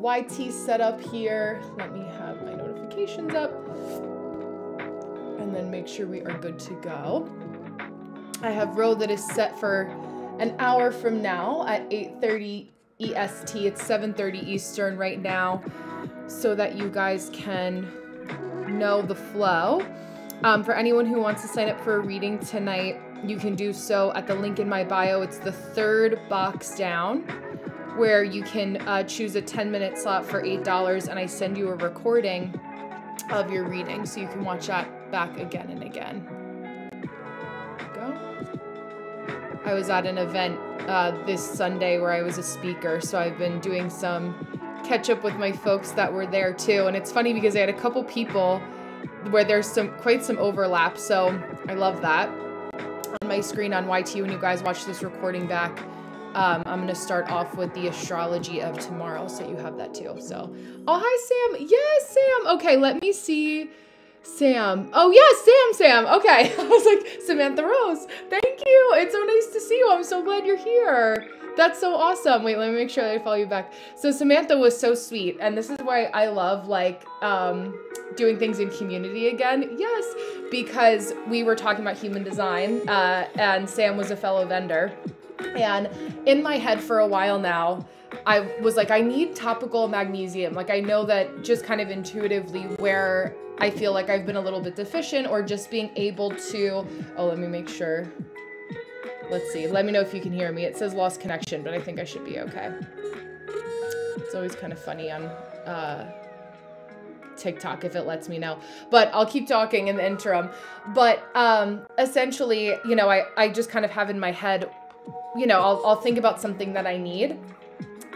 YT set up here. Let me have my notifications up and then make sure we are good to go. I have Ro that is set for an hour from now at 8:30 EST. It's 7:30 Eastern right now, so that you guys can know the flow. For anyone who wants to sign up for a reading tonight, you can do so at the link in my bio. It's the third box down, where you can choose a 10-minute slot for $8, and I send you a recording of your reading so you can watch that back again and again. Go. I was at an event this Sunday where I was a speaker, so I've been doing some catch up with my folks that were there too. And it's funny because I had a couple people where there's quite some overlap, so I love that. On my screen on YT, when you guys watch this recording back, I'm going to start off with the astrology of tomorrow, so you have that too. So, oh, hi, Sam. Yes, Sam. Okay, let me see. Sam. Oh, yes, Sam. Okay. I was like, Samantha Rose. Thank you. It's so nice to see you. I'm so glad you're here. That's so awesome. Wait, let me make sure that I follow you back. So Samantha was so sweet. And this is why I love like doing things in community again. Yes, because we were talking about human design and Sam was a fellow vendor. And in my head for a while now, I was like, I need topical magnesium. Like I know that just kind of intuitively where I feel like I've been a little bit deficient, or just being able to, oh, let me make sure. Let's see. Let me know if you can hear me. It says lost connection, but I think I should be okay. It's always kind of funny on TikTok if it lets me know. But I'll keep talking in the interim. But essentially, you know, I just kind of have in my head, you know, I'll think about something that I need.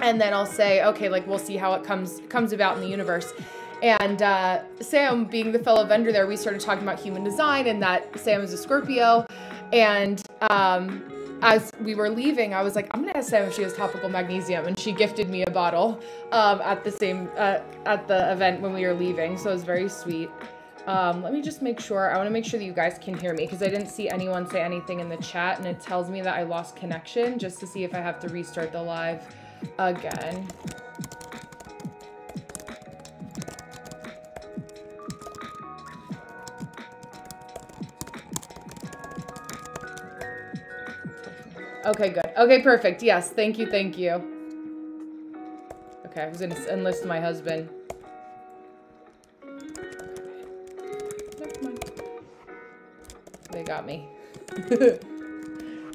And then I'll say, okay, like we'll see how it comes about in the universe. And Sam, being the fellow vendor there, we started talking about human design and that Sam is a Scorpio. And as we were leaving, I was like, I'm gonna ask Sam if she has topical magnesium, and she gifted me a bottle at the event when we were leaving. So it was very sweet. Let me just make sure. I want to make sure that you guys can hear me because I didn't see anyone say anything in the chat, and it tells me that I lost connection, just to see if I have to restart the live again. Okay, good. Okay, perfect. Yes, thank you, thank you. Okay, I was gonna enlist my husband. Never mind. They got me.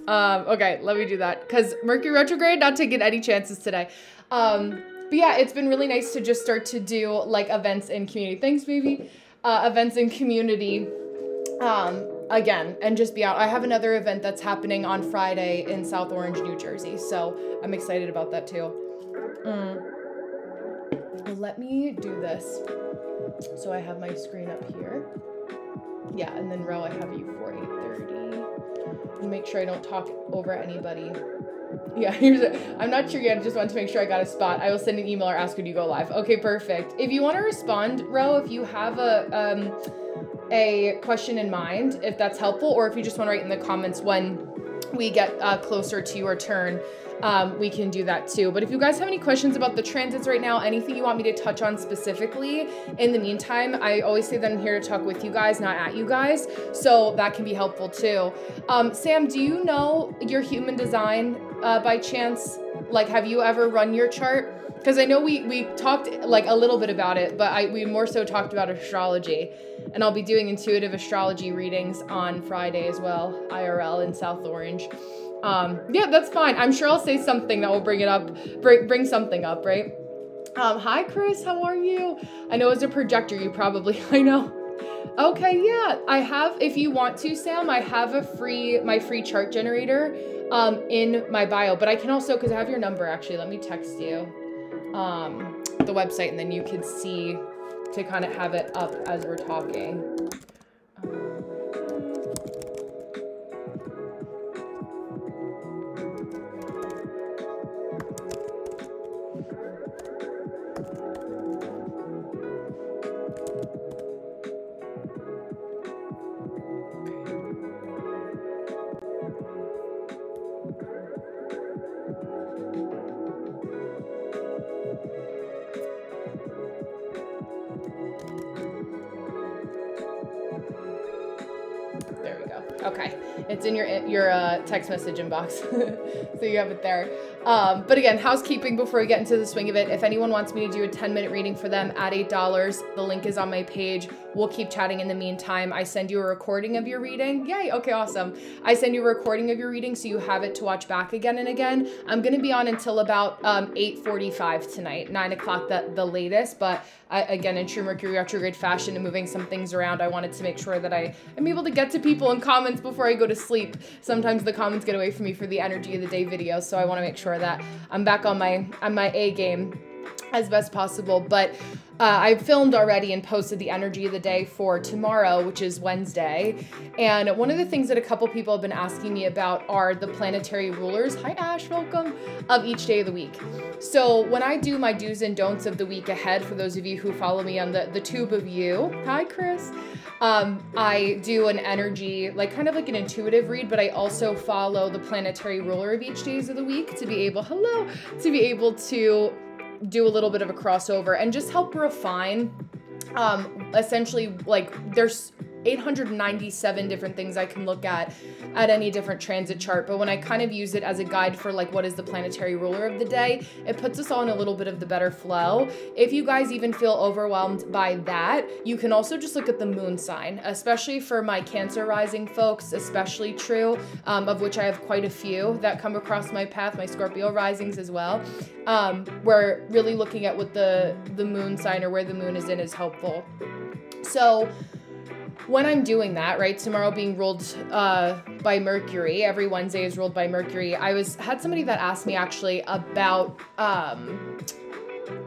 Okay, let me do that. Because Mercury retrograde, not taking any chances today. But yeah, it's been really nice to just start to do like events in community. Thanks, baby. Events in community. Again, and just be out. I have another event that's happening on Friday in South Orange, New Jersey, so I'm excited about that too. Let me do this. So I have my screen up here. Yeah, and then Ro, I have you for 8:30. And make sure I don't talk over anybody. Yeah, I'm not sure yet. I just want to make sure I got a spot. I will send an email or ask when you go live. Okay, perfect. If you want to respond, Ro, if you have a question in mind, if that's helpful, or if you just want to write in the comments when we get closer to your turn, we can do that too. But if you guys have any questions about the transits right now, anything you want me to touch on specifically, in the meantime, I always say that I'm here to talk with you guys, not at you guys. So that can be helpful too. Sam, do you know your human design by chance? Like, have you ever run your chart? Because I know we talked like a little bit about it, but we more so talked about astrology. And I'll be doing intuitive astrology readings on Friday as well, IRL in South Orange. Yeah, that's fine. I'm sure I'll say something that will bring it up, bring something up, right? Hi, Chris, how are you? I know as a projector, you probably, I know. Okay, yeah, I have, if you want to, Sam, I have my free chart generator in my bio, but I can also, because I have your number actually, let me text you the website, and then you can see to kind of have it up as we're talking. Okay, it's in your text message inbox, so you have it there. But again, housekeeping before we get into the swing of it. If anyone wants me to do a 10-minute reading for them at $8, the link is on my page. We'll keep chatting in the meantime. I send you a recording of your reading. Yay, okay, awesome. I send you a recording of your reading so you have it to watch back again and again. I'm going to be on until about 8:45 tonight, 9 o'clock the latest, but again, in true Mercury retrograde fashion and moving some things around, I wanted to make sure that I am able to get to people in comments before I go to sleep. Sometimes the comments get away from me for the energy of the day videos, so I want to make sure that I'm back on my A game as best possible. But I filmed already and posted the energy of the day for tomorrow, which is Wednesday. And one of the things that a couple people have been asking me about are the planetary rulers, hi Ash, welcome, of each day of the week. So when I do my do's and don'ts of the week ahead, for those of you who follow me on the tube of you, hi Chris, I do an energy, like kind of like an intuitive read, but I also follow the planetary ruler of each days of the week to be able, to do a little bit of a crossover and just help refine, essentially, like there's 897 different things I can look at any different transit chart. But when I kind of use it as a guide for like what is the planetary ruler of the day, it puts us all in a little bit of the better flow. If you guys even feel overwhelmed by that, you can also just look at the moon sign, especially for my Cancer rising folks, especially true, of which I have quite a few that come across my path, my Scorpio risings as well. Where really looking at what the moon sign or where the moon is in is helpful. So when I'm doing that, right, tomorrow being ruled by Mercury, every Wednesday is ruled by Mercury, had somebody that asked me actually about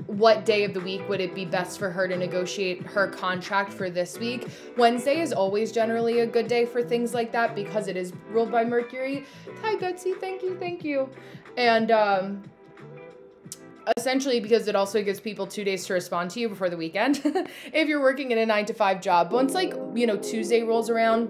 what day of the week would it be best for her to negotiate her contract for this week. Wednesday is always generally a good day for things like that because it is ruled by Mercury. Hi Betsy, thank you. And essentially because it also gives people 2 days to respond to you before the weekend. If you're working in a 9-to-5 job, once Tuesday rolls around,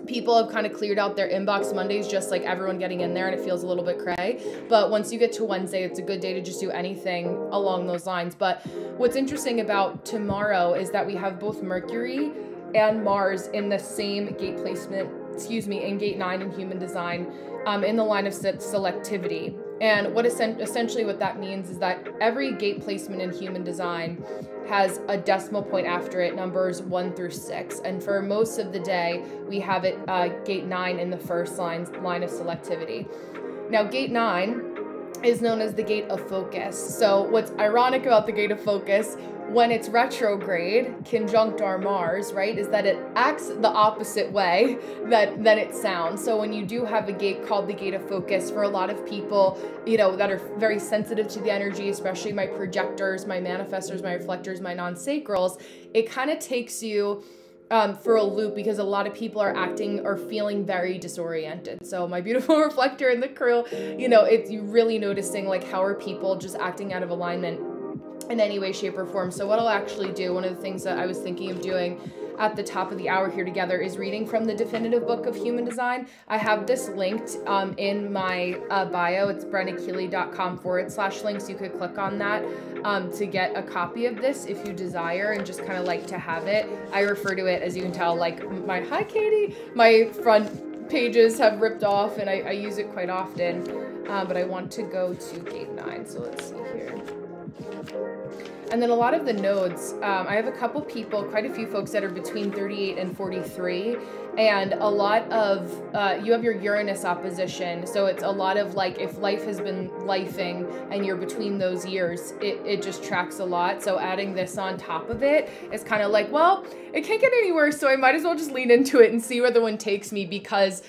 people have kind of cleared out their inbox. Monday's just like everyone getting in there and it feels a little bit cray. But once you get to Wednesday, it's a good day to just do anything along those lines. But what's interesting about tomorrow is that we have both Mercury and Mars in the same gate placement, in gate 9 in Human Design, in the line of selectivity. And what essentially what that means is that every gate placement in Human Design has a decimal point after it, numbers 1 through 6. And for most of the day, we have it gate 9 in the first line of selectivity. Now, gate 9 is known as the gate of focus. So what's ironic about the gate of focus, when it's retrograde, conjunct our Mars, right, is that it acts the opposite way than it sounds. So when you do have a gate called the gate of focus, for a lot of people, that are very sensitive to the energy, especially my projectors, my manifestors, my reflectors, my non-sacrals, it kind of takes you for a loop because a lot of people are acting or feeling very disoriented. So my beautiful reflector in the crew, it's really noticing like how are people just acting out of alignment in any way, shape, or form. So what I'll actually do, one of the things that I was thinking of doing at the top of the hour here together is reading from the definitive book of Human Design. I have this linked in my bio. It's brennakeely.com/links. You could click on that to get a copy of this if you desire and just kind of like to have it. I refer to it, as you can tell, like hi Katie, my front pages have ripped off and I use it quite often, but I want to go to gate 9. So let's see here. And then a lot of the nodes, I have a couple people, quite a few folks that are between 38 and 43. And a lot of, you have your Uranus opposition. So it's a lot of like, if life has been lifing and you're between those years, it just tracks a lot. So adding this on top of it is kind of like, well, it can't get any worse. So I might as well just lean into it and see where the wind takes me because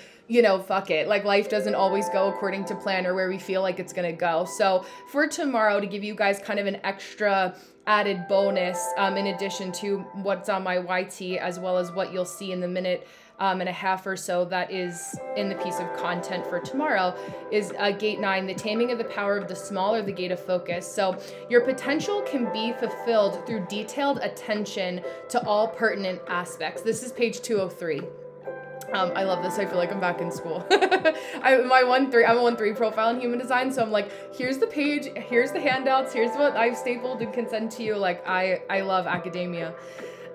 fuck it. Like life doesn't always go according to plan or where we feel like it's going to go. So for tomorrow, to give you guys kind of an extra added bonus, in addition to what's on my YT, as well as what you'll see in the minute and a half or so that is in the piece of content for tomorrow, is gate 9, the taming of the power of the small, or the gate of focus. So your potential can be fulfilled through detailed attention to all pertinent aspects. This is page 203. I love this. I feel like I'm back in school. I'm a 1-3 profile in Human Design. So I'm like, here's the page, here's the handouts, here's what I've stapled and can send to you. Like I love academia.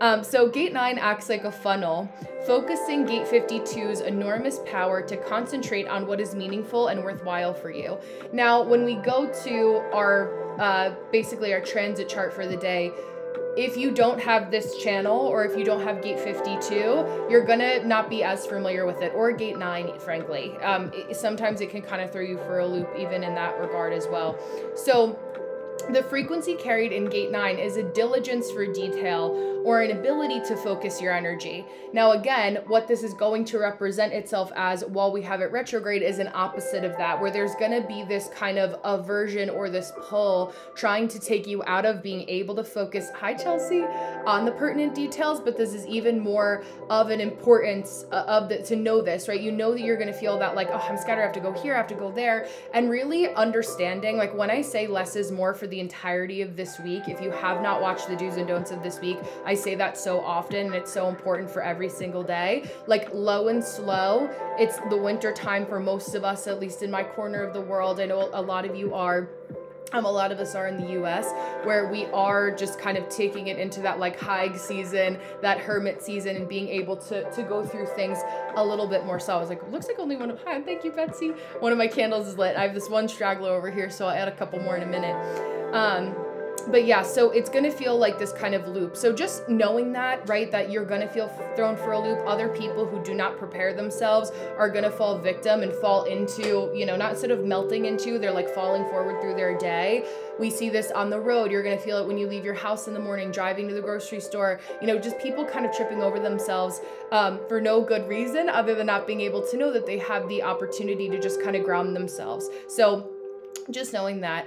So gate 9 acts like a funnel, focusing gate 52's enormous power to concentrate on what is meaningful and worthwhile for you. Now, when we go to our, basically our transit chart for the day, if you don't have this channel, or if you don't have gate 52, you're gonna not be as familiar with it, or gate 9, frankly. Sometimes it can kind of throw you for a loop even in that regard as well. So the frequency carried in gate 9 is a diligence for detail, or an ability to focus your energy. Now again, what this is going to represent itself as while we have it retrograde is an opposite of that, where there's gonna be this kind of aversion or this pull trying to take you out of being able to focus, hi Chelsea, on the pertinent details. But this is even more of an importance to know this, right? You know that you're gonna feel that like, oh, I'm scattered, I have to go here, I have to go there. And really understanding, like when I say less is more for the entirety of this week, if you have not watched the do's and don'ts of this week, I say that so often, and it's so important for every single day. Like low and slow, it's the winter time for most of us, at least in my corner of the world. I know a lot of you are. A lot of us are in the US, where we are just kind of taking it into that like hike season, that hermit season, and being able to go through things a little bit more. So I was like, looks like only one of, hi, thank you, Betsy. One of my candles is lit. I have this one straggler over here, so I'll add a couple more in a minute. But yeah, so it's going to feel like this kind of loop. So just knowing that, right, that you're going to feel thrown for a loop. Other people who do not prepare themselves are going to fall victim and fall into, you know, not instead of melting into, they're like falling forward through their day. We see this on the road. You're going to feel it when you leave your house in the morning, driving to the grocery store, you know, just people kind of tripping over themselves for no good reason other than not being able to know that they have the opportunity to just kind of ground themselves. So just knowing that.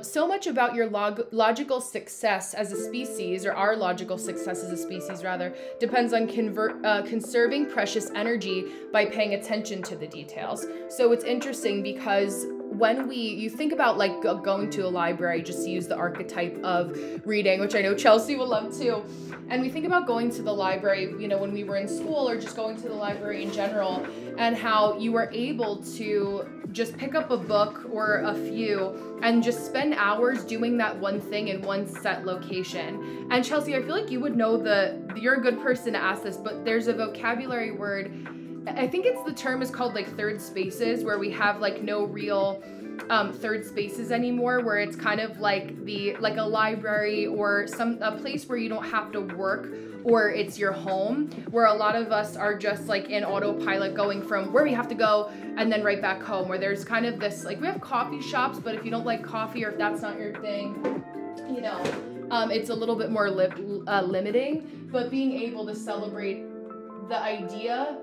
So much about your logical success as a species, or our logical success as a species rather, depends on conserving precious energy by paying attention to the details. So it's interesting because when you think about like going to a library, just to use the archetype of reading, which I know Chelsea will love too. And we think about going to the library, you know, when we were in school, or just going to the library in general, and how you were able to just pick up a book or a few and just spend hours doing that one thing in one set location. And Chelsea, I feel like you would know you're a good person to ask this, but there's a vocabulary word, I think the term is called like third spaces, where we have like no real third spaces anymore, where it's kind of like a library or a place where you don't have to work, or it's your home, where a lot of us are just like in autopilot going from where we have to go and then right back home, where there's kind of this, like we have coffee shops, but if you don't like coffee, or if that's not your thing, you know, it's a little bit more limiting. But being able to celebrate the idea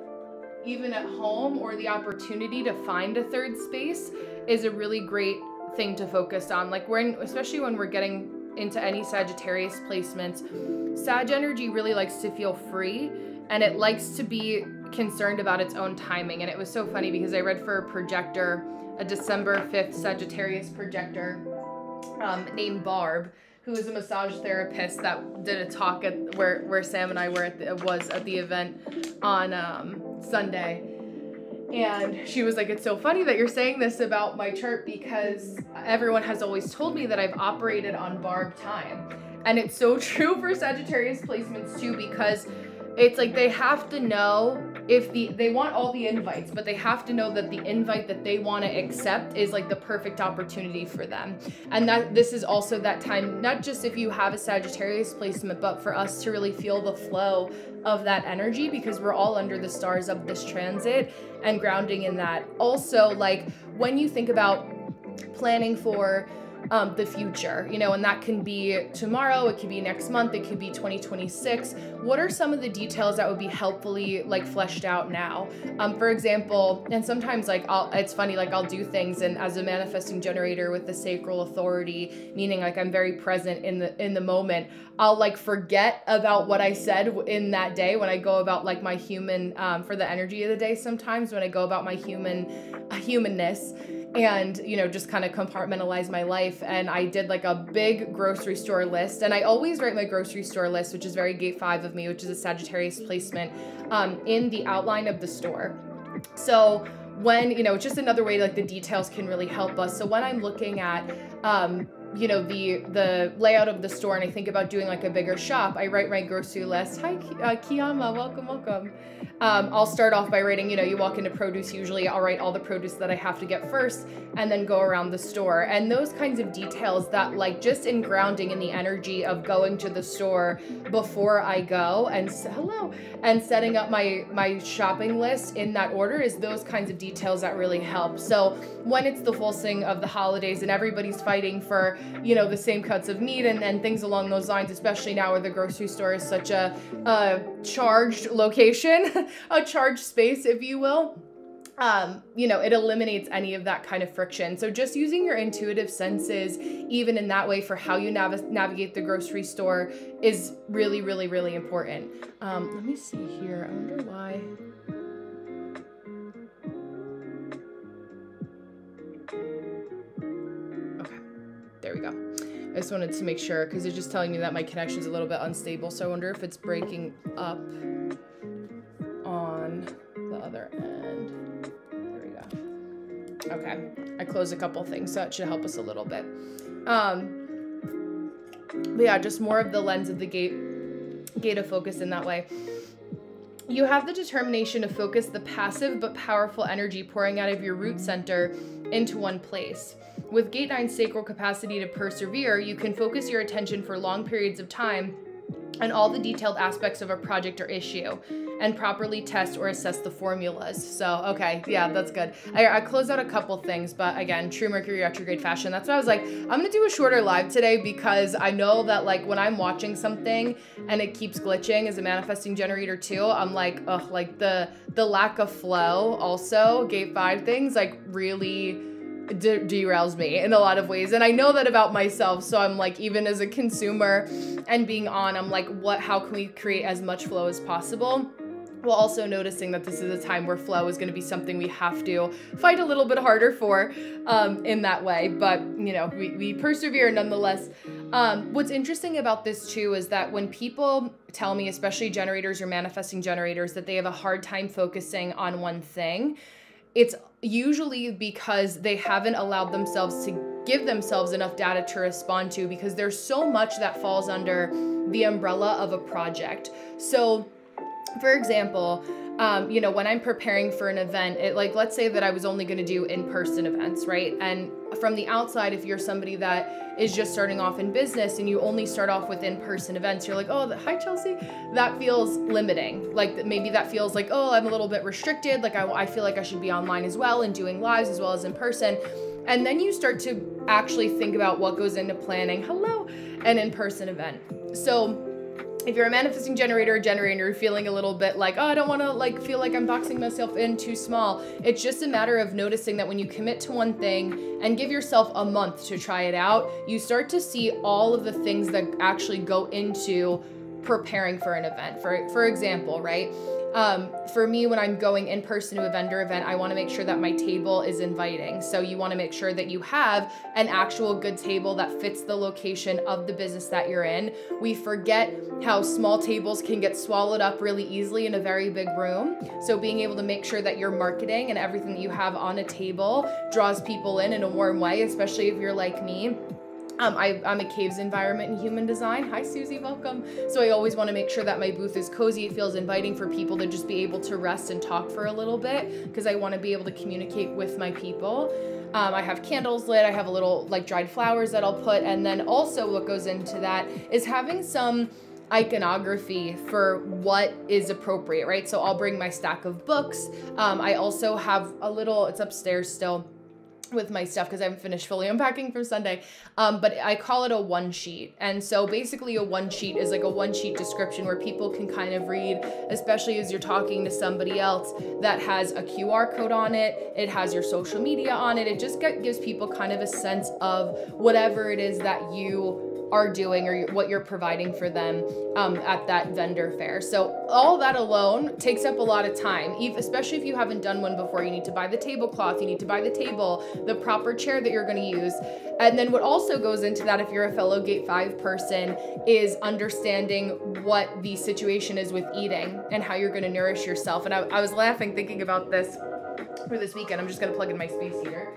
even at home, or the opportunity to find a third space, is a really great thing to focus on. Like especially when we're getting into any Sagittarius placements, Sag energy really likes to feel free, and it likes to be concerned about its own timing. And it was so funny because I read for a projector, a December 5th Sagittarius projector named Barb, who is a massage therapist that did a talk where Sam and I were at the event on Sunday. And she was like, it's so funny that you're saying this about my chart, because everyone has always told me that I've operated on Barb time. And it's so true for Sagittarius placements too, because it's like they have to know if they want all the invites, but they have to know that the invite that they want to accept is like the perfect opportunity for them. And that this is also that time, not just if you have a Sagittarius placement, but for us to really feel the flow of that energy, because we're all under the stars of this transit and grounding in that. Also, like when you think about planning for the future, you know, and that can be tomorrow, it could be next month, it could be 2026. What are some of the details that would be helpfully like fleshed out now? For example, and sometimes like it's funny, like I'll do things, and as a manifesting generator with the sacral authority, meaning like I'm very present in the moment, I'll like forget about what I said in that day when I go about like my human, for the energy of the day, sometimes when I go about my humanness, and, you know, just kind of compartmentalize my life. And I did like a big grocery store list, and I always write my grocery store list, which is very gate 5 of me, which is a Sagittarius placement, in the outline of the store. So when, you know, just another way like the details can really help us. So when I'm looking at you know, the layout of the store and I think about doing like a bigger shop, I write my grocery list. Hi, Kiyama, welcome. I'll start off by writing, you know, you walk into produce, usually I'll write all the produce that I have to get first and then go around the store. And those kinds of details that like just in grounding in the energy of going to the store before I go and setting up my shopping list in that order is those kinds of details that really help. So when it's the full swing of the holidays and everybody's fighting for, you know, the same cuts of meat and things along those lines, especially now where the grocery store is such a charged location, a charged space, if you will. You know, it eliminates any of that kind of friction. So just using your intuitive senses, even in that way for how you navigate the grocery store is really, really, really important. Let me see here. I wonder why. Okay, there we go. I just wanted to make sure because it's just telling me that my connection is a little bit unstable. So I wonder if it's breaking up on the other end. There we go. Okay, I closed a couple things, so that should help us a little bit. But yeah, just more of the lens of the gate of focus in that way. You have the determination to focus the passive but powerful energy pouring out of your root center into one place. With Gate 9's sacral capacity to persevere, you can focus your attention for long periods of time on all the detailed aspects of a project or issue and properly test or assess the formulas. So, okay, yeah, that's good. I closed out a couple things, but again, true Mercury retrograde fashion. That's why I was like, I'm gonna do a shorter live today because I know that like when I'm watching something and it keeps glitching as a manifesting generator too, I'm like, ugh, like the lack of flow also, Gate 5 things like really derails me in a lot of ways. And I know that about myself. So I'm like, even as a consumer and being on, I'm like, how can we create as much flow as possible? While also noticing that this is a time where flow is going to be something we have to fight a little bit harder for in that way. But, you know, we persevere nonetheless. What's interesting about this too is that when people tell me, especially generators or manifesting generators, that they have a hard time focusing on one thing, it's usually because they haven't allowed themselves to give themselves enough data to respond to, because there's so much that falls under the umbrella of a project. So for example, you know, when I'm preparing for an event, like, let's say that I was only going to do in-person events, right? And from the outside, if you're somebody that is just starting off in business and you only start off with in-person events, you're like, oh, hi, Chelsea. That feels limiting. Like maybe that feels like, oh, I'm a little bit restricted. Like I feel like I should be online as well and doing lives as well as in person. And then you start to actually think about what goes into planning, an in-person event. So if you're a manifesting generator or generator, you're feeling a little bit like, oh, I don't want to like feel like I'm boxing myself in too small. It's just a matter of noticing that when you commit to one thing and give yourself a month to try it out, you start to see all of the things that actually go into preparing for an event. For example, right? For me, when I'm going in person to a vendor event, I want to make sure that my table is inviting. So you want to make sure that you have an actual good table that fits the location of the business that you're in. We forget how small tables can get swallowed up really easily in a very big room. So being able to make sure that your marketing and everything that you have on a table draws people in a warm way, especially if you're like me. I'm a caves environment in human design. Hi, Susie, welcome. So I always want to make sure that my booth is cozy. It feels inviting for people to just be able to rest and talk for a little bit because I want to be able to communicate with my people. I have candles lit. I have a little like dried flowers that I'll put. And then also what goes into that is having some iconography for what is appropriate, right? So I'll bring my stack of books. I also have a little, it's upstairs still, with my stuff because I haven't finished fully unpacking from Sunday, but I call it a one sheet. And so basically a one sheet is like a one sheet description where people can kind of read, especially as you're talking to somebody else, that has a QR code on it, it has your social media on it, it just gives people kind of a sense of whatever it is that you are doing or what you're providing for them at that vendor fair. So all that alone takes up a lot of time, especially if you haven't done one before. You need to buy the tablecloth, you need to buy the table, the proper chair that you're going to use. And then what also goes into that, if you're a fellow Gate 5 person, is understanding what the situation is with eating and how you're going to nourish yourself. And I was laughing thinking about this for this weekend. I'm just going to plug in my space heater.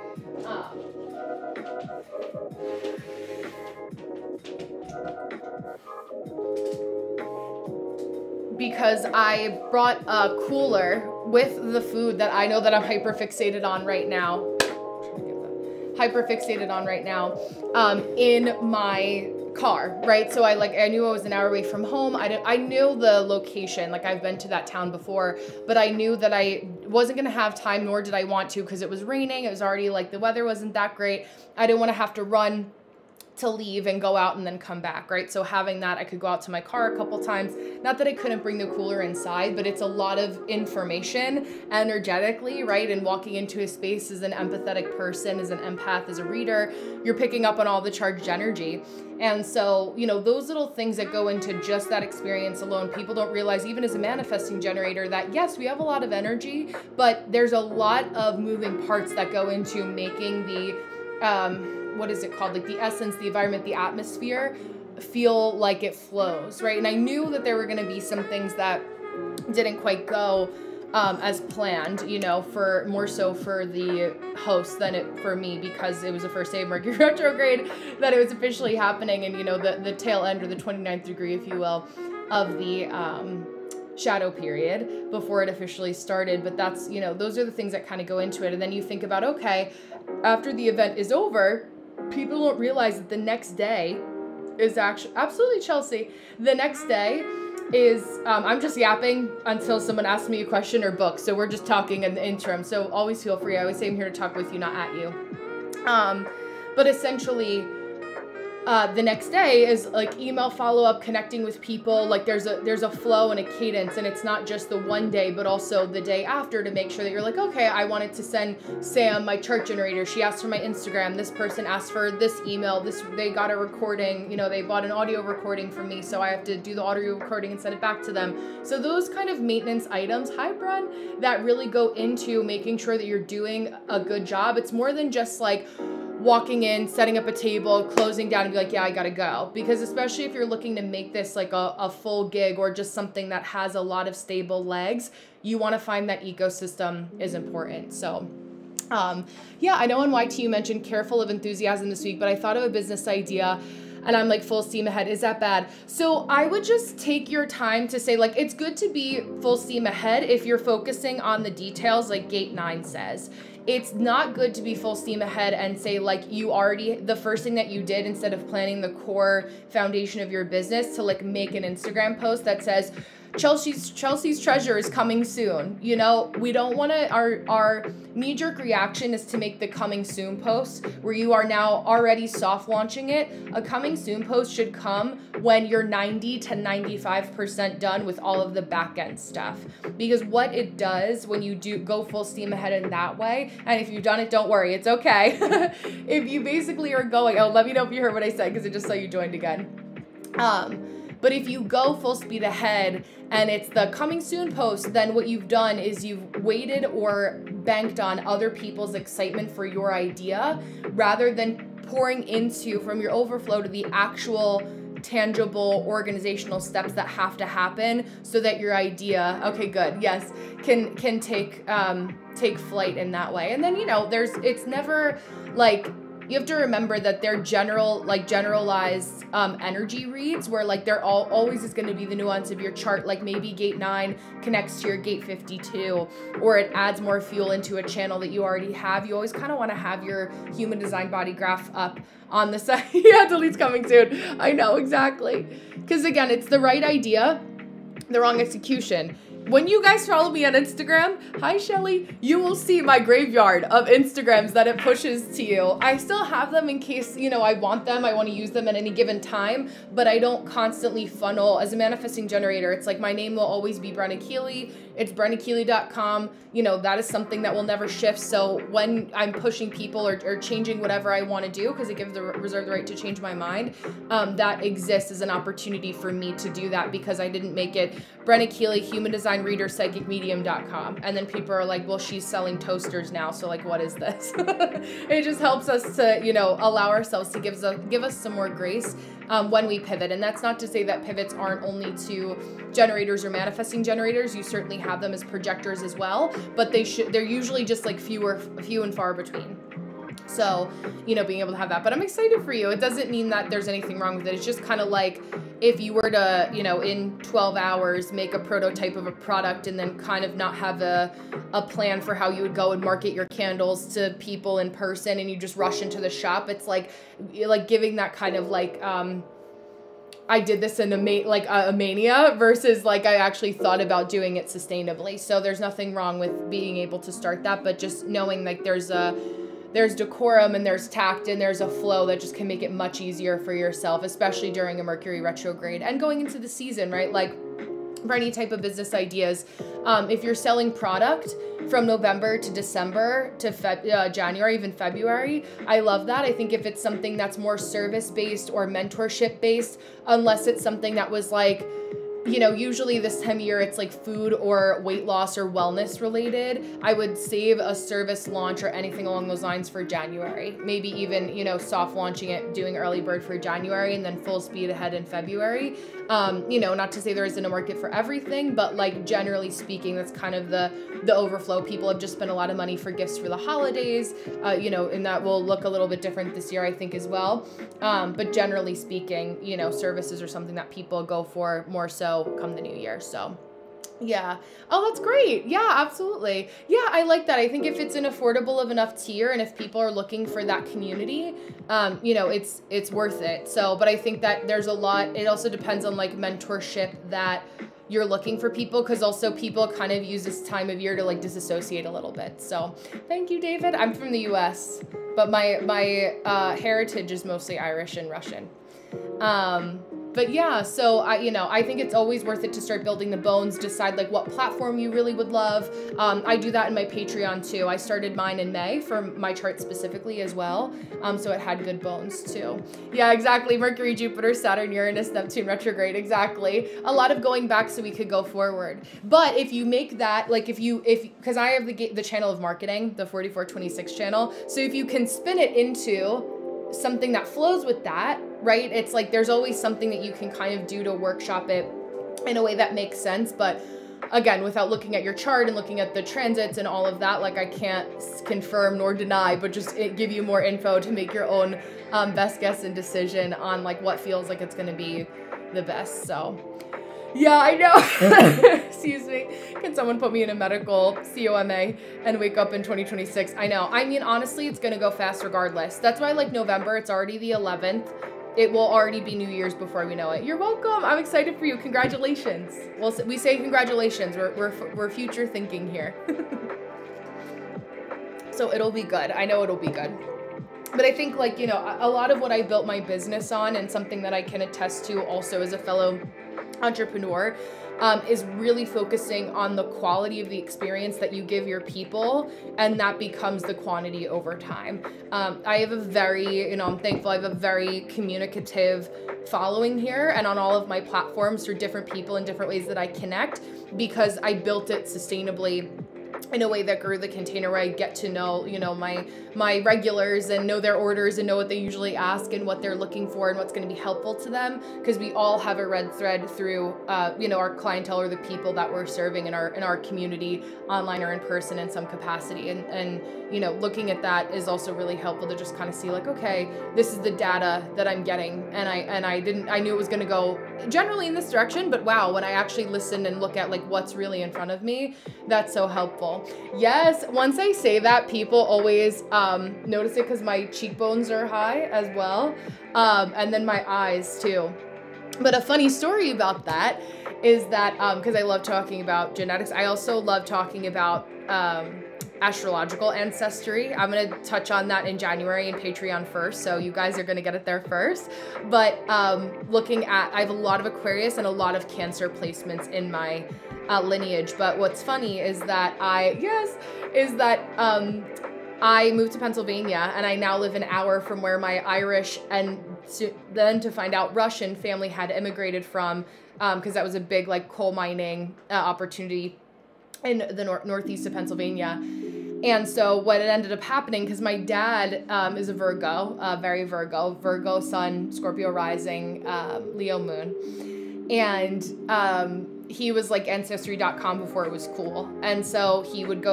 because I brought a cooler with the food that I know that I'm hyperfixated on right now. In my car, right? So I knew I was an hour away from home. I knew the location, like I've been to that town before, but I knew that I wasn't gonna have time, nor did I want to, because it was raining. It was already like the weather wasn't that great. I didn't want to have to run to leave and go out and then come back, right? So having that, I could go out to my car a couple times. Not that I couldn't bring the cooler inside, but it's a lot of information energetically, right? And walking into a space as an empathetic person, as an empath, as a reader, you're picking up on all the charged energy. And so, you know, those little things that go into just that experience alone, people don't realize, even as a manifesting generator, that yes, we have a lot of energy, but there's a lot of moving parts that go into making the, what is it called? Like the essence, the environment, the atmosphere feel like it flows, right? And I knew that there were going to be some things that didn't quite go as planned, you know, for more so for the host than it for me, because it was the first day of Mercury retrograde that it was officially happening, and you know, the tail end, or the 29th degree, if you will, of the shadow period before it officially started. But that's, you know, those are the things that kind of go into it. And then you think about, okay, after the event is over, people don't realize that the next day is actually, absolutely, Chelsea, the next day is, I'm just yapping until someone asks me a question or book, so we're just talking in the interim, so always feel free. I always say I'm here to talk with you, not at you. But essentially, the next day is like email follow-up, connecting with people. Like there's a flow and a cadence, and it's not just the one day, but also the day after, to make sure that you're like, okay, I wanted to send Sam my chart generator. She asked for my Instagram. This person asked for this email. They got a recording. You know, they bought an audio recording from me, so I have to do the audio recording and send it back to them. So those kind of maintenance items, hi Bren, that really go into making sure that you're doing a good job. It's more than just like walking in, setting up a table, closing down, and be like, yeah, I gotta go. Because especially if you're looking to make this like a full gig, or just something that has a lot of stable legs, you want to find that ecosystem is important. So yeah, I know on YT you mentioned careful of enthusiasm this week, but I thought of a business idea and I'm like full steam ahead. Is that bad? So I would just take your time to say, like, it's good to be full steam ahead if you're focusing on the details, like Gate 9 says. It's not good to be full steam ahead and say, like, you already, the first thing that you did, instead of planning the core foundation of your business, to like make an Instagram post that says, Chelsea's treasure is coming soon. You know, we don't want to, our knee-jerk reaction is to make the coming soon post where you are now already soft launching it. A coming soon post should come when you're 90 to 95% done with all of the back end stuff. Because what it does when you do go full steam ahead in that way, and if you've done it, don't worry, it's okay. If you basically are going, oh, let me know if you heard what I said, because I just saw you joined again. But if you go full speed ahead and it's the coming soon post, then what you've done is you've waited or banked on other people's excitement for your idea, rather than pouring into, from your overflow to the actual tangible organizational steps that have to happen so that your idea, okay, good, yes, can take flight in that way. And then, you know, it's never like, you have to remember that they're generalized energy reads, where like there always is going to be the nuance of your chart. Like maybe Gate 9 connects to your Gate 52, or it adds more fuel into a channel that you already have. You always kind of want to have your human design body graph up on the side. Yeah, delete's coming soon. I know, exactly. Because again, it's the right idea, the wrong execution. When you guys follow me on Instagram, hi Shelly, you will see my graveyard of Instagrams that it pushes to you. I still have them in case, you know, I want them, I want to use them at any given time, but I don't constantly funnel. As a manifesting generator, it's like my name will always be Brenna Keeley. It's brennakeeley.com. You know, that is something that will never shift. So when I'm pushing people or changing whatever I want to do, because it gives the reserve the right to change my mind, that exists as an opportunity for me to do that, because I didn't make it Brenna Keeley, human design reader, psychicmedium.com. And then people are like, well, she's selling toasters now, so like, what is this? It just helps us to, you know, allow ourselves to give us some more grace when we pivot. And that's not to say that pivots aren't only to generators or manifesting generators. You certainly have them as projectors as well, but they're usually just like few and far between. So, being able to have that, but I'm excited for you. It doesn't mean that there's anything wrong with it. It's just kind of like if you were to, in 12 hours, make a prototype of a product and then kind of not have a plan for how you would go and market your candles to people in person, and you just rush into the shop. It's like giving that kind of like, I did this in a mania versus like I actually thought about doing it sustainably. So there's nothing wrong with being able to start that, but just knowing like there's decorum and there's tact and there's a flow that just can make it much easier for yourself, especially during a Mercury retrograde and going into the season, right? Like for any type of business ideas, if you're selling product from November to December to January, even February, I love that. I think if it's something that's more service-based or mentorship-based, unless it's something that was like, usually this time of year, it's like food or weight loss or wellness related. I would save a service launch or anything along those lines for January. Maybe even, soft launching it, doing early bird for January and then full speed ahead in February. Not to say there isn't a market for everything, but like generally speaking, that's kind of the overflow. People have just spent a lot of money for gifts for the holidays, and that will look a little bit different this year, I think, as well. But generally speaking, services are something that people go for more so come the new year. So yeah. Oh, that's great. Yeah, absolutely. Yeah, I like that. I think if it's an affordable of enough tier and if people are looking for that community, it's worth it. So, but I think that there's a lot, it also depends on like mentorship that you're looking for people, because also people kind of use this time of year to like disassociate a little bit. So thank you, David. I'm from the US, but my heritage is mostly Irish and Russian. But yeah, so I think it's always worth it to start building the bones, decide like what platform you really would love. I do that in my Patreon too. I started mine in May for my chart specifically as well. So it had good bones too. Yeah, exactly. Mercury, Jupiter, Saturn, Uranus, Neptune retrograde. Exactly. A lot of going back so we could go forward. But if you make that, like because I have the channel of marketing, the 4426 channel. So if you can spin it into something that flows with that, right? It's like there's always something that you can kind of do to workshop it in a way that makes sense. But again, without looking at your chart and looking at the transits and all of that, like I can't confirm nor deny, but just give you more info to make your own best guess and decision on like what feels like it's going to be the best. So yeah, I know. Excuse me. Can someone put me in a medical COMA and wake up in 2026? I know. I mean, honestly, it's going to go fast regardless. That's why like November, it's already the 11th. It will already be New Year's before we know it. You're welcome. I'm excited for you. Congratulations. Well, we say congratulations. We're future thinking here. So it'll be good. I know it'll be good. But I think like, a lot of what I built my business on, and something that I can attest to also as a fellow entrepreneur, is really focusing on the quality of the experience that you give your people, and that becomes the quantity over time. I have a very, I'm thankful, I have a very communicative following here and on all of my platforms through different people in different ways that I connect, because I built it sustainably in a way that grew the container, where I get to know, my regulars and know their orders and know what they usually ask and what they're looking for and what's going to be helpful to them, because we all have a red thread through, our clientele or the people that we're serving in our community, online or in person in some capacity. And looking at that is also really helpful to just kind of see like, okay, this is the data that I'm getting. And I knew it was going to go generally in this direction, but wow, when I actually listen and look at like what's really in front of me, that's so helpful. Yes, once I say that, people always notice it because my cheekbones are high as well, and then my eyes too. But a funny story about that is that because I love talking about genetics, I also love talking about astrological ancestry. I'm going to touch on that in January in Patreon first, so you guys are going to get it there first. But looking at, I have a lot of Aquarius and a lot of Cancer placements in my lineage. But what's funny is that I moved to Pennsylvania, and I now live an hour from where my Irish and then to find out Russian family had immigrated from, because that was a big like coal mining opportunity in the northeast of Pennsylvania. And so what had ended up happening, because my dad is a Virgo, very Virgo sun, Scorpio rising, Leo moon. And he was like Ancestry.com before it was cool. And so he would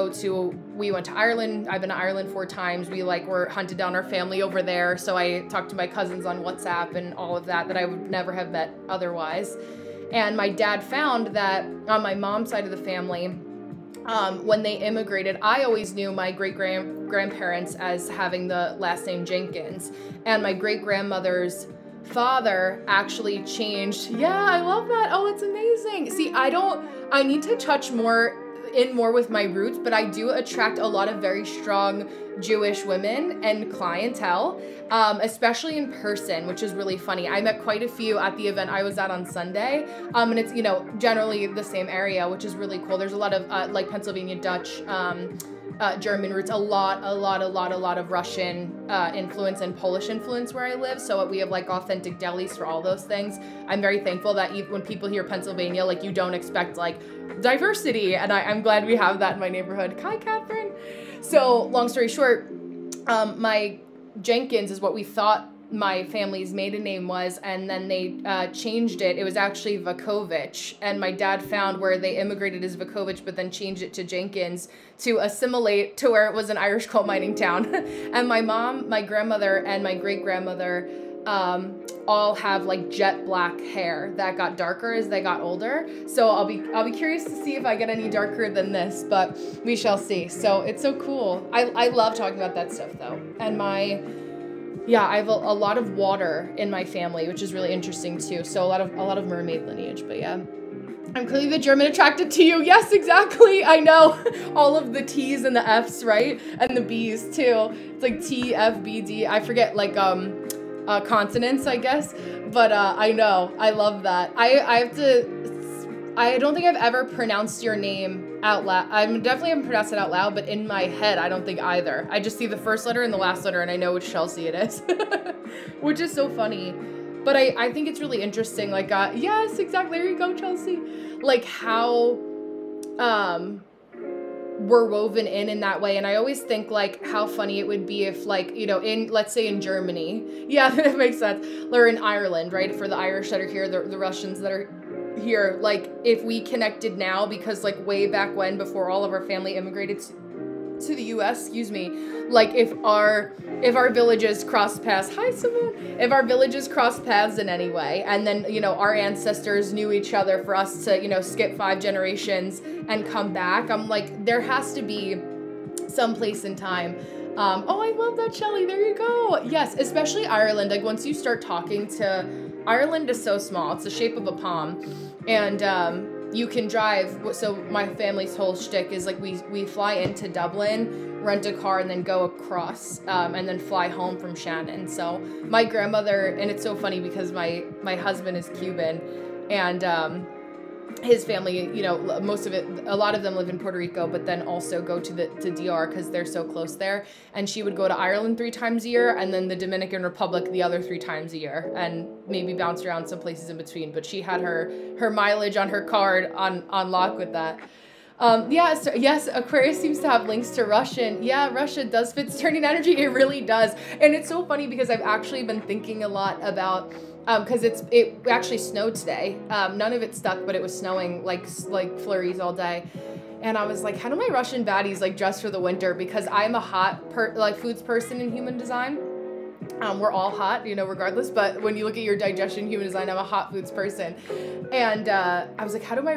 we went to Ireland. I've been to Ireland 4 times. We like were hunted down our family over there. So I talked to my cousins on WhatsApp and all of that I would never have met otherwise. And my dad found that on my mom's side of the family, when they immigrated, I always knew my great-grandparents as having the last name Jenkins. And my great-grandmother's father actually changed. Yeah, I love that. Oh, it's amazing. See, I need to touch more with my roots, but I do attract a lot of very strong Jewish women and clientele, especially in person, which is really funny. I met quite a few at the event I was at on Sunday, and it's, generally the same area, which is really cool. There's a lot of like Pennsylvania Dutch, German roots, a lot of Russian influence and Polish influence where I live. So we have like authentic delis for all those things. I'm very thankful that even when people hear Pennsylvania, like you don't expect like diversity, and I'm glad we have that in my neighborhood. Hi, Catherine. So long story short, my Jenkins is what we thought my family's maiden name was, and then they changed it. It was actually Vakovich, and my dad found where they immigrated as Vakovich, but then changed it to Jenkins to assimilate to where it was an Irish coal mining town. And my mom, my grandmother, and my great-grandmother all have like jet black hair that got darker as they got older. So I'll be curious to see if I get any darker than this, but we shall see. So it's so cool. I love talking about that stuff though. And I have a lot of water in my family, which is really interesting too. So a lot of mermaid lineage, but yeah. I'm clearly the German attracted to you. Yes, exactly. I know. All of the T's and the F's, right? And the B's too. It's like T, F, B, D. I forget like consonants, I guess. But I know. I love that. I don't think I've ever pronounced your name out loud. I definitely haven't pronounced it out loud, but in my head, I don't think either. I just see the first letter and the last letter, and I know which Chelsea it is, which is so funny. But I think it's really interesting. Like, yes, exactly. There you go, Chelsea. Like how we're woven in that way. And I always think like how funny it would be if like, let's say in Germany. Yeah, that makes sense. Or in Ireland, right? For the Irish that are here, the Russians that are here, like if we connected now, because like way back when, before all of our family immigrated to the US, like if our villages crossed paths, hi Simone, if our villages crossed paths in any way, and then our ancestors knew each other for us to skip 5 generations and come back, I'm like, there has to be some place in time. Oh, I love that, Shelley. There you go. Yes, especially Ireland. Like once you start talking to Ireland, is so small. It's the shape of a palm, and you can drive. So my family's whole shtick is like we fly into Dublin, rent a car, and then go across, and then fly home from Shannon. So my grandmother, and it's so funny because my husband is Cuban, and his family, most of it, a lot of them live in Puerto Rico, but then also go to DR because they're so close there. And she would go to Ireland 3 times a year, and then the Dominican Republic the other 3 times a year, and maybe bounce around some places in between. But she had her mileage on her card on lock with that. Yes, Aquarius seems to have links to Russian. Yeah, Russia does fit turning energy. It really does. And it's so funny because I've actually been thinking a lot about, because it actually snowed today. None of it stuck, but it was snowing like flurries all day. And I was like, how do my Russian baddies like dress for the winter? Because I'm a hot foods person in human design. We're all hot, regardless. But when you look at your digestion, human design, I'm a hot foods person. And I was like, how do my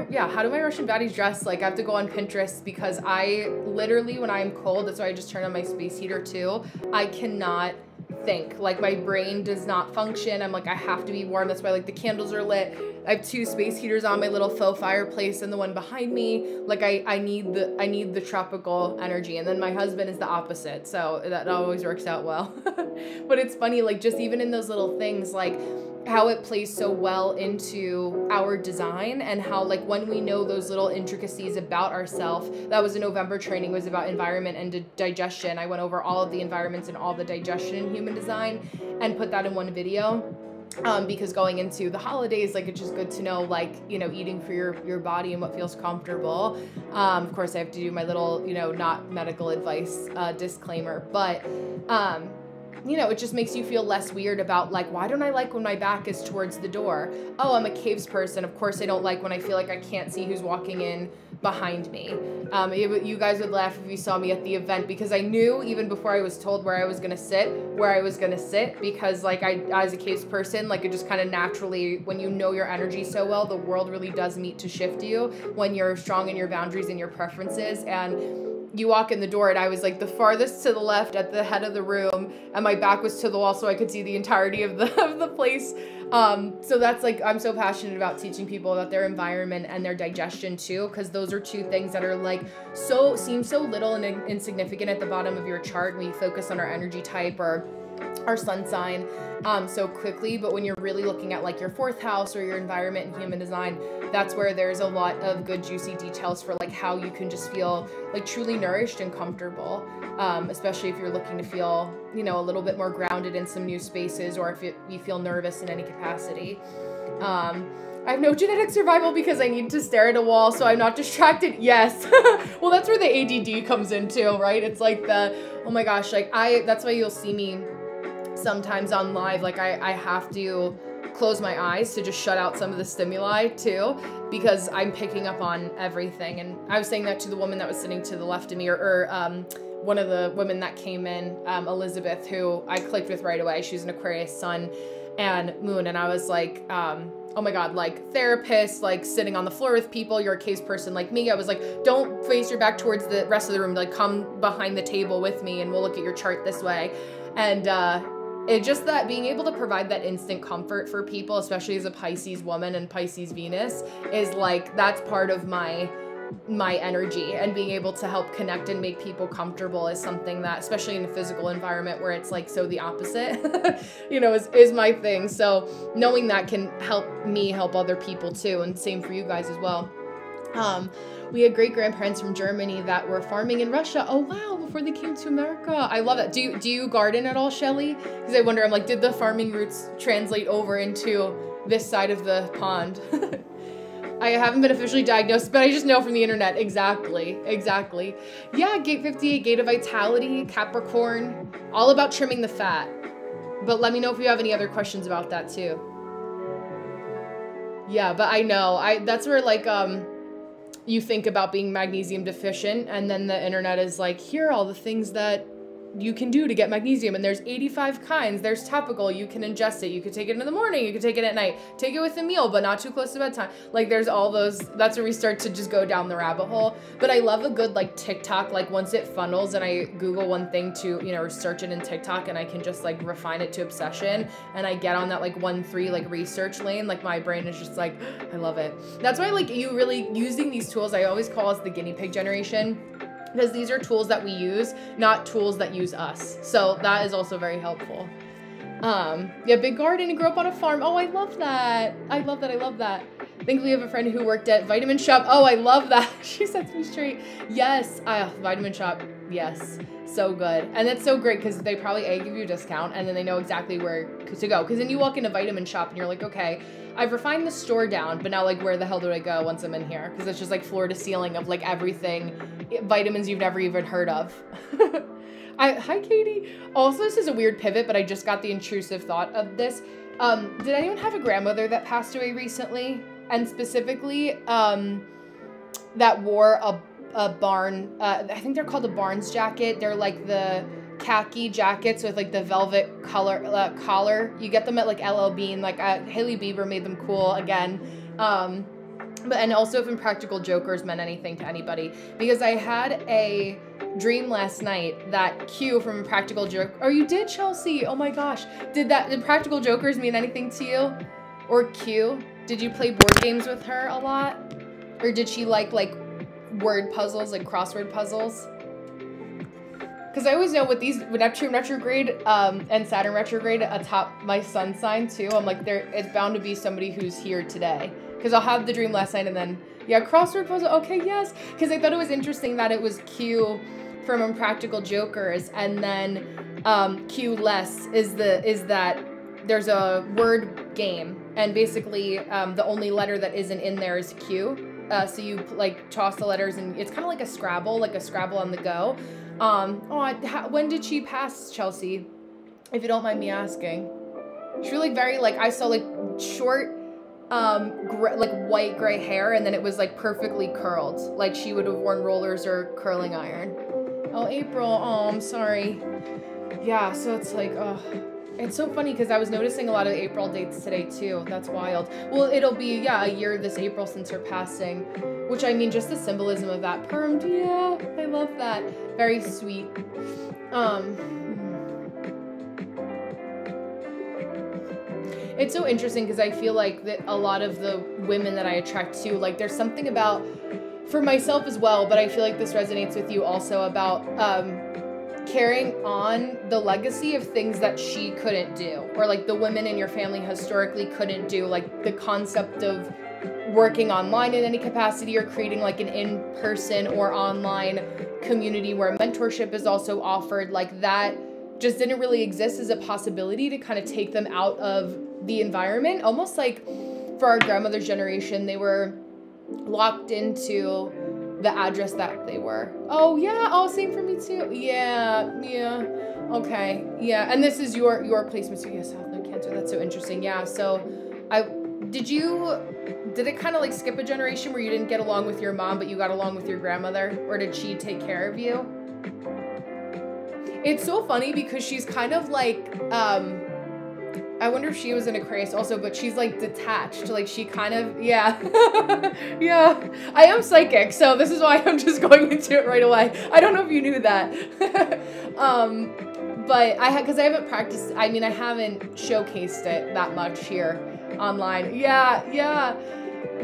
Russian baddies dress? Like, I have to go on Pinterest because I literally, when I'm cold, that's why I just turn on my space heater too. I cannot think. Like, my brain does not function. I'm like, I have to be warm. That's why like the candles are lit. I have 2 space heaters on my little faux fireplace and the one behind me. Like I need the tropical energy. And then my husband is the opposite. So that always works out well. But it's funny, like just even in those little things, like how it plays so well into our design, and how like when we know those little intricacies about ourselves. That was a November training, was about environment and digestion. I went over all of the environments and all the digestion in human design and put that in one video. Because going into the holidays, like it's just good to know, like, eating for your body and what feels comfortable. Of course I have to do my little, not medical advice, disclaimer, but, you know, it just makes you feel less weird about like, why don't I like when my back is towards the door? Oh, I'm a caves person. Of course I don't like when I feel like I can't see who's walking in behind me. You guys would laugh if you saw me at the event, because I knew even before I was told where I was gonna sit, because like as a caves person, like it just kind of naturally, when you know your energy so well, the world really does meet to shift you when you're strong in your boundaries and your preferences. And you walk in the door, and I was like the farthest to the left at the head of the room, and my back was to the wall so I could see the entirety of the place. So that's like, I'm so passionate about teaching people about their environment and their digestion too, because those are two things that are like seem so little and insignificant at the bottom of your chart when you focus on our energy type or our sun sign so quickly. But when you're really looking at like your 4th house or your environment in human design, that's where there's a lot of good juicy details for like how you can just feel like truly nourished and comfortable, especially if you're looking to feel, you know, a little bit more grounded in some new spaces, or if you feel nervous in any capacity. I have no genetic survival because I need to stare at a wall so I'm not distracted. Yes. Well, that's where the ADD comes into, right? It's like oh my gosh, like that's why you'll see me sometimes on live, like I have to close my eyes to just shut out some of the stimuli too, because I'm picking up on everything. And I was saying that to the woman that was sitting to the left of me, or one of the women that came in, Elizabeth, who I clicked with right away. She's an Aquarius sun and moon. And I was like, oh my God, like therapist, like sitting on the floor with people, you're a case person like me. I was like, don't face your back towards the rest of the room, like come behind the table with me and we'll look at your chart this way. And it just that being able to provide that instant comfort for people, especially as a Pisces woman and Pisces Venus, is like, that's part of my energy, and being able to help connect and make people comfortable is something that, especially in a physical environment where it's like so the opposite, you know, is my thing. So knowing that can help me help other people too, and same for you guys as well. We had great grandparents from Germany that were farming in Russia. Oh wow, before they came to America. I love that. Do you garden at all, Shelly? Because I wonder, I'm like, did the farming roots translate over into this side of the pond? I haven't been officially diagnosed, but I just know from the internet. Exactly. Yeah, gate 58, gate of vitality, Capricorn, all about trimming the fat. But let me know if you have any other questions about that too. Yeah, but I know, that's where like, you think about being magnesium deficient, and then the internet is like, here are all the things that you can do to get magnesium, and there's 85 kinds. There's topical, you can ingest it, you could take it in the morning, you could take it at night, take it with a meal but not too close to bedtime. Like there's all those, that's where we start to just go down the rabbit hole. But I love a good like TikTok, like once it funnels and I Google one thing to, you know, or search it in TikTok, and I can just like refine it to obsession, and I get on that like 1-3 like research lane, like my brain is just like, I love it. That's why like you really using these tools, I always call us the guinea pig generation, because these are tools that we use, not tools that use us. So that is also very helpful. Yeah, big garden and grew up on a farm. Oh, I love that. I love that. I think we have a friend who worked at Vitamin Shop. Oh, I love that. She sets me straight. Yes, Vitamin Shop. Yes, so good. And it's so great because they probably give you a discount, and then they know exactly where to go. Because then you walk into Vitamin Shop and you're like, okay, I've refined the store down, but now like where the hell do I go once I'm in here? Because it's just like floor to ceiling of like everything, vitamins you've never even heard of. Hi Katie. Also, this is a weird pivot, but I just got the intrusive thought of this. Did anyone have a grandmother that passed away recently? And specifically, that wore a barn, I think they're called a Barnes jacket. They're like the khaki jackets with like the velvet collar. You get them at like LL Bean, like Hailey Bieber made them cool again. But and also if Impractical Jokers meant anything to anybody, because I had a dream last night that Q from Impractical Joke. Oh, you did, Chelsea? Oh my gosh, did Impractical Jokers mean anything to you? Or Q? Did you play board games with her a lot? Or did she like word puzzles, like crossword puzzles? Because I always know with Neptune retrograde and Saturn retrograde atop my sun sign too, I'm like, it's bound to be somebody who's here today. Because I'll have the dream last night and then, yeah, crossword puzzle, okay, yes. Because I thought it was interesting that it was Q from Impractical Jokers, and then Q less is that there's a word game, and basically the only letter that isn't in there is Q. So you like toss the letters, and it's kind of like a Scrabble on the go. When did she pass, Chelsea? if you don't mind me asking. She was like very like, I saw like short, like white gray hair, and then it was like perfectly curled. Like she would have worn rollers or curling iron. Oh, April. Oh, I'm sorry. Yeah, so it's like, oh, it's so funny because I was noticing a lot of April dates today too. That's wild. Well, it'll be, yeah, a year this April since her passing, which I mean, just the symbolism of that permed. Yeah, I love that. Very sweet. It's so interesting because I feel like that a lot of the women that I attract to, like there's something about, for myself as well, but I feel like this resonates with you also about carrying on the legacy of things that she couldn't do, or like the women in your family historically couldn't do, like the concept of working online in any capacity or creating like an in-person or online community where mentorship is also offered, like that just didn't really exist as a possibility to kind of take them out of the environment. Almost like for our grandmother's generation, they were locked into the address that they were. Oh yeah, oh same for me too. Yeah, okay, yeah. And this is your placement too. Yes, South Node Cancer. That's so interesting. Yeah. So, did it kind of like skip a generation where you didn't get along with your mom, but you got along with your grandmother, or did she take care of you? It's so funny because she's kind of like, I wonder if she was an Aquarius also, but she's like detached. Like she kind of, yeah. Yeah. I am psychic, so this is why I'm just going into it right away. I don't know if you knew that. But because I haven't practiced, I mean, I haven't showcased it that much here online. Yeah.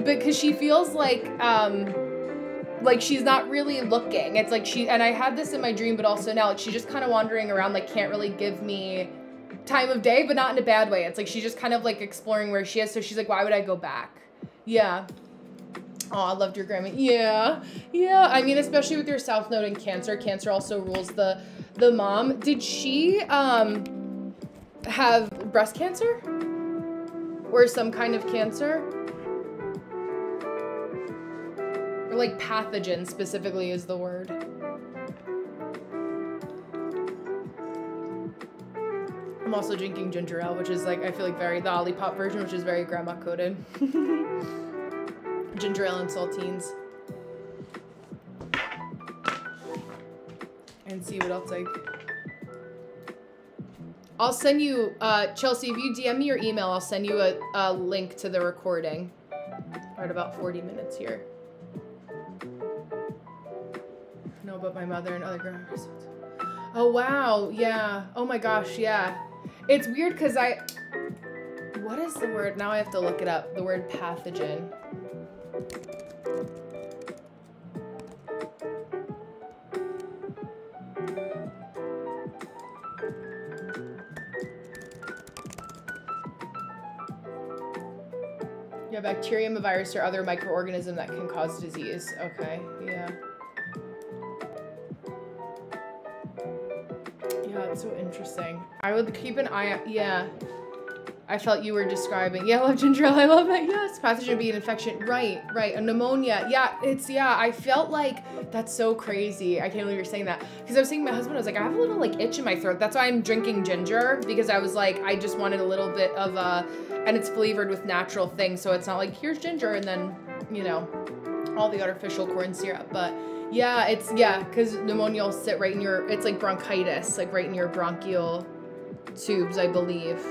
Because she feels like she's not really looking. It's like and I had this in my dream, but also now, like she's just kind of wandering around, like can't really give me time of day, but not in a bad way. It's like she's just kind of like exploring where she is. So she's like, why would I go back? Yeah. Oh, I loved your grandma. Yeah. I mean, especially with your South Node in Cancer. Cancer also rules the mom. Did she have breast cancer or some kind of cancer? Or like pathogen specifically is the word. I'm also drinking ginger ale, which is like, I feel like very, the Olipop version, which is very grandma coded. Ginger ale and saltines. And see what else I'll send you, Chelsea, if you DM me your email, I'll send you a link to the recording. We're at about 40 minutes here. I know about my mother and other grandmas. Oh, wow. Yeah. Oh my gosh. Yeah. It's weird because what is the word? Now I have to look it up. The word pathogen. Yeah, bacterium, a virus, or other microorganism that can cause disease. Okay, yeah. Yeah, it's so interesting. I would keep an eye out. Yeah. I felt you were describing. Yeah, I love ginger ale. I love it. Yes. Pathogen being an infection. Right. A pneumonia. Yeah, I felt like that's so crazy. I can't believe you're saying that. Because I was saying to my husband, I was like, I have a little like itch in my throat. That's why I'm drinking ginger, because I was like, I just wanted a little bit of and it's flavored with natural things. So it's not like, here's ginger and then, you know, all the artificial corn syrup. But yeah, because pneumonia will sit right in your, it's like bronchitis, like right in your bronchial tubes, I believe.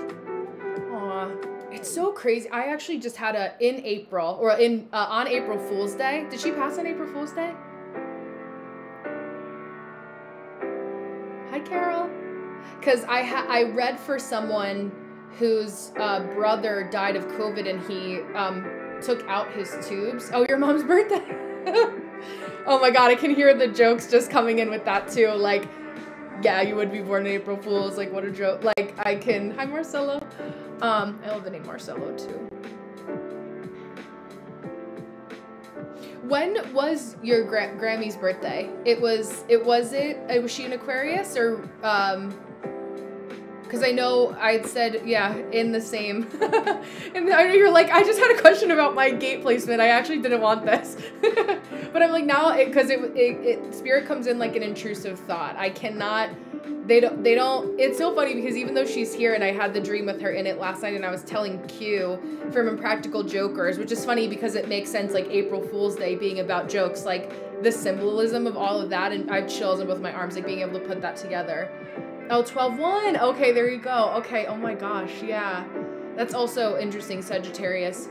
Aw, it's so crazy. I actually just had in April, or on April Fool's Day. Did she pass on April Fool's Day? Hi, Carol. Because I read for someone whose brother died of COVID and he took out his tubes. Oh, your mom's birthday. Oh my God, I can hear the jokes just coming in with that too. Like, yeah, you would be born in April Fool's. Like, what a joke. Like, hi Marcelo. I love the name Marcelo too. When was your Grammy's birthday? Was she an Aquarius or, because I know I'd said, yeah, in the same, and I know you're like, I just had a question about my gate placement. I actually didn't want this. But I'm like, now, because spirit comes in like an intrusive thought. I cannot, they don't, it's so funny because even though she's here and I had the dream with her in it last night and I was telling Q from Impractical Jokers, which is funny because it makes sense, like April Fool's Day being about jokes, like the symbolism of all of that, and I have chills on both my arms, like being able to put that together. Oh, 12-1. Okay, there you go. Okay, oh my gosh, yeah. That's also interesting, Sagittarius.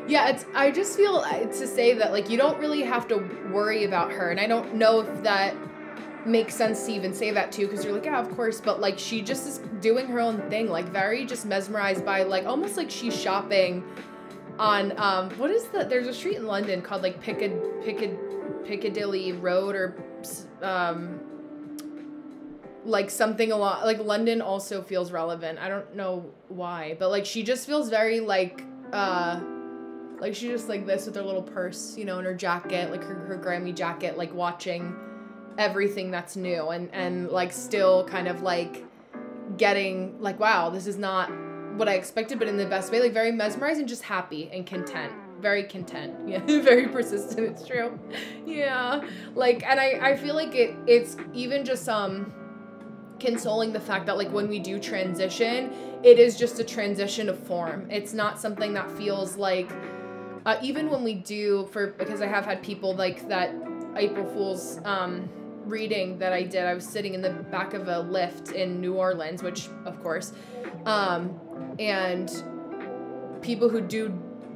Yeah, I just feel to say that, like, you don't really have to worry about her, and I don't know if that makes sense to even say that too, because you're like, yeah, of course, but like, she just is doing her own thing, like, very just mesmerized by, like, almost like she's shopping on, what is there's a street in London called, like, Piccadilly Road, or, like, something along, like, London also feels relevant. I don't know why, but, like, she just feels very, like she's just like this with her little purse, you know, in her jacket, like her Grammy jacket, like watching everything that's new and like still kind of like getting like, wow, this is not what I expected, but in the best way, like very mesmerized and just happy and content. Very content. Yeah, very persistent. It's true. Yeah. Like, and I feel like it's even just consoling the fact that, like, when we do transition, it is just a transition of form. It's not something that feels like, even when we do, because I have had people like that April Fool's reading that I did, I was sitting in the back of a lift in New Orleans, which of course, and people who do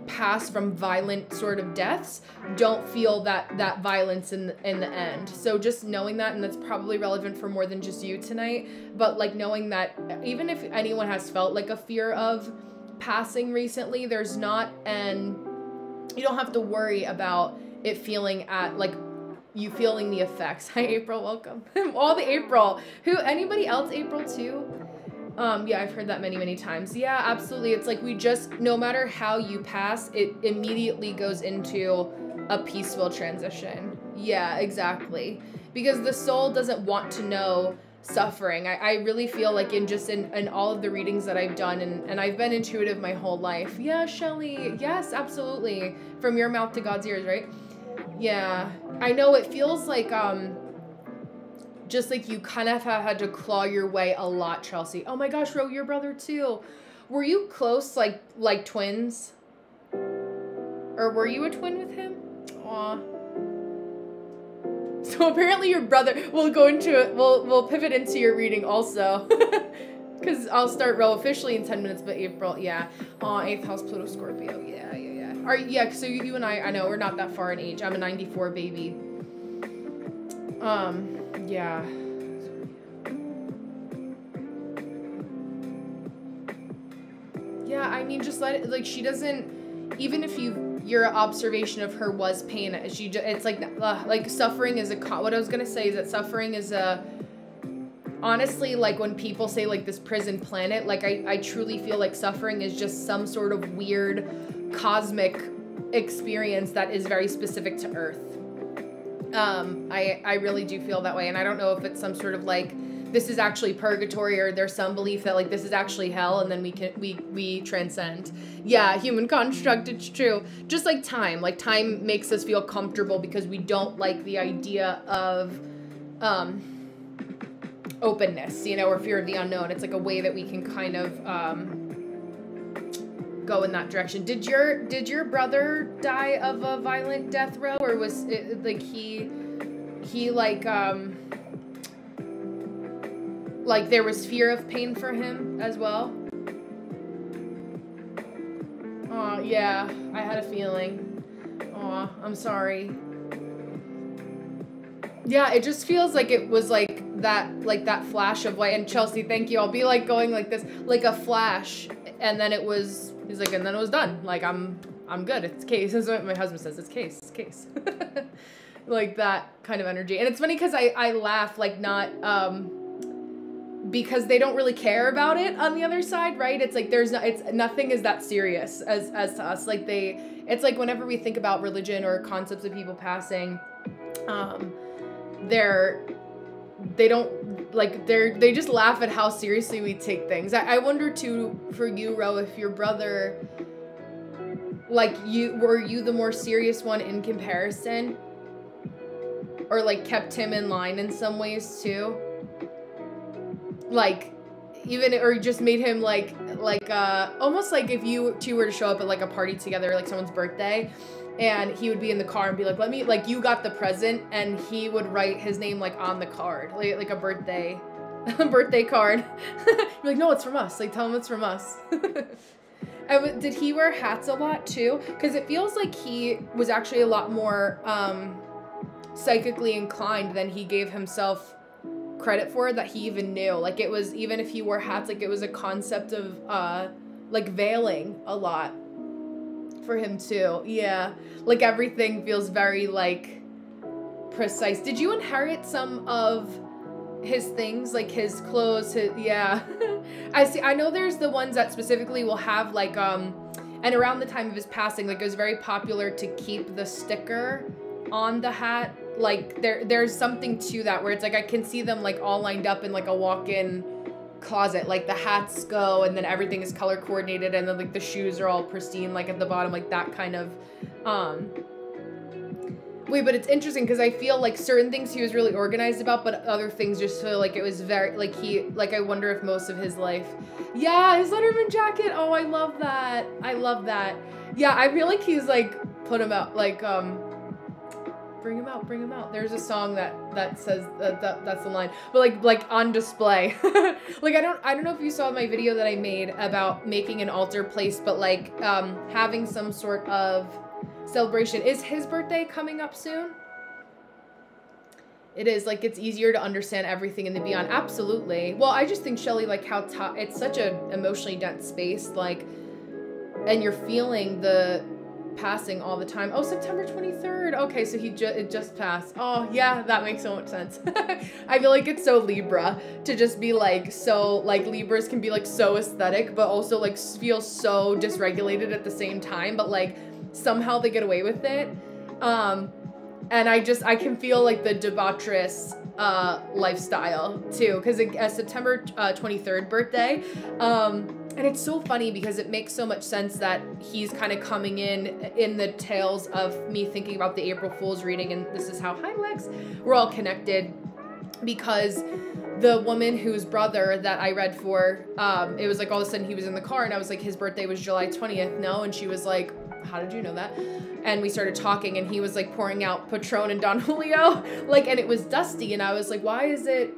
pass from violent sort of deaths don't feel that violence in the end. So just knowing that, and that's probably relevant for more than just you tonight, but like knowing that even if anyone has felt like a fear of passing recently, there's not, and you don't have to worry about it feeling like you feeling the effects. Hi April, welcome. All the April. Anybody else April too? Yeah, I've heard that many times. Yeah, absolutely. It's like we just, no matter how you pass, it immediately goes into a peaceful transition. Yeah, exactly. Because the soul doesn't want to know suffering. I really feel like in all of the readings that I've done, and I've been intuitive my whole life. Yeah, Shelly. Yes, absolutely. From your mouth to God's ears, right? Yeah. I know it feels like, just like you kind of have had to claw your way a lot, Chelsea. Oh my gosh, Ro, your brother too. Were you close, like twins? Or were you a twin with him? Aw. So apparently your brother, we'll pivot into your reading also. Because I'll start Ro officially in 10 minutes, but April, yeah. Aw, 8th house Pluto Scorpio, yeah. Yeah, so you and I know we're not that far in age. I'm a 94 baby. Yeah. Yeah, I mean, just let it, like, she doesn't, even if your observation of her was pain, it's like suffering is what I was gonna say is that suffering is honestly, like, when people say, like, this prison planet, like, I truly feel like suffering is just some sort of weird cosmic experience that is very specific to Earth. I really do feel that way, and I don't know if it's some sort of like this is actually purgatory, or there's some belief that like this is actually hell, and then we transcend. Yeah, human construct, it's true. Just like time makes us feel comfortable because we don't like the idea of openness, you know, or fear of the unknown. It's like a way that we can kind of go in that direction. Did your brother die of a violent death row, or was it like he like there was fear of pain for him as well? Oh yeah, I had a feeling. Oh, I'm sorry. Yeah, it just feels like it was like that flash of light. And Chelsea, thank you. I'll be like going like this, like a flash, and then he's like, and then it was done. Like I'm good. It's case. That's what my husband says. It's case. Like that kind of energy. And it's funny because I laugh, like, not because they don't really care about it on the other side, right? It's like nothing is that serious as to us. Like it's like whenever we think about religion or concepts of people passing, they just laugh at how seriously we take things. I wonder too, for you, Ro, if your brother, like, were you the more serious one in comparison? Or like kept him in line in some ways too? Like, even, or just made him like almost like if you two were to show up at like a party together, like someone's birthday, and he would be in the car and be like, let me, like, you got the present, and he would write his name like on the card, like a birthday card. You're like, no, it's from us. Like, tell him it's from us. Did he wear hats a lot too? Because it feels like he was actually a lot more psychically inclined than he gave himself credit for, that he even knew. Like, it was, even if he wore hats, like, it was a concept of like veiling a lot for him too. Yeah, like everything feels very like precise. Did you inherit some of his things, like his clothes? Yeah. I know there's the ones that specifically will have like and around the time of his passing, like, it was very popular to keep the sticker on the hat. Like, there's something to that where it's like I can see them like all lined up in like a walk-in closet. Like, the hats go, and then everything is color coordinated, and then like the shoes are all pristine, like at the bottom, like that kind of wait. But it's interesting because I feel like certain things he was really organized about, but other things just feel like it was very like I wonder if most of his life. Yeah, his Letterman jacket. Oh, I love that. I love that. Yeah, I feel like he's like put him out, like bring him out. There's a song that says that's the line, but like on display. Like, I don't know if you saw my video that I made about making an altar place, but like having some sort of celebration. Is his birthday coming up soon? It is. Like, it's easier to understand everything in the beyond. Absolutely. Well, I just think, Shelly, like how it's such an emotionally dense space, like, and you're feeling the passing all the time. Oh, September 23rd. Okay, so it just passed. Oh, yeah, that makes so much sense. I feel like it's so Libra to just be like, so like Libras can be like so aesthetic, but also like feel so dysregulated at the same time, but like somehow they get away with it. And I can feel like the debaucherous lifestyle too, because September 23rd birthday. And it's so funny because it makes so much sense that he's kind of coming in the tails of me thinking about the April Fool's reading, and this is how, hi Lex, we're all connected, because the woman whose brother that I read for, it was like all of a sudden he was in the car and I was like, his birthday was July 20th, no? And she was like, how did you know that? And we started talking, and he was like pouring out Patron and Don Julio, like, and it was dusty, and I was like, why is it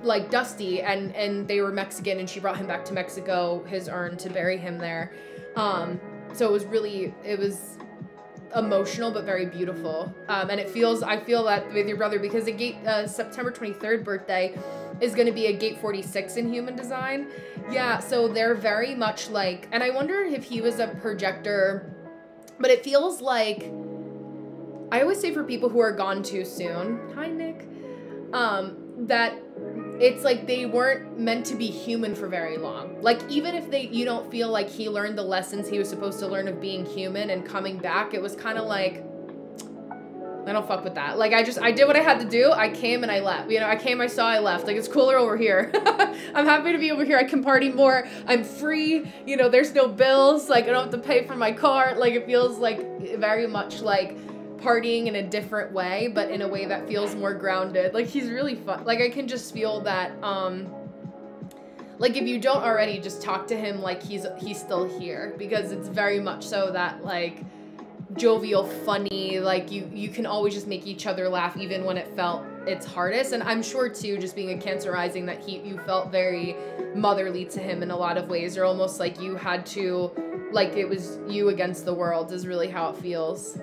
like dusty? And they were Mexican, and she brought him back to Mexico, his urn, to bury him there. So it was emotional but very beautiful. And I feel that with your brother, because the September 23rd birthday is going to be a gate 46 in Human Design. Yeah, so they're very much like, and I wonder if he was a projector, but it feels like, I always say for people who are gone too soon, hi Nick, that it's like they weren't meant to be human for very long. Like, even if you don't feel like he learned the lessons he was supposed to learn of being human and coming back, it was kind of like, I don't fuck with that. Like, I did what I had to do. I came and I left. You know, I came, I saw, I left. Like, it's cooler over here. I'm happy to be over here. I can party more. I'm free. You know, there's no bills. Like, I don't have to pay for my car. Like, it feels like very much like partying in a different way, but in a way that feels more grounded. Like, he's really fun. Like, I can just feel that, like, if you don't already, just talk to him like he's still here, because it's very much so that, like, jovial, funny, like you can always just make each other laugh even when it felt its hardest. And I'm sure too, just being a Cancer rising, that you felt very motherly to him in a lot of ways, or almost like you had to, like, it was you against the world, is really how it feels.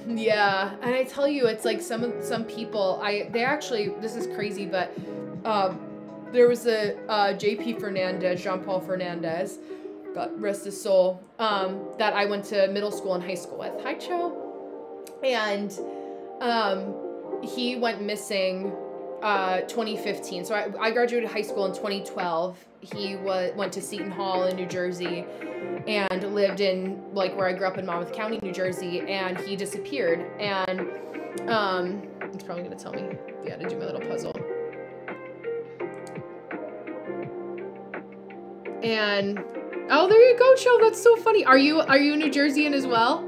Yeah, and I tell you, it's like some people, they actually, this is crazy, but there was a Jean-Paul Fernandez, God rest his soul, that I went to middle school and high school with. Hi, Cho. And he went missing 2015. So I graduated high school in 2012. He went to Seton Hall in New Jersey and lived in, like, where I grew up in Monmouth County, New Jersey, and he disappeared. And It's probably gonna tell me, yeah, to do my little puzzle. And oh, there you go, Cho. That's so funny. Are you New Jerseyan as well?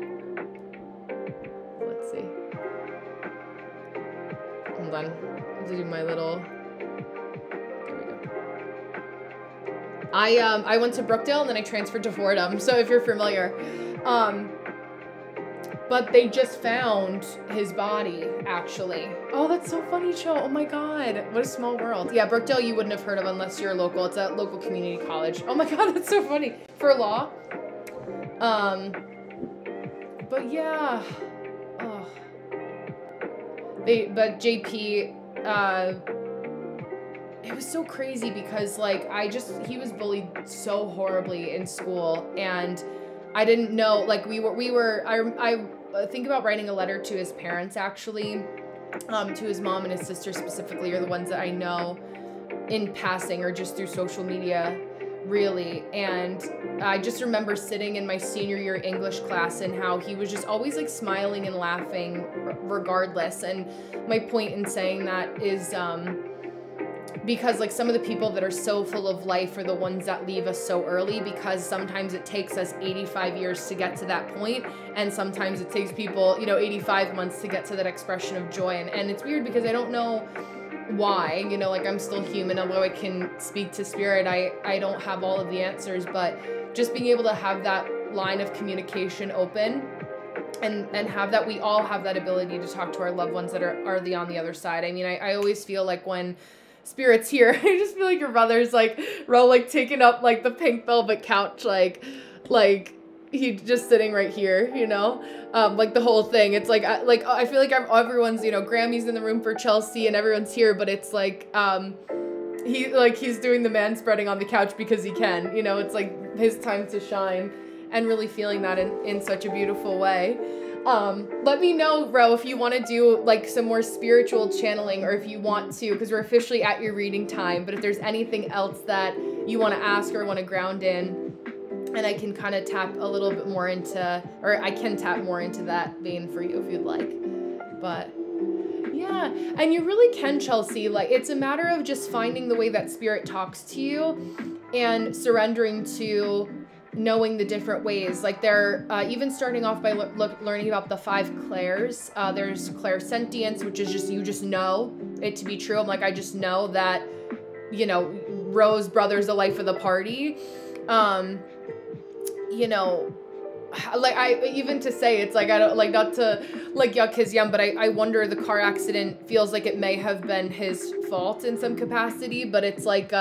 Let's see. Hold on. I have to do my little. There we go. I went to Brookdale and then I transferred to Fordham. So if you're familiar, but they just found his body, actually. Oh, that's so funny, Cho. Oh my God, what a small world. Yeah, Brookdale you wouldn't have heard of unless you're local. It's a local community college. Oh my God, that's so funny. For law. But yeah. Oh. But JP, it was so crazy because like, he was bullied so horribly in school, and I didn't know, like I think about writing a letter to his parents, actually, to his mom and his sister specifically, are the ones that I know in passing or just through social media, really. And I just remember sitting in my senior year English class and how he was just always like smiling and laughing regardless. And my point in saying that is, because like some of the people that are so full of life are the ones that leave us so early, because sometimes it takes us 85 years to get to that point, and sometimes it takes people, 85 months to get to that expression of joy. And it's weird because I don't know why, like I'm still human, although I can speak to spirit, I don't have all of the answers, but just being able to have that line of communication open and have that, we all have that ability to talk to our loved ones that are on the other side. I mean, I always feel like when Spirit's here, I just feel like your brother's like taking up like the pink velvet couch, like he just sitting right here, like the whole thing. It's like I feel like everyone's, Grammy's in the room for Chelsea and everyone's here, but it's like he's doing the man spreading on the couch because he can, it's like his time to shine, and really feeling that in such a beautiful way. Let me know, Ro, if you want to do like some more spiritual channeling, or if you want to, because we're officially at your reading time, but if there's anything else that you want to ask or want to ground in, and I can kind of tap a little bit more into, or I can tap more into that vein for you if you'd like. But yeah, and you really can, Chelsea, like it's a matter of just finding the way that spirit talks to you and surrendering to knowing the different ways. Like they're even starting off by learning about the 5 clairs. There's clairsentience, which is just, you just know it to be true. I'm like, I just know that, Rose brother's the life of the party. Like even to say, it's like, I don't like, not to like yuck his yum, but I wonder, the car accident feels like it may have been his fault in some capacity, but it's like,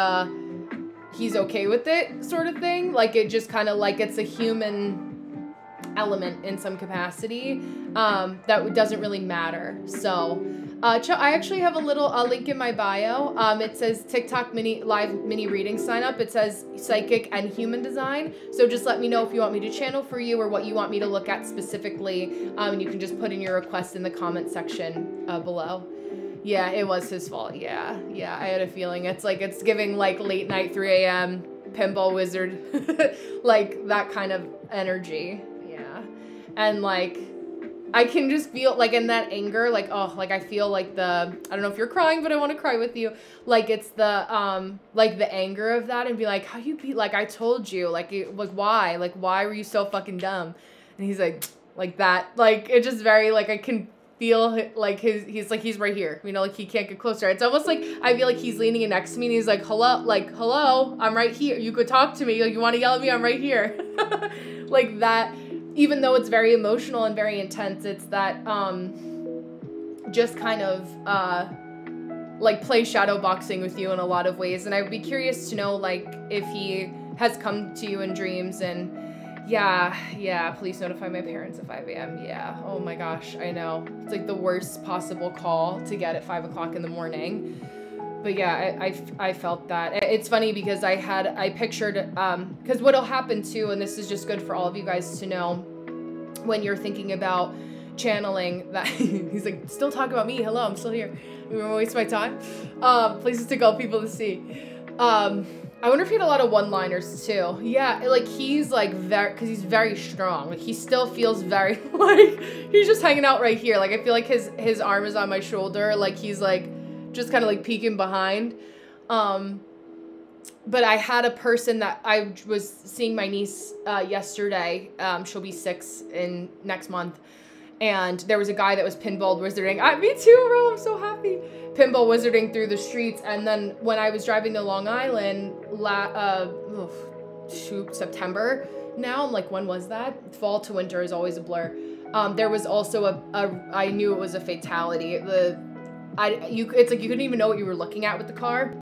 he's okay with it sort of thing. Like it just kind of like, it's a human element in some capacity, that doesn't really matter. So, I actually have a little link in my bio. It says TikTok live mini reading sign up. It says psychic and human design. So just let me know if you want me to channel for you or what you want me to look at specifically. And you can just put in your request in the comment section below. Yeah, it was his fault. Yeah, I had a feeling. It's like, it's giving like late night, 3 a.m. pinball wizard, like that kind of energy. Yeah. And like, I can just feel like in that anger, like, oh, like I feel like I don't know if you're crying, but I want to cry with you. Like it's the anger of that, and be like, how you be like, I told you, like why were you so fucking dumb? And he's like that, like, it just very, like, I can feel like he's right here, like he can't get closer. It's almost like I feel like he's leaning in next to me and he's like, hello, I'm right here. You could talk to me. Like, you want to yell at me? I'm right here. Like that, even though it's very emotional and very intense, it's that, just kind of, like play shadow boxing with you in a lot of ways. And I would be curious to know, like, if he has come to you in dreams. And yeah, please notify my parents at 5 a.m. Yeah, oh my gosh, I know. It's like the worst possible call to get at 5 o'clock in the morning. But yeah, I felt that. It's funny because I pictured, because what'll happen too, and this is just good for all of you guys to know, when you're thinking about channeling, that he's like, still talk about me, hello, I'm still here. You want to waste my time? Places to go, people to see. I wonder if he had a lot of one-liners too. Yeah, like he's like very, because he's very strong. Like he still feels very like he's just hanging out right here. Like I feel like his arm is on my shoulder. Like he's like just kind of like peeking behind. But I had a person that I was seeing my niece yesterday. She'll be 6 in next month. And there was a guy that was pinball wizarding. Me too, bro. I'm so happy. Pinball wizarding through the streets. And then when I was driving to Long Island, September now, I'm like, when was that? Fall to winter is always a blur. There was also I knew it was a fatality. It's like you couldn't even know what you were looking at with the car.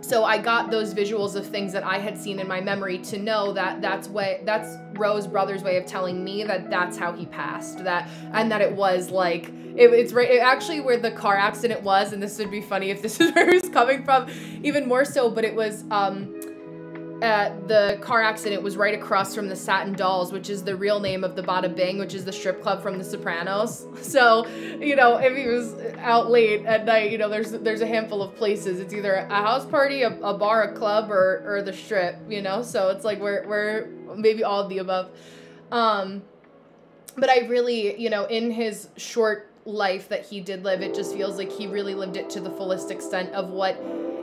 So I got those visuals of things that I had seen in my memory to know that that's Rose's brother's way of telling me that that's how he passed. And that it was like, it's right, actually where the car accident was, and this would be funny if this is where he was coming from, even more so, but it was, the car accident was right across from the Satin Dolls, which is the real name of the Bada Bing, which is the strip club from The Sopranos. So, you know, if he was out late at night, you know, there's a handful of places. It's either a house party, a bar, a club, or the strip, you know? So it's like we're maybe all of the above. But I really, you know, in his short life that he did live, it just feels like he really lived it to the fullest extent of what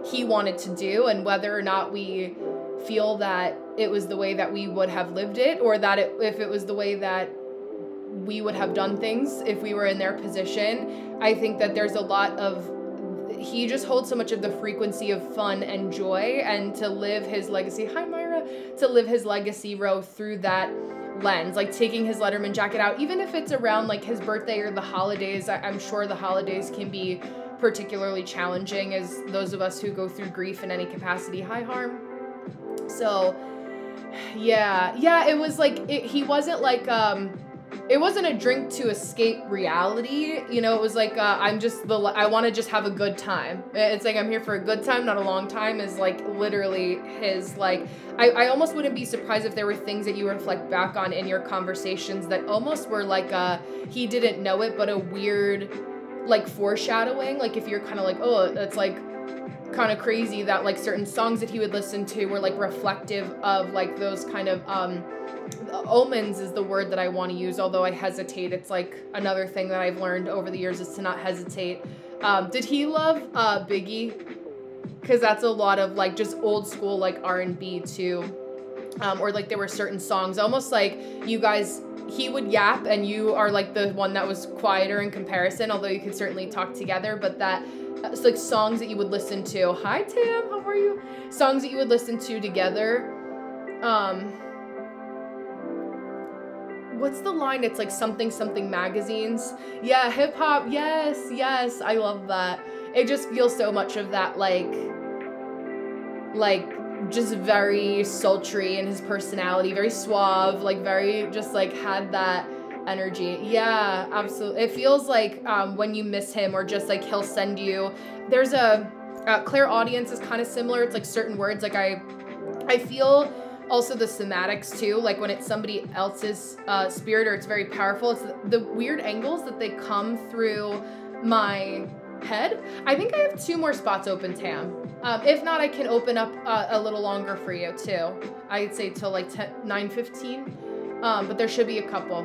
he wanted to do, and whether or not we feel that it was the way that we would have lived it, or that if it was the way that we would have done things if we were in their position. I think that there's a lot of, he just holds so much of the frequency of fun and joy, and to live his legacy, hi Myra, to live his legacy, Ro, through that lens, like taking his Letterman jacket out, even if it's around like his birthday or the holidays. I'm sure the holidays can be particularly challenging as those of us who go through grief in any capacity. Hi Harm. So yeah, it was like, he wasn't like, it wasn't a drink to escape reality, you know. It was like, I want to just have a good time. It's like, I'm here for a good time, not a long time, is like literally his, like, I almost wouldn't be surprised if there were things that you reflect back on in your conversations that almost were like he didn't know it, but a weird like foreshadowing. Like if you're kind of like, oh, that's like kind of crazy that like certain songs that he would listen to were like reflective of like those kind of omens is the word that I want to use, although I hesitate. It's like another thing that I've learned over the years is to not hesitate. Did he love Biggie? Because that's a lot of like just old school like R&B too, or like there were certain songs almost like you guys, he would yap and you are like the one that was quieter in comparison, although you could certainly talk together. But that it's like songs that you would listen to. Hi Tam, how are you? Songs that you would listen to together. What's the line? It's like something magazines. Yeah, hip hop. Yes, I love that. It just feels so much of that like just very sultry in his personality, very suave, like very just like had that energy. Yeah, absolutely. It feels like when you miss him, or just like he'll send you, there's a clairaudience is kind of similar. It's like certain words, like I feel also the somatics too, like when it's somebody else's spirit or it's very powerful, it's the weird angles that they come through my head. I think I have 2 more spots open, Tam. If not, I can open up a little longer for you too. I'd say till like 9:15, but there should be a couple.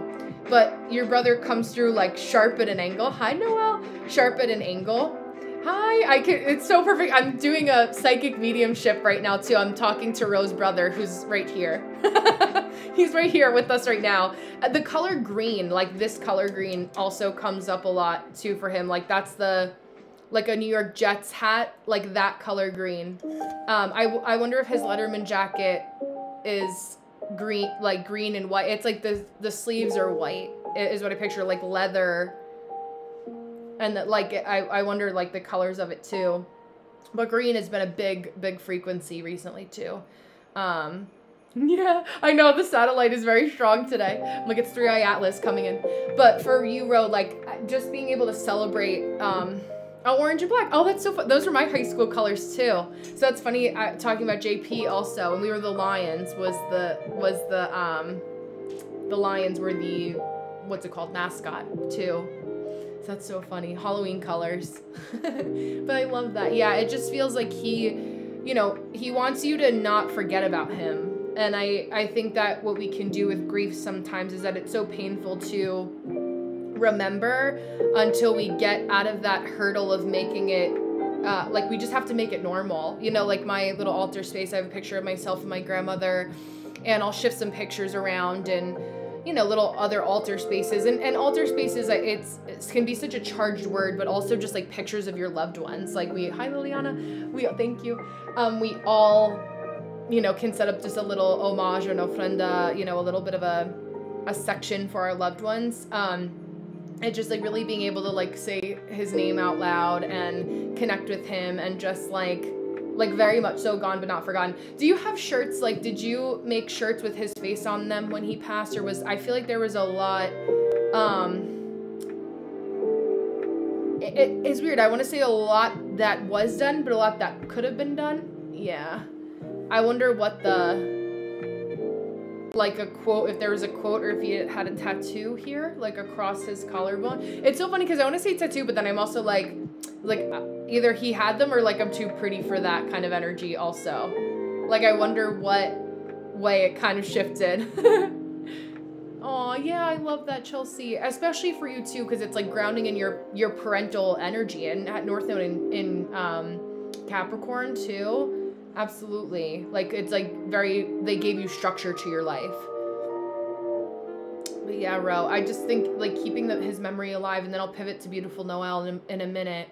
But your brother comes through like sharp at an angle. Hi, Noelle. Sharp at an angle. Hi, it's so perfect. I'm doing a psychic mediumship right now too. I'm talking to Rose's brother, who's right here. He's right here with us right now. The color green, like this color green also comes up a lot too for him. Like that's like a New York Jets hat, like that color green. I wonder if his Letterman jacket is green, like green and white. It's like the sleeves are white is what I picture, like leather. And that, like, I wonder, like, the colors of it, too. But green has been a big frequency recently, too. Yeah, I know, the satellite is very strong today. Look, it's 3i Atlas coming in. But for you, Ro, like, just being able to celebrate, orange and black. Oh, that's so fun. Those are my high school colors, too. So that's funny, talking about JP also. When we were the Lions, the Lions were the, what's it called, mascot, too. So that's so funny. Halloween colors. But I love that. Yeah, it just feels like he you know, he wants you to not forget about him. And I think that what we can do with grief sometimes is that it's so painful to remember until we get out of that hurdle of making it, like we just have to make it normal. You know, like my little altar space, I have a picture of myself and my grandmother, and I'll shift some pictures around, and you know, little other altar spaces, and altar spaces, it can be such a charged word, but also just like pictures of your loved ones. Like hi Liliana, thank you. We all, you know, can set up just a little homage or an ofrenda, you know, a little bit of a section for our loved ones. And just like really being able to like say his name out loud and connect with him, and just like very much so gone but not forgotten. Do you have shirts, like did you make shirts with his face on them when he passed, or I feel like there was a lot, it's weird, I want to say a lot that was done, but a lot that could have been done. Yeah, I wonder what like a quote, if there was a quote, or if he had a tattoo here, like across his collarbone. It's so funny because I want to say tattoo, but then I'm also like either he had them, or like I'm too pretty for that kind of energy also. Like I wonder what way it kind of shifted. Oh yeah, I love that, Chelsea, especially for you too, because it's like grounding in your parental energy, and at North Node in Capricorn too. Absolutely. Like it's like they gave you structure to your life. But yeah, Ro, I just think like keeping his memory alive, and then I'll pivot to beautiful Noel in a minute.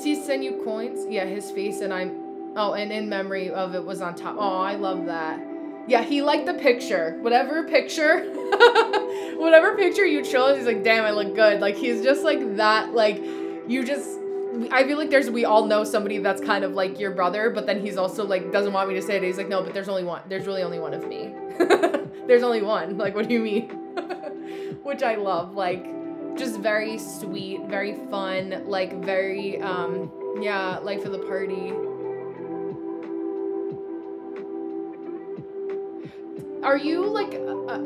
See, send you coins. Yeah, his face, and and in memory of it was on top. Oh, I love that. Yeah, he liked the picture. Whatever picture you chose, he's like, damn, I look good. Like he's just like that. Like I feel like we all know somebody that's kind of like your brother, but then he's also like, doesn't want me to say it. He's like, no, but there's only one. There's really only one of me. There's only one. Like, what do you mean? Which I love. Like, just very sweet, very fun, like very, yeah, life of the party. Are you like,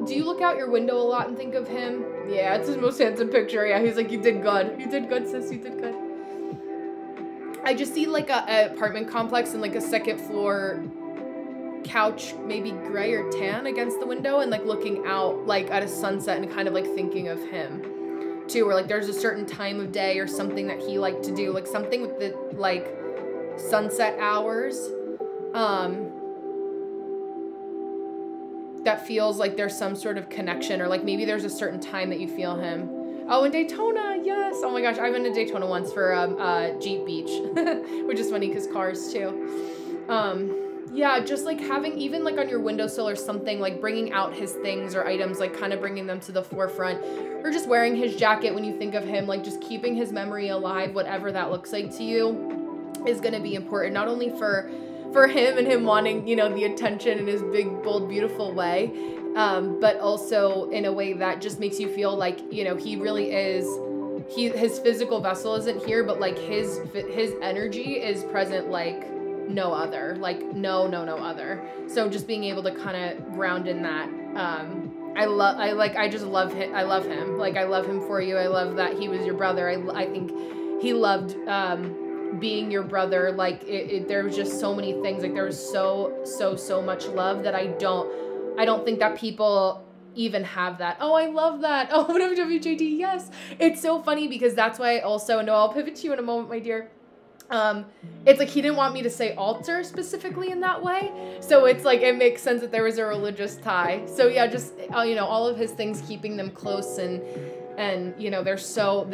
do you look out your window a lot and think of him? Yeah, it's his most handsome picture. Yeah, he's like, you did good. You did good, sis. You did good. I just see like a apartment complex and like a second floor couch, maybe gray or tan against the window, and like looking out like at a sunset and kind of like thinking of him too, or like there's a certain time of day or something that he liked to do, like something with the like sunset hours, that feels like there's some sort of connection, or like maybe there's a certain time that you feel him. Oh, in Daytona, yes. Oh my gosh, I've been to Daytona once for Jeep Beach, which is funny because cars too. Yeah, just like having even like on your windowsill or something, like bringing out his things or items, like kind of bringing them to the forefront, or just wearing his jacket when you think of him, like just keeping his memory alive, whatever that looks like to you, is going to be important, not only for him and him wanting, you know, the attention in his big, bold, beautiful way, but also in a way that just makes you feel like, you know, he really is, his physical vessel isn't here, but like his energy is present like no other, like no other. So just being able to kind of ground in that, I just love him. I love him. Like, I love him for you. I love that he was your brother. I think he loved, being your brother. Like there was just so many things, like there was so much love that I don't think that people even have that. Oh, I love that. Oh, WWJD, yes. It's so funny because that's why I also know, I'll pivot to you in a moment, my dear. It's like he didn't want me to say altar specifically in that way, so it's like it makes sense that there was a religious tie. So yeah, just you know, all of his things, keeping them close, and you know, there's so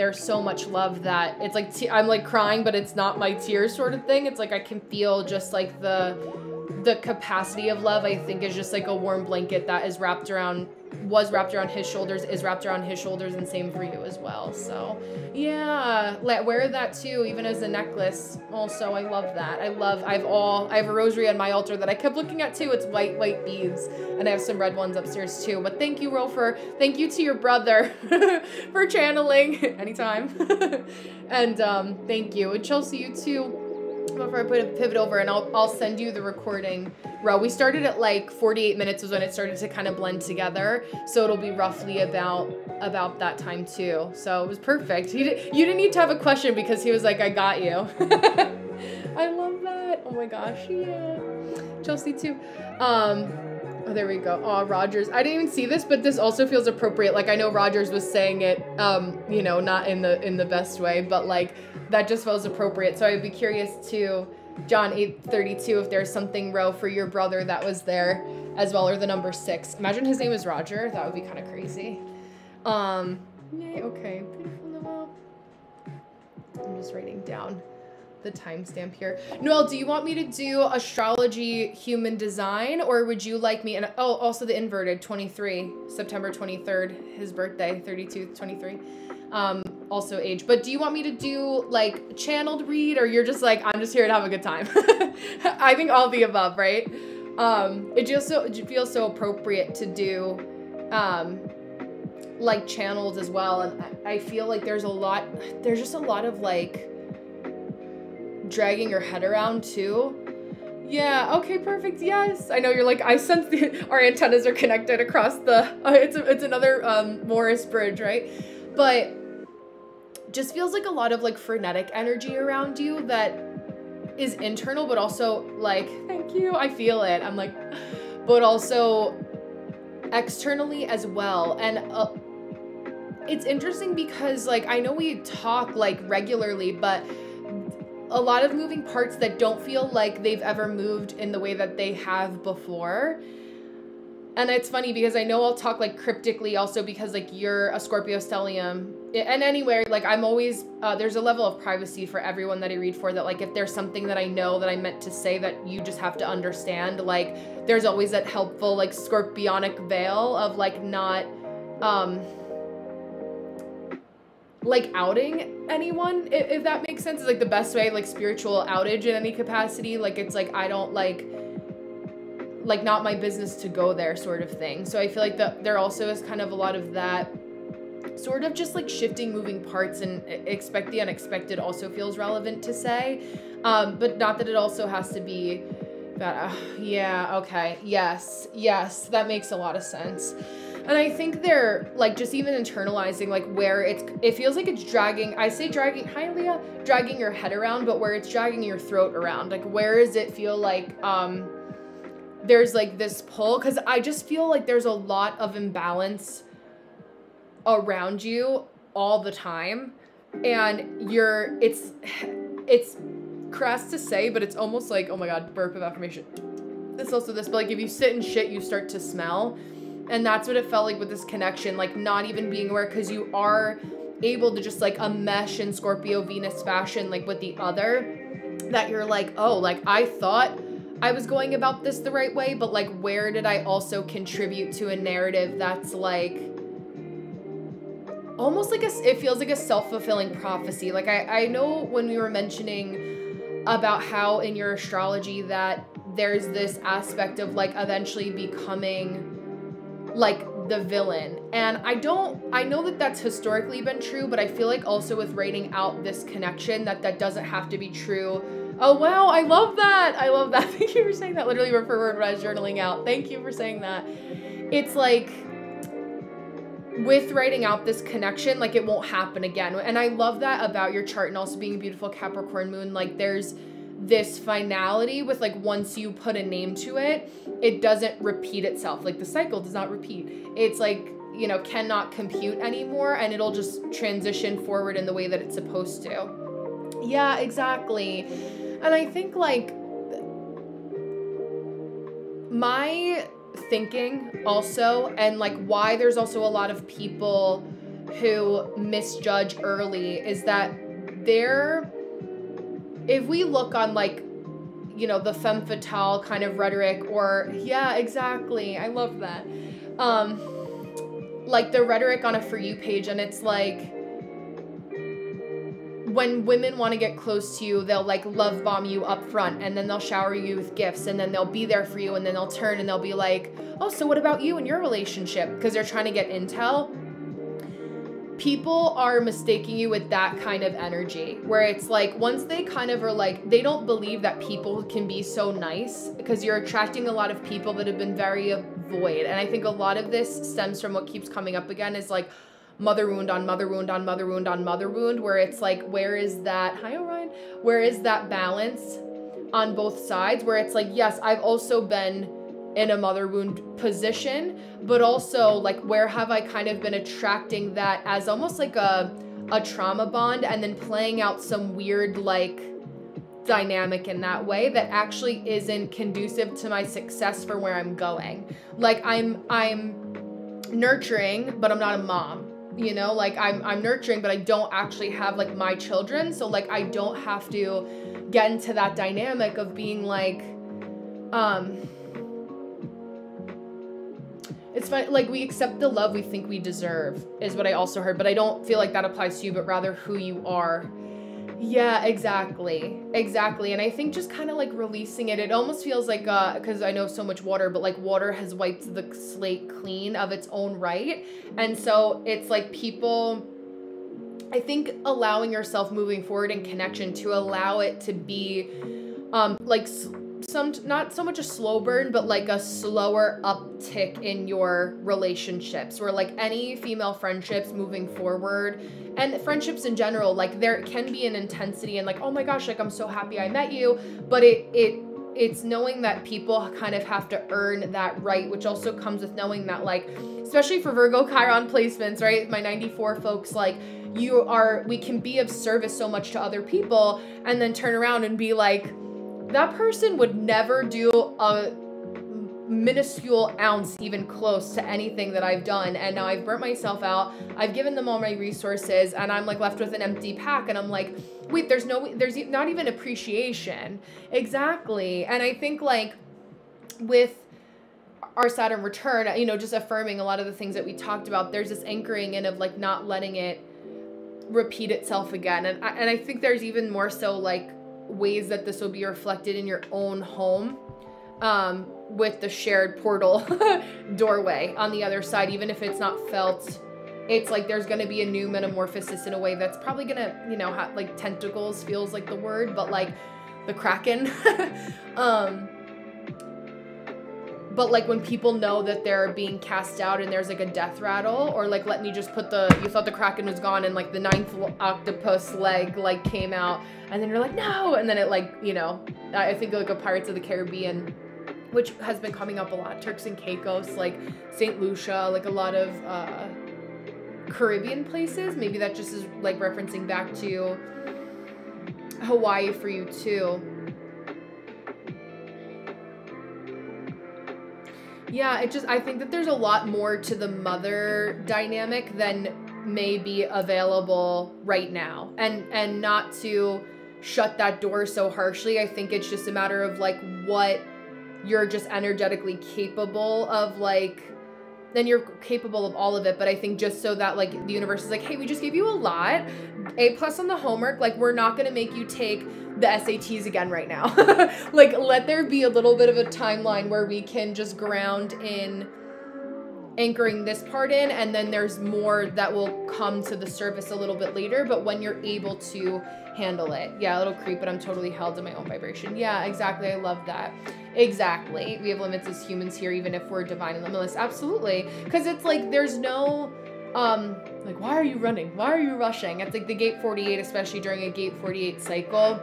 much love that it's like I'm like crying, but it's not my tears sort of thing. It's like I can feel just like the capacity of love, I think, is just like a warm blanket that was wrapped around his shoulders, is wrapped around his shoulders, and same for you as well. So yeah, wear that too, even as a necklace. Also, I love that. I have a rosary on my altar that I kept looking at too. It's white beads, and I have some red ones upstairs too. But thank you, thank you to your brother for channeling anytime. And thank you. And Chelsea, you too. before I pivot over, and I'll send you the recording. We started at like 48 minutes was when it started to kind of blend together, so it'll be roughly about that time too. So it was perfect. You didn't need to have a question because he was like, I got you. I love that. Oh my gosh, yeah. Chelsea too. Oh, there we go. Oh, Rogers. I didn't even see this, but this also feels appropriate. Like, I know Rogers was saying it, you know, not in the best way, but like that just feels appropriate. So I'd be curious to John 8:32 if there's something, Ro, for your brother that was there as well, or the number 6. Imagine his name was Roger. That would be kind of crazy. Yay, okay. Beautiful Noel. I'm just writing down the timestamp here. Noel, do you want me to do Astrology Human Design, or would you like me, and oh, also the inverted 23, September 23rd, his birthday, 32, 23, also age. But do you want me to do like channeled read, or you're just like, I'm just here to have a good time? I think all the above, right? It feels so appropriate to do like channeled as well, and I feel like there's just a lot of like dragging your head around too. Yeah, okay, perfect. Yes, I know you're like, I sense our antennas are connected across the it's another Morris bridge, right? But just feels like a lot of like frenetic energy around you that is internal, but also like, thank you, I feel it, I'm like, but also externally as well. And it's interesting because like, I know we talk like regularly, but a lot of moving parts that don't feel like they've ever moved in the way that they have before. And it's funny because I know I'll talk like cryptically also because like you're a Scorpio stellium, and anywhere, like I'm always, there's a level of privacy for everyone that I read for, that like if there's something that I know that I meant to say that you just have to understand, like there's always that helpful like scorpionic veil of like not like outing anyone, if that makes sense. It's like the best way, like spiritual outage in any capacity. Like it's like, I don't like not my business to go there sort of thing. So I feel like there also is kind of a lot of that sort of just like shifting moving parts, and expect the unexpected also feels relevant to say, but not that it also has to be that, yeah, okay, yes, that makes a lot of sense. And I think they're like just even internalizing like where it feels like it's dragging, I say dragging, hi Leah, dragging your head around, but where it's dragging your throat around, like where does it feel like there's like this pull, because I just feel like there's a lot of imbalance around you all the time, and it's crass to say, but it's almost like, oh my god, burp of affirmation, it's also this, but like if you sit in shit, you start to smell. And that's what it felt like with this connection, like not even being aware, because you are able to just like a mesh in Scorpio Venus fashion, like with the other, that you're like, oh, like I thought I was going about this the right way, but like where did I also contribute to a narrative that's like almost like it feels like a self-fulfilling prophecy. Like I know when we were mentioning about how in your astrology that there's this aspect of like eventually becoming like the villain, and I know that that's historically been true, but I feel like also with writing out this connection that doesn't have to be true. Oh wow, I love that. Thank you for saying that. Literally word for word when I was journaling out. Thank you for saying that. It's like with writing out this connection, like it won't happen again. And I love that about your chart, and also being a beautiful Capricorn moon, like there's this finality with like once you put a name to it, it doesn't repeat itself. Like the cycle does not repeat. It's like, you know, cannot compute anymore, and it'll just transition forward in the way that it's supposed to. Yeah, exactly. And I think like my thinking also, and like why there's also a lot of people who misjudge early, is that if we look on like, you know, the femme fatale kind of rhetoric, or yeah, exactly, I love that, like the rhetoric on a For You page, and it's like when women want to get close to you, they'll like love bomb you up front, and then they'll shower you with gifts, and then they'll be there for you, and then they'll turn and they'll be like, oh, so what about you and your relationship? Because they're trying to get intel. people are mistaking you with that kind of energy, where it's like, once they kind of are like, they don't believe that people can be so nice, because you're attracting a lot of people that have been very void. And I think a lot of this stems from what keeps coming up again is like mother wound on mother wound on mother wound on mother wound, where it's like, where is that, hi Orion, where is that balance on both sides, where it's like, yes, I've also been in a mother wound position, but also like, where have I kind of been attracting that as almost like a trauma bond, and then playing out some weird like dynamic in that way that actually isn't conducive to my success for where I'm going. Like I'm nurturing, but I'm not a mom. You know, like I'm nurturing, but I don't actually have like my children. So like, I don't have to get into that dynamic of being like, it's fun, like we accept the love we think we deserve is what I also heard, but I don't feel like that applies to you, but rather who you are. Yeah, exactly. And I think just kind of like releasing it, it almost feels like, because I know so much water, but like water has wiped the slate clean of its own right. And so it's like people, I think allowing yourself moving forward in connection to allow it to be like some, not so much a slow burn, but like a slower uptick in your relationships, where like any female friendships moving forward, and friendships in general, like there can be an intensity and like, oh my gosh, like I'm so happy I met you, but it's knowing that people kind of have to earn that right, which also comes with knowing that, like, especially for Virgo Chiron placements, right? My 94 folks, like we can be of service so much to other people and then turn around and be like, that person would never do a minuscule ounce even close to anything that I've done, and now I've burnt myself out, I've given them all my resources, and I'm like left with an empty pack, and I'm like, wait, there's not even appreciation. Exactly. And I think like with our Saturn return, you know, just affirming a lot of the things that we talked about, there's this anchoring in of like not letting it repeat itself again. And I think there's even more so like ways that this will be reflected in your own home, with the shared portal doorway on the other side, even if it's not felt. It's like there's going to be a new metamorphosis in a way that's probably going to, you know, like tentacles feels like the word, but like the Kraken. But like when people know that they're being cast out and there's like a death rattle, or like, let me just put you thought the Kraken was gone and like the 9th octopus leg like came out, and then you're like, no. And then it like, you know, I think like a Pirates of the Caribbean, which has been coming up a lot, Turks and Caicos, like St. Lucia, like a lot of Caribbean places. Maybe that just is like referencing back to Hawaii for you too. Yeah, I think that there's a lot more to the mother dynamic than may be available right now. And not to shut that door so harshly. I think it's just a matter of like what you're just energetically capable of, like, then you're capable of all of it. But I think just so that like the universe is like, hey, we just gave you a lot, A+ on the homework, like we're not going to make you take the SATs again right now. Like, let there be a little bit of a timeline where we can just ground in anchoring this part in, and then there's more that will come to the surface a little bit later, but when you're able to handle it. Yeah, a little creep, but I'm totally held in my own vibration. Yeah, exactly. I love that. Exactly. We have limits as humans here, even if we're divine and limitless. Absolutely. Because it's like, there's no, like, why are you running? Why are you rushing? It's like the gate 48, especially during a gate 48 cycle,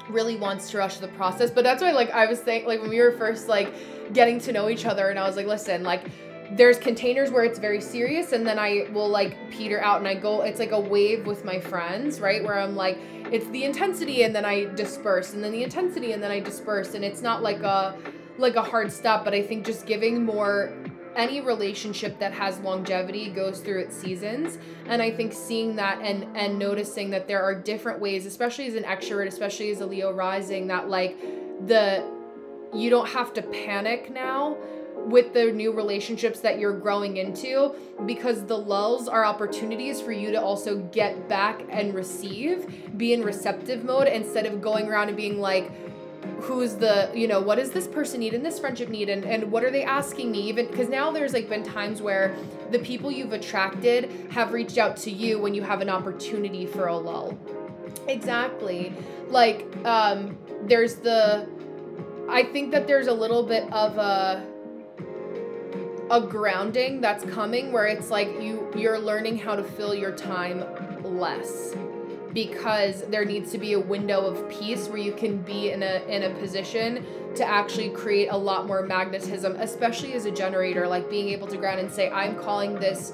really wants to rush the process. But that's why, like, I was saying, like, when we were first, like, getting to know each other, and I was like, listen, like, there's containers where it's very serious, and then I will like peter out and I go, it's like a wave with my friends, right? Where I'm like, it's the intensity and then I disperse, and then the intensity and then I disperse, and it's not like a hard stop. But I think just giving more, any relationship that has longevity goes through its seasons. And I think seeing that and noticing that there are different ways, especially as an extrovert, especially as a Leo rising, that like you don't have to panic now with the new relationships that you're growing into, because the lulls are opportunities for you to also get back and receive, be in receptive mode, instead of going around and being like, who's the, you know, what does this person need and this friendship need, and what are they asking me? Even because now there's like been times where the people you've attracted have reached out to you when you have an opportunity for a lull. Exactly. Like, I think that there's a little bit of a grounding that's coming where it's like you're learning how to fill your time less, because there needs to be a window of peace where you can be in a position to actually create a lot more magnetism, especially as a generator, like being able to ground and say, I'm calling this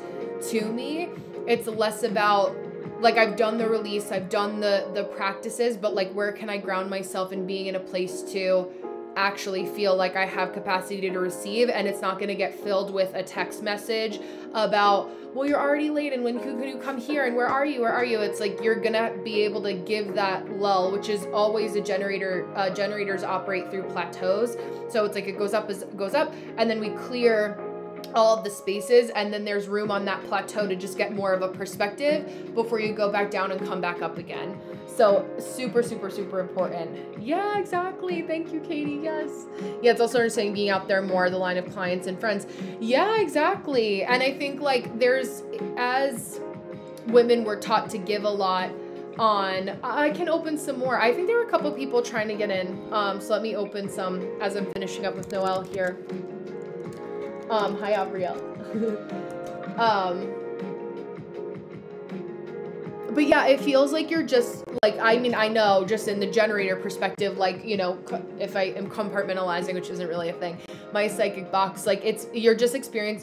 to me. It's less about like, I've done the release, I've done the practices, but like, where can I ground myself in being in a place to actually feel like I have capacity to receive, and it's not going to get filled with a text message about, well, you're already late, and when could you come here, and where are you? It's like, you're going to be able to give that lull, which is always a generator. Generators operate through plateaus. So it's like, it goes up, and then we clear all of the spaces, and then there's room on that plateau to just get more of a perspective before you go back down and come back up again. So super, super, super important. Yeah, exactly. Thank you, Katie. Yes. Yeah, it's also saying being out there more, the line of clients and friends. Yeah, exactly. And I think like as women, we're taught to give a lot on, I can open some more. I think there were a couple people trying to get in. So let me open some as I'm finishing up with Noelle here. Hi, Abrielle. But yeah, it feels like you're just like, I mean, I know just in the generator perspective, like, you know, if I am compartmentalizing, which isn't really a thing, my psychic box, like you're just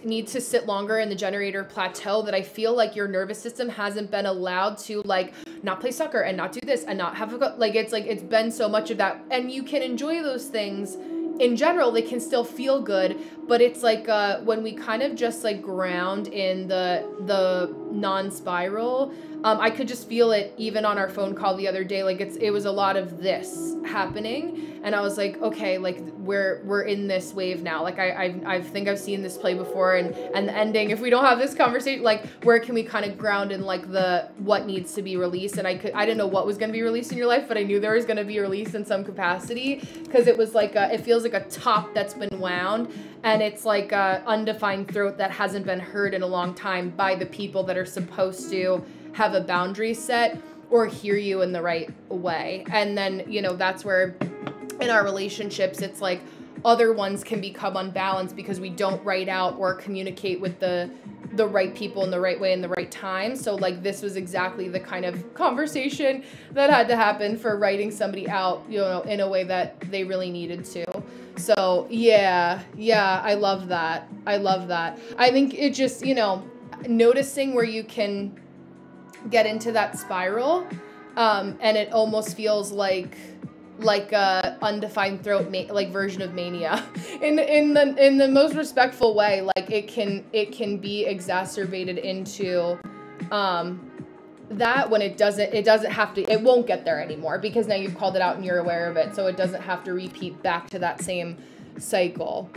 need to sit longer in the generator plateau, that I feel like your nervous system hasn't been allowed to like not play soccer and not do this and not have it's been so much of that, and you can enjoy those things. In general, they can still feel good, but it's like when we kind of just like ground in the non-spiral, I could just feel it even on our phone call the other day. Like it was a lot of this happening, and I was like, okay, like we're in this wave now. Like I think I've seen this play before, and the ending, if we don't have this conversation, like where can we kind of ground in like what needs to be released? And I didn't know what was going to be released in your life, but I knew there was going to be released in some capacity, because it was like it feels like a top that's been wound, and it's like a undefined throat that hasn't been heard in a long time by the people that are supposed to have a boundary set or hear you in the right way. And then, you know, that's where in our relationships, it's like other ones can become unbalanced because we don't write out or communicate with the right people in the right way in the right time. So like this was exactly the kind of conversation that had to happen for writing somebody out, you know, in a way that they really needed to. So yeah, I love that. I think it just, you know, noticing where you can get into that spiral, and it almost feels like a undefined throat like version of mania in the most respectful way. Like it can be exacerbated into that when it doesn't have to, it won't get there anymore, because now you've called it out and you're aware of it, so it doesn't have to repeat back to that same cycle.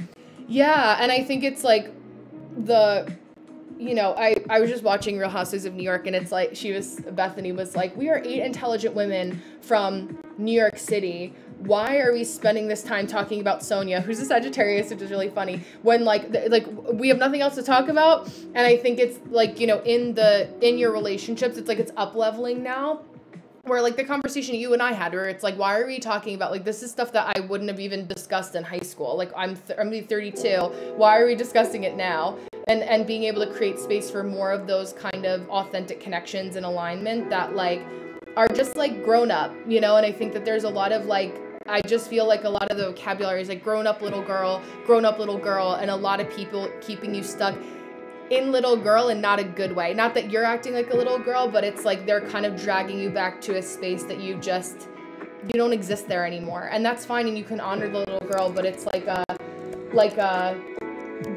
Yeah, and I think it's like you know, I was just watching Real Housewives of New York, and it's like Bethany was like, we are 8 intelligent women from New York City. Why are we spending this time talking about Sonia, who's a Sagittarius, which is really funny, when like we have nothing else to talk about? And I think it's like, you know, in your relationships, it's like it's up leveling now, where like the conversation you and I had, where it's like, why are we talking about, like, this is stuff that I wouldn't have even discussed in high school. Like I'm 32. Why are we discussing it now? And being able to create space for more of those kind of authentic connections and alignment that like are just like grown up, you know? And I think that there's a lot of like, I just feel like a lot of the vocabulary is like grown up little girl, and a lot of people keeping you stuck in little girl, and not a good way. Not that you're acting like a little girl, but it's like they're kind of dragging you back to a space that you don't exist there anymore. And that's fine, and you can honor the little girl, but it's like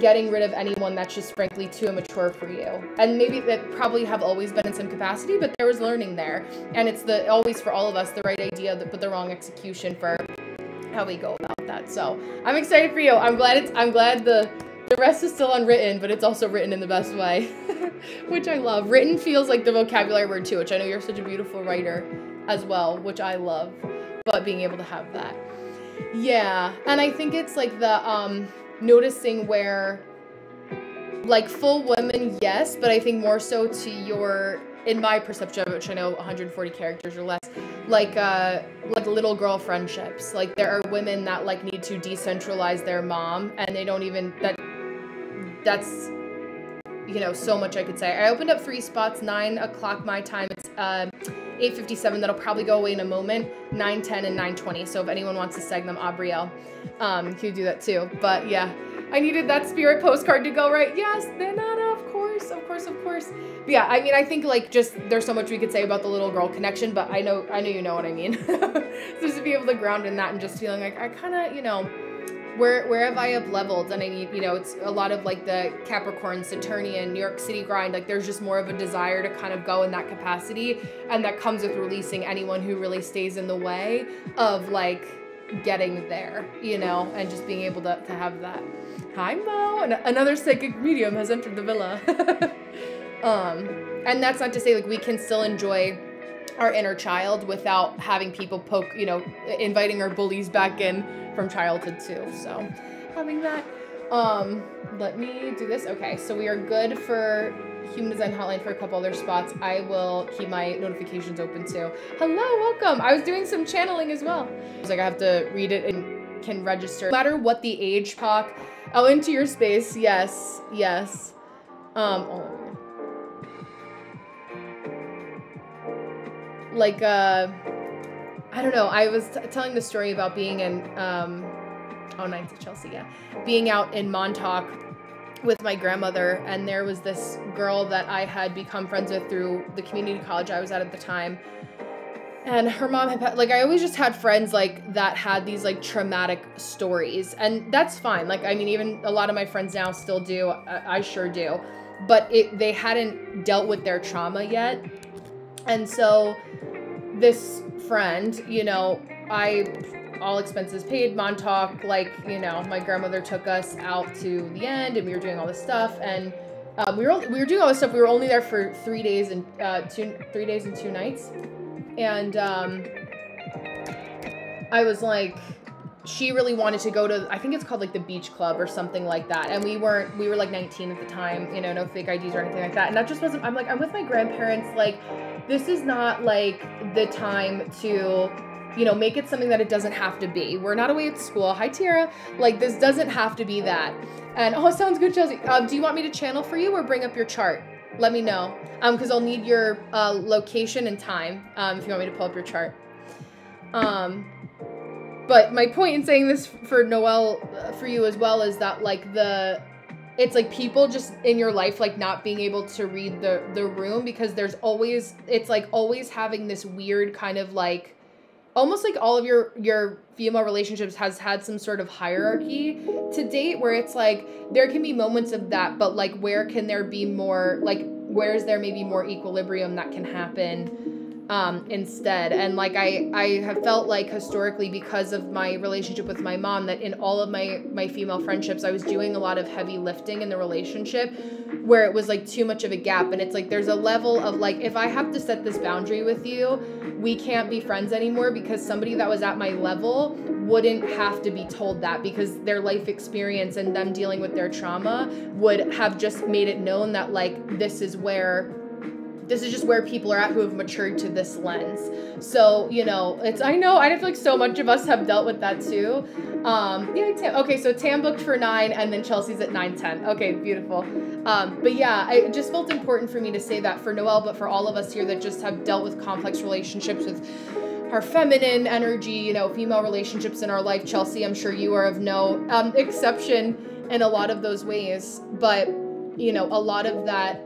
getting rid of anyone that's just frankly too immature for you. And maybe that probably have always been in some capacity, but there was learning there. And it's always for all of us, the right idea, but the wrong execution for how we go about that. So I'm excited for you. I'm glad the rest is still unwritten, but it's also written in the best way, which I love. Written feels like the vocabulary word too, which I know you're such a beautiful writer as well, which I love, but being able to have that. Yeah, and I think it's like the noticing where, like, full women, yes, but I think more so to your, in my perception of it, which I know 140 characters or less, like little girl friendships. Like, there are women that like need to decentralize their mom, and they don't even, that's, you know, so much I could say. I opened up 3 spots, 9 o'clock my time. It's 8:57. That'll probably go away in a moment. 9:10 and 9:20. So if anyone wants to seg them, Abrielle, you do that too. But yeah, I needed that spirit postcard to go right. Yes, Nana, of course. But yeah, I mean, I think like just there's so much we could say about the little girl connection, but I know you know what I mean. So just to be able to ground in that and just feeling like I kind of, you know, where have I up leveled? And I need, you know, it's a lot of like the Capricorn, Saturnian, New York City grind. Like there's just more of a desire to kind of go in that capacity. And that comes with releasing anyone who really stays in the way of like getting there, you know, and just being able to have that. Hi, Mo. And another psychic medium has entered the villa. And that's not to say like we can still enjoy our inner child without having people poke, you know, inviting our bullies back in from childhood too. So having that, let me do this. Okay, so we are good for Human Design Hotline for a couple other spots. I will keep my notifications open too. Hello, welcome. I was doing some channeling as well. It's like I have to read it and can register. No matter what the age, Poc. Oh, into your space. Yes. Like, I don't know. I was telling the story about being in, nice to Chelsea, yeah. Being out in Montauk with my grandmother, and there was this girl that I had become friends with through the community college I was at the time. And her mom had, like, I always just had friends, like, that had these, like, traumatic stories. And that's fine. Like, I mean, even a lot of my friends now still do. I sure do. But they hadn't dealt with their trauma yet. And so this friend, you know, all expenses paid, Montauk, like, you know, my grandmother took us out to the end and we were doing all this stuff. And we were doing all this stuff. We were only there for 3 days and 2 nights. And I was like, she really wanted to go to, I think it's called like the beach club or something like that. And we were like 19 at the time, you know, no fake IDs or anything like that. And that just wasn't, I'm like, I'm with my grandparents. Like, this is not like the time to, you know, make it something that it doesn't have to be. We're not away at school. Hi, Tara. Like, this doesn't have to be that. And, oh, sounds good, Chelsea. Do you want me to channel for you or bring up your chart? Let me know. Because I'll need your location and time if you want me to pull up your chart. But my point in saying this for Noelle, for you as well, is that, like, it's like people just in your life, like, not being able to read the room, because there's always, it's like always having this weird kind of like, almost like all of your female relationships has had some sort of hierarchy to date, where it's like, there can be moments of that, but like, where can there be more, like, where is there maybe more equilibrium that can happen instead? And like, I have felt like historically, because of my relationship with my mom, that in all of my female friendships, I was doing a lot of heavy lifting in the relationship, where it was like too much of a gap. And it's like, there's a level of like, if I have to set this boundary with you, we can't be friends anymore, because somebody that was at my level wouldn't have to be told that, because their life experience and them dealing with their trauma would have just made it known that, like, this is just where people are at who have matured to this lens. So, you know, I know, I feel like so much of us have dealt with that too. Yeah, Tam, okay, so Tam booked for 9 and then Chelsea's at 9:10. Okay, beautiful. But yeah, it just felt important for me to say that for Noelle, but for all of us here that just have dealt with complex relationships with our feminine energy, you know, female relationships in our life. Chelsea, I'm sure you are of no exception in a lot of those ways. But, you know, a lot of that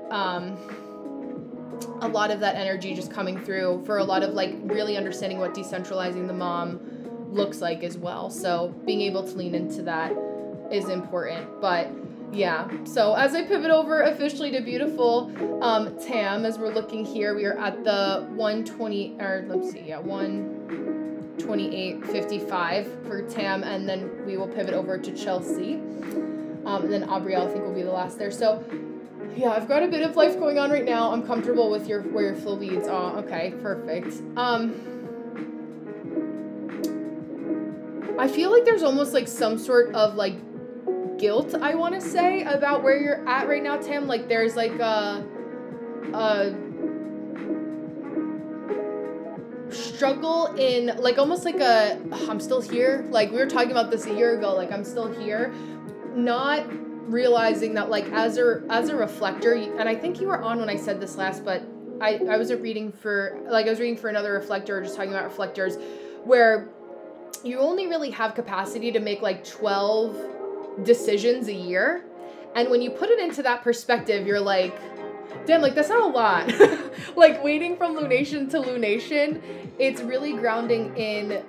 energy just coming through for a lot of, like, really understanding what decentralizing the mom looks like as well. So being able to lean into that is important. But yeah, so as I pivot over officially to beautiful Tam, as we're looking here, we are at the 128.55 for Tam, and then we will pivot over to Chelsea. And then Abrielle, I think, will be the last there. So yeah, I've got a bit of life going on right now. I'm comfortable with where your flow leads. Oh, okay, perfect. I feel like there's almost like some sort of like guilt, I want to say, about where you're at right now, Tam. Like there's like a struggle in like almost like I'm still here. Like we were talking about this a year ago, like I'm still here, not realizing that like as a reflector, and I think you were on when I said this last, but I was reading for another reflector, just talking about reflectors, where you only really have capacity to make like 12 decisions a year. And when you put it into that perspective, you're like, damn, like that's not a lot. Like waiting from lunation to lunation, it's really grounding in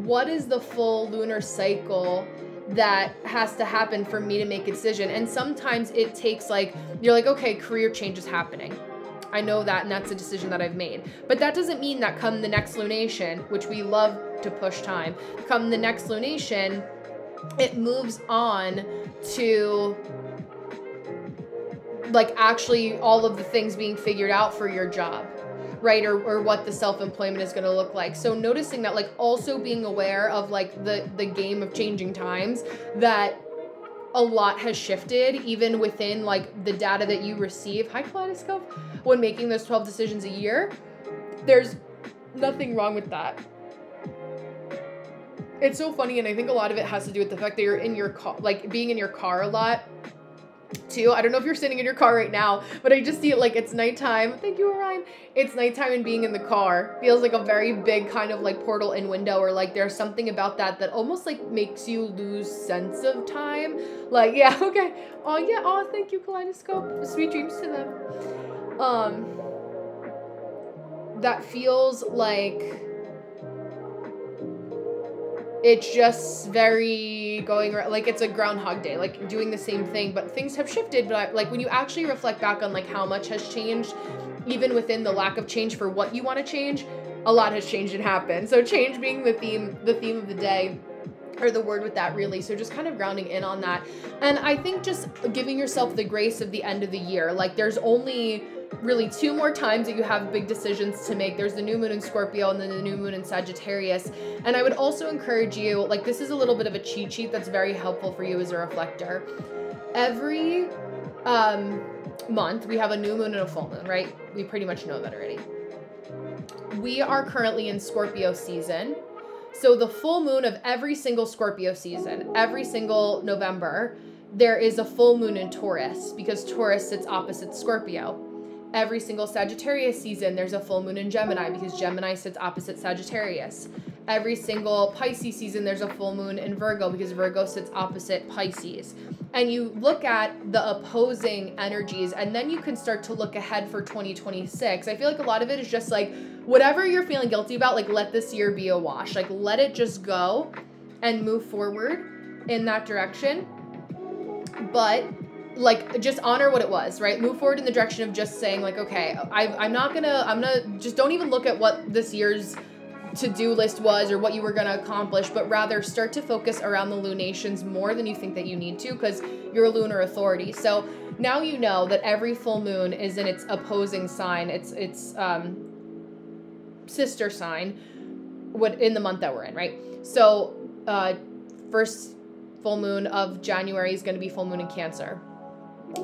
what is the full lunar cycle that has to happen for me to make a decision. And sometimes it takes like, you're like, okay, career change is happening. I know that, and that's a decision that I've made. But that doesn't mean that come the next lunation, which we love to push time, come the next lunation, it moves on to like actually all of the things being figured out for your job, right? Or what the self-employment is going to look like. So noticing that, like also being aware of like the game of changing times, that a lot has shifted even within like the data that you receive. Hi, Kaleidoscope. When making those 12 decisions a year, there's nothing wrong with that. It's so funny, and I think a lot of it has to do with the fact that you're in your car, like being in your car a lot too. I don't know if you're sitting in your car right now, but I just see it like it's nighttime. Thank you, Orion. It's nighttime, and being in the car feels like a very big kind of like portal and window, or like there's something about that almost like makes you lose sense of time. Like, yeah, okay. Oh yeah, oh thank you, Kaleidoscope. Sweet dreams to them. That feels like it's just very going around, like it's a Groundhog Day, like doing the same thing, but things have shifted. But like when you actually reflect back on like how much has changed, even within the lack of change for what you want to change, a lot has changed and happened. So change being the theme of the day, or the word with that really. So just kind of grounding in on that. And I think just giving yourself the grace of the end of the year. Like there's only really 2 more times that you have big decisions to make. There's the new moon in Scorpio and then the new moon in Sagittarius. And I would also encourage you, like this is a little bit of a cheat sheet that's very helpful for you as a reflector. Every month we have a new moon and a full moon, right? We pretty much know that already. We are currently in Scorpio season. So the full moon of every single Scorpio season, every single November, there is a full moon in Taurus, because Taurus sits opposite Scorpio. Every single Sagittarius season, there's a full moon in Gemini, because Gemini sits opposite Sagittarius. Every single Pisces season, there's a full moon in Virgo, because Virgo sits opposite Pisces. And you look at the opposing energies, and then you can start to look ahead for 2026. I feel like a lot of it is just like, whatever you're feeling guilty about, like let this year be a wash. Like let it just go and move forward in that direction. But like just honor what it was, right? Move forward in the direction of just saying like, okay, I'm gonna just don't even look at what this year's to-do list was or what you were going to accomplish, but rather start to focus around the lunations more than you think that you need to, because you're a lunar authority. So now you know that every full moon is in its opposing sign, its sister sign, in the month that we're in, right? So first full moon of January is going to be full moon in Cancer,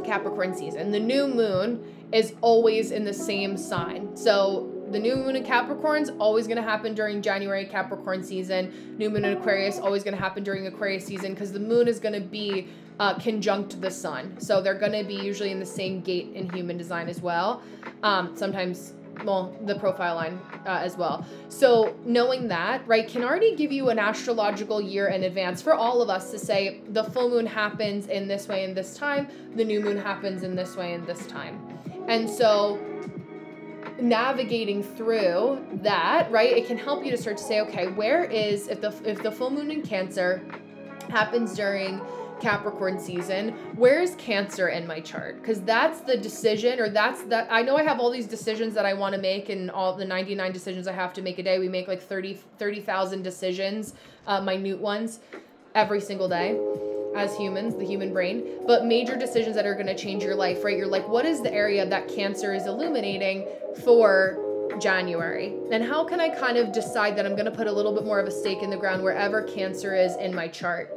Capricorn season. The new moon is always in the same sign. So the new moon in Capricorn is always going to happen during January Capricorn season. New moon in Aquarius always going to happen during Aquarius season, because the moon is going to be conjunct the sun. So they're going to be usually in the same gate in human design as well. Sometimes, well, the profile line as well. So knowing that, right, can already give you an astrological year in advance for all of us to say the full moon happens in this way and this time. The new moon happens in this way and this time. And so navigating through that, right, it can help you to start to say, okay, where is, if the full moon in Cancer happens during Capricorn season, where is Cancer in my chart? Because that's the decision, or that's that. I know I have all these decisions that I want to make, and all the 99 decisions I have to make a day. We make like 30,000 decisions, minute ones, every single day as humans, the human brain, but major decisions that are going to change your life, right? You're like, what is the area that Cancer is illuminating for January? And how can I kind of decide that I'm going to put a little bit more of a stake in the ground wherever Cancer is in my chart?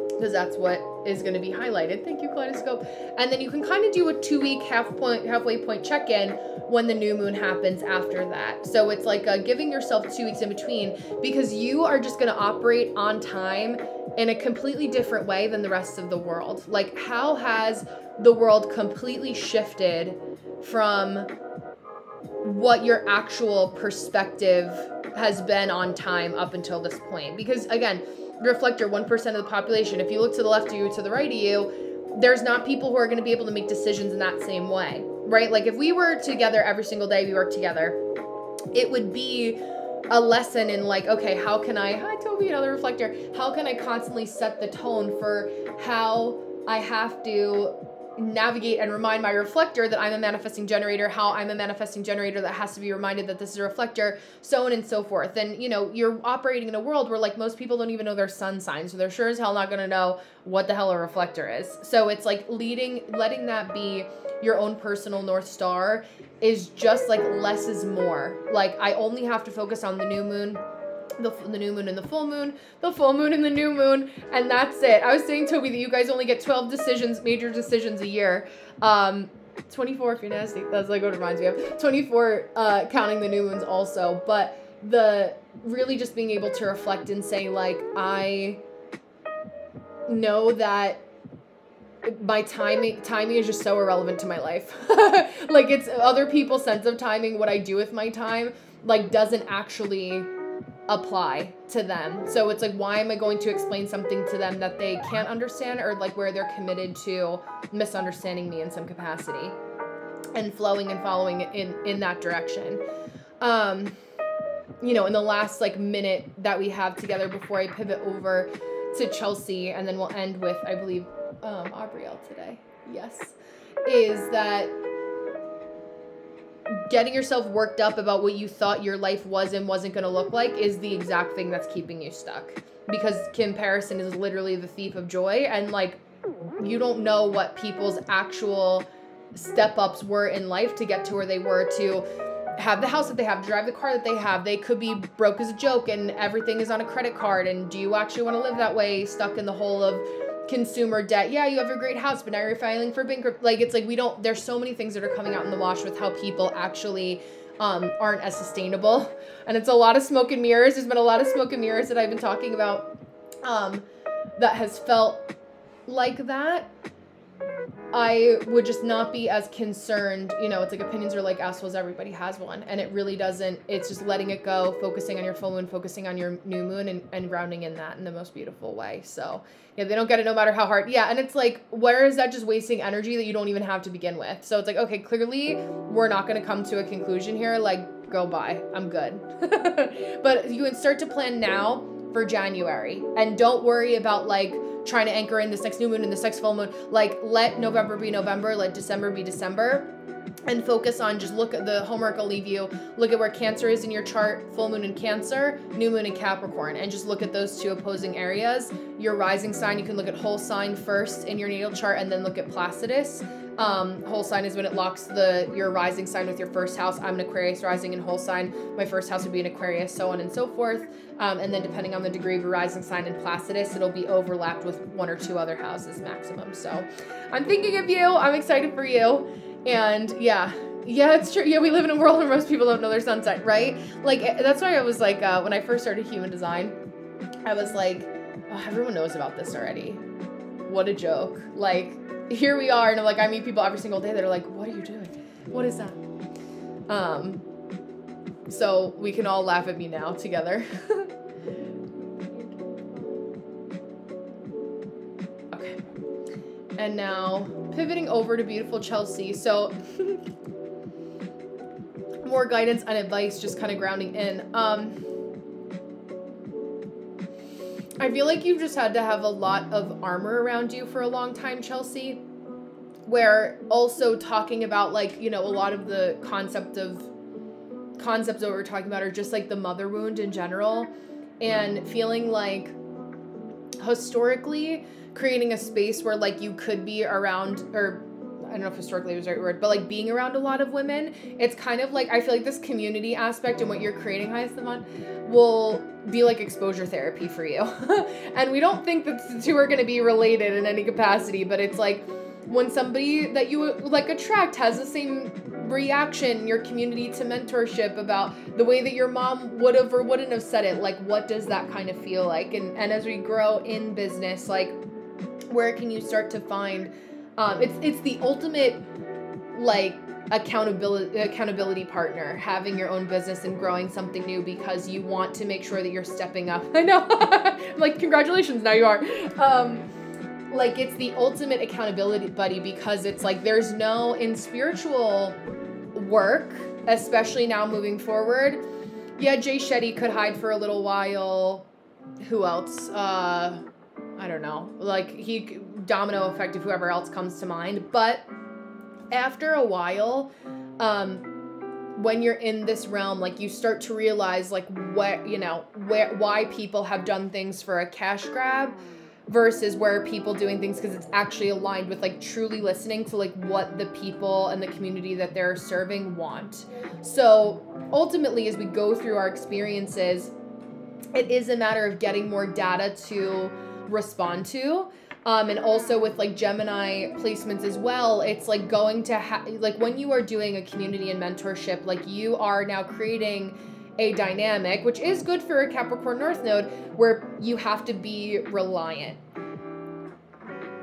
Because that's what is going to be highlighted. Thank you, Kaleidoscope. And then you can kind of do a 2-week halfway point check-in when the new moon happens after that. So it's like giving yourself 2 weeks in between, because you are just going to operate on time in a completely different way than the rest of the world. Like, how has the world completely shifted from what your actual perspective has been on time up until this point? Because again, reflector, 1% of the population. If you look to the left of you, to the right of you, there's not people who are going to be able to make decisions in that same way, right? Like if we were together every single day, we work together, it would be a lesson in like, okay, how can I, hi Toby, another reflector, how can I constantly set the tone for how I have to navigate and remind my reflector that I'm a manifesting generator, how I'm a manifesting generator that has to be reminded that this is a reflector, so on and so forth. And, you know, you're operating in a world where like most people don't even know their sun sign, so they're sure as hell not going to know what the hell a reflector is. So it's like letting that be your own personal North Star is just like less is more. Like I only have to focus on the new moon, the new moon and the full moon and the new moon, and that's it. I was saying, Toby, that you guys only get 12 decisions, major decisions a year. 24 if you're nasty. That's like what it reminds me of. 24 counting the new moons also. But the really just being able to reflect and say like, I know that my timing is just so irrelevant to my life. Like it's other people's sense of timing, what I do with my time, like doesn't actually apply to them. So it's like, why am I going to explain something to them that they can't understand, or like where they're committed to misunderstanding me in some capacity and flowing and following in that direction. You know, in the last like minute that we have together before I pivot over to Chelsea, and then we'll end with, I believe, Aubrielle today. Yes. Is that getting yourself worked up about what you thought your life was and wasn't going to look like is the exact thing that's keeping you stuck, because comparison is literally the thief of joy. And like, you don't know what people's actual step ups were in life to get to where they were, to have the house that they have, to drive the car that they have. They could be broke as a joke and everything is on a credit card. And do you actually want to live that way, stuck in the hole of consumer debt? Yeah, you have your great house, but now you're filing for bankruptcy. Like, it's like, there's so many things that are coming out in the wash with how people actually aren't as sustainable. And it's a lot of smoke and mirrors. There's been a lot of smoke and mirrors that I've been talking about that has felt like that. I would just not be as concerned. You know, it's like opinions are like assholes, everybody has one. And it really doesn't. It's just letting it go, focusing on your full moon, focusing on your new moon, and grounding in that in the most beautiful way. So yeah, they don't get it no matter how hard. Yeah, and it's like, where is that just wasting energy that you don't even have to begin with? So it's like, okay, clearly we're not going to come to a conclusion here. Like, go bye. I'm good. But you can start to plan now for January, and don't worry about like trying to anchor in this next new moon and this next full moon. Like, let November be November, let December be December, and focus on, just look at the homework I'll leave you. Look at where Cancer is in your chart, full moon in Cancer, new moon in Capricorn, and just look at those two opposing areas. Your rising sign, you can look at whole sign first in your natal chart and then look at Placidus. Whole sign is when it locks your rising sign with your first house. I'm an Aquarius rising in whole sign. My first house would be an Aquarius, so on and so forth. And then depending on the degree of your rising sign in Placidus, it'll be overlapped with 1 or 2 other houses maximum. So I'm thinking of you. I'm excited for you. And yeah, it's true. Yeah, we live in a world where most people don't know their sun sign, right? Like, that's why I was like, when I first started human design, I was like, oh, everyone knows about this already. What a joke. Like, here we are, and I'm like, I meet people every single day that are like, what are you doing? What is that? So we can all laugh at me now together. Okay. And now pivoting over to beautiful Chelsea. So more guidance and advice, just kind of grounding in. I feel like you've just had to have a lot of armor around you for a long time, Chelsea, where also talking about, like, you know, a lot of the concepts that we're talking about are just like the mother wound in general, and feeling like historically creating a space where like you could be around, or I don't know if historically was the right word, but like being around a lot of women, it's kind of like, I feel like this community aspect and what you're creating, Hi Simon, will be like exposure therapy for you. And we don't think that the two are going to be related in any capacity, but it's like when somebody that you like attract has the same reaction in your community to mentorship about the way that your mom would have or wouldn't have said it, like what does that kind of feel like? And as we grow in business, like where can you start to find it's the ultimate like accountability partner, having your own business and growing something new because you want to make sure that you're stepping up. I know. Like congratulations, now you are. Like it's the ultimate accountability buddy because it's like there's no, in spiritual work, especially now moving forward. Yeah, Jay Shetty could hide for a little while. Who else? I don't know. Like domino effect of whoever else comes to mind. But after a while, when you're in this realm, like you start to realize like why people have done things for a cash grab versus where are people doing things because it's actually aligned with like truly listening to like what the people and the community that they're serving want. So ultimately, as we go through our experiences, it is a matter of getting more data to respond to. And also with like Gemini placements as well, it's like going to like when you are doing a community and mentorship, like you are now creating a dynamic, which is good for a Capricorn North Node, where you have to be reliant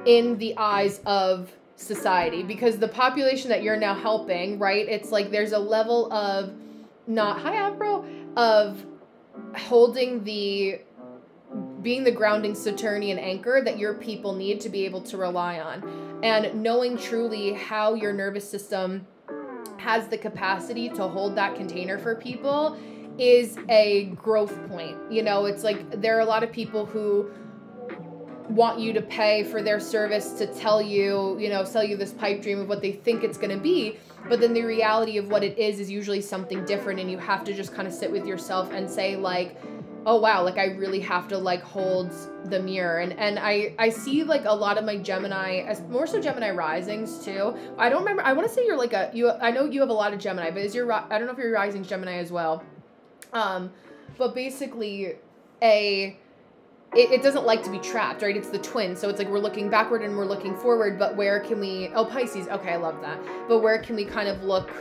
in the eyes of society because the population that you're now helping, right? It's like there's a level of of holding being the grounding Saturnian anchor that your people need to be able to rely on, and knowing truly how your nervous system has the capacity to hold that container for people is a growth point. You know, it's like there are a lot of people who want you to pay for their service to tell you, sell you this pipe dream of what they think it's going to be. But then the reality of what it is usually something different. And you have to just kind of sit with yourself and say like, oh, wow, like I really have to like hold the mirror. And I see like a lot of my Gemini, more so Gemini risings too. I don't remember. I want to say you're like I know you have a lot of Gemini, but I don't know if your rising's Gemini as well. But basically it doesn't like to be trapped, right? It's the twin. So it's like we're looking backward and we're looking forward, but where can we, Pisces. Okay. I love that. But where can we kind of look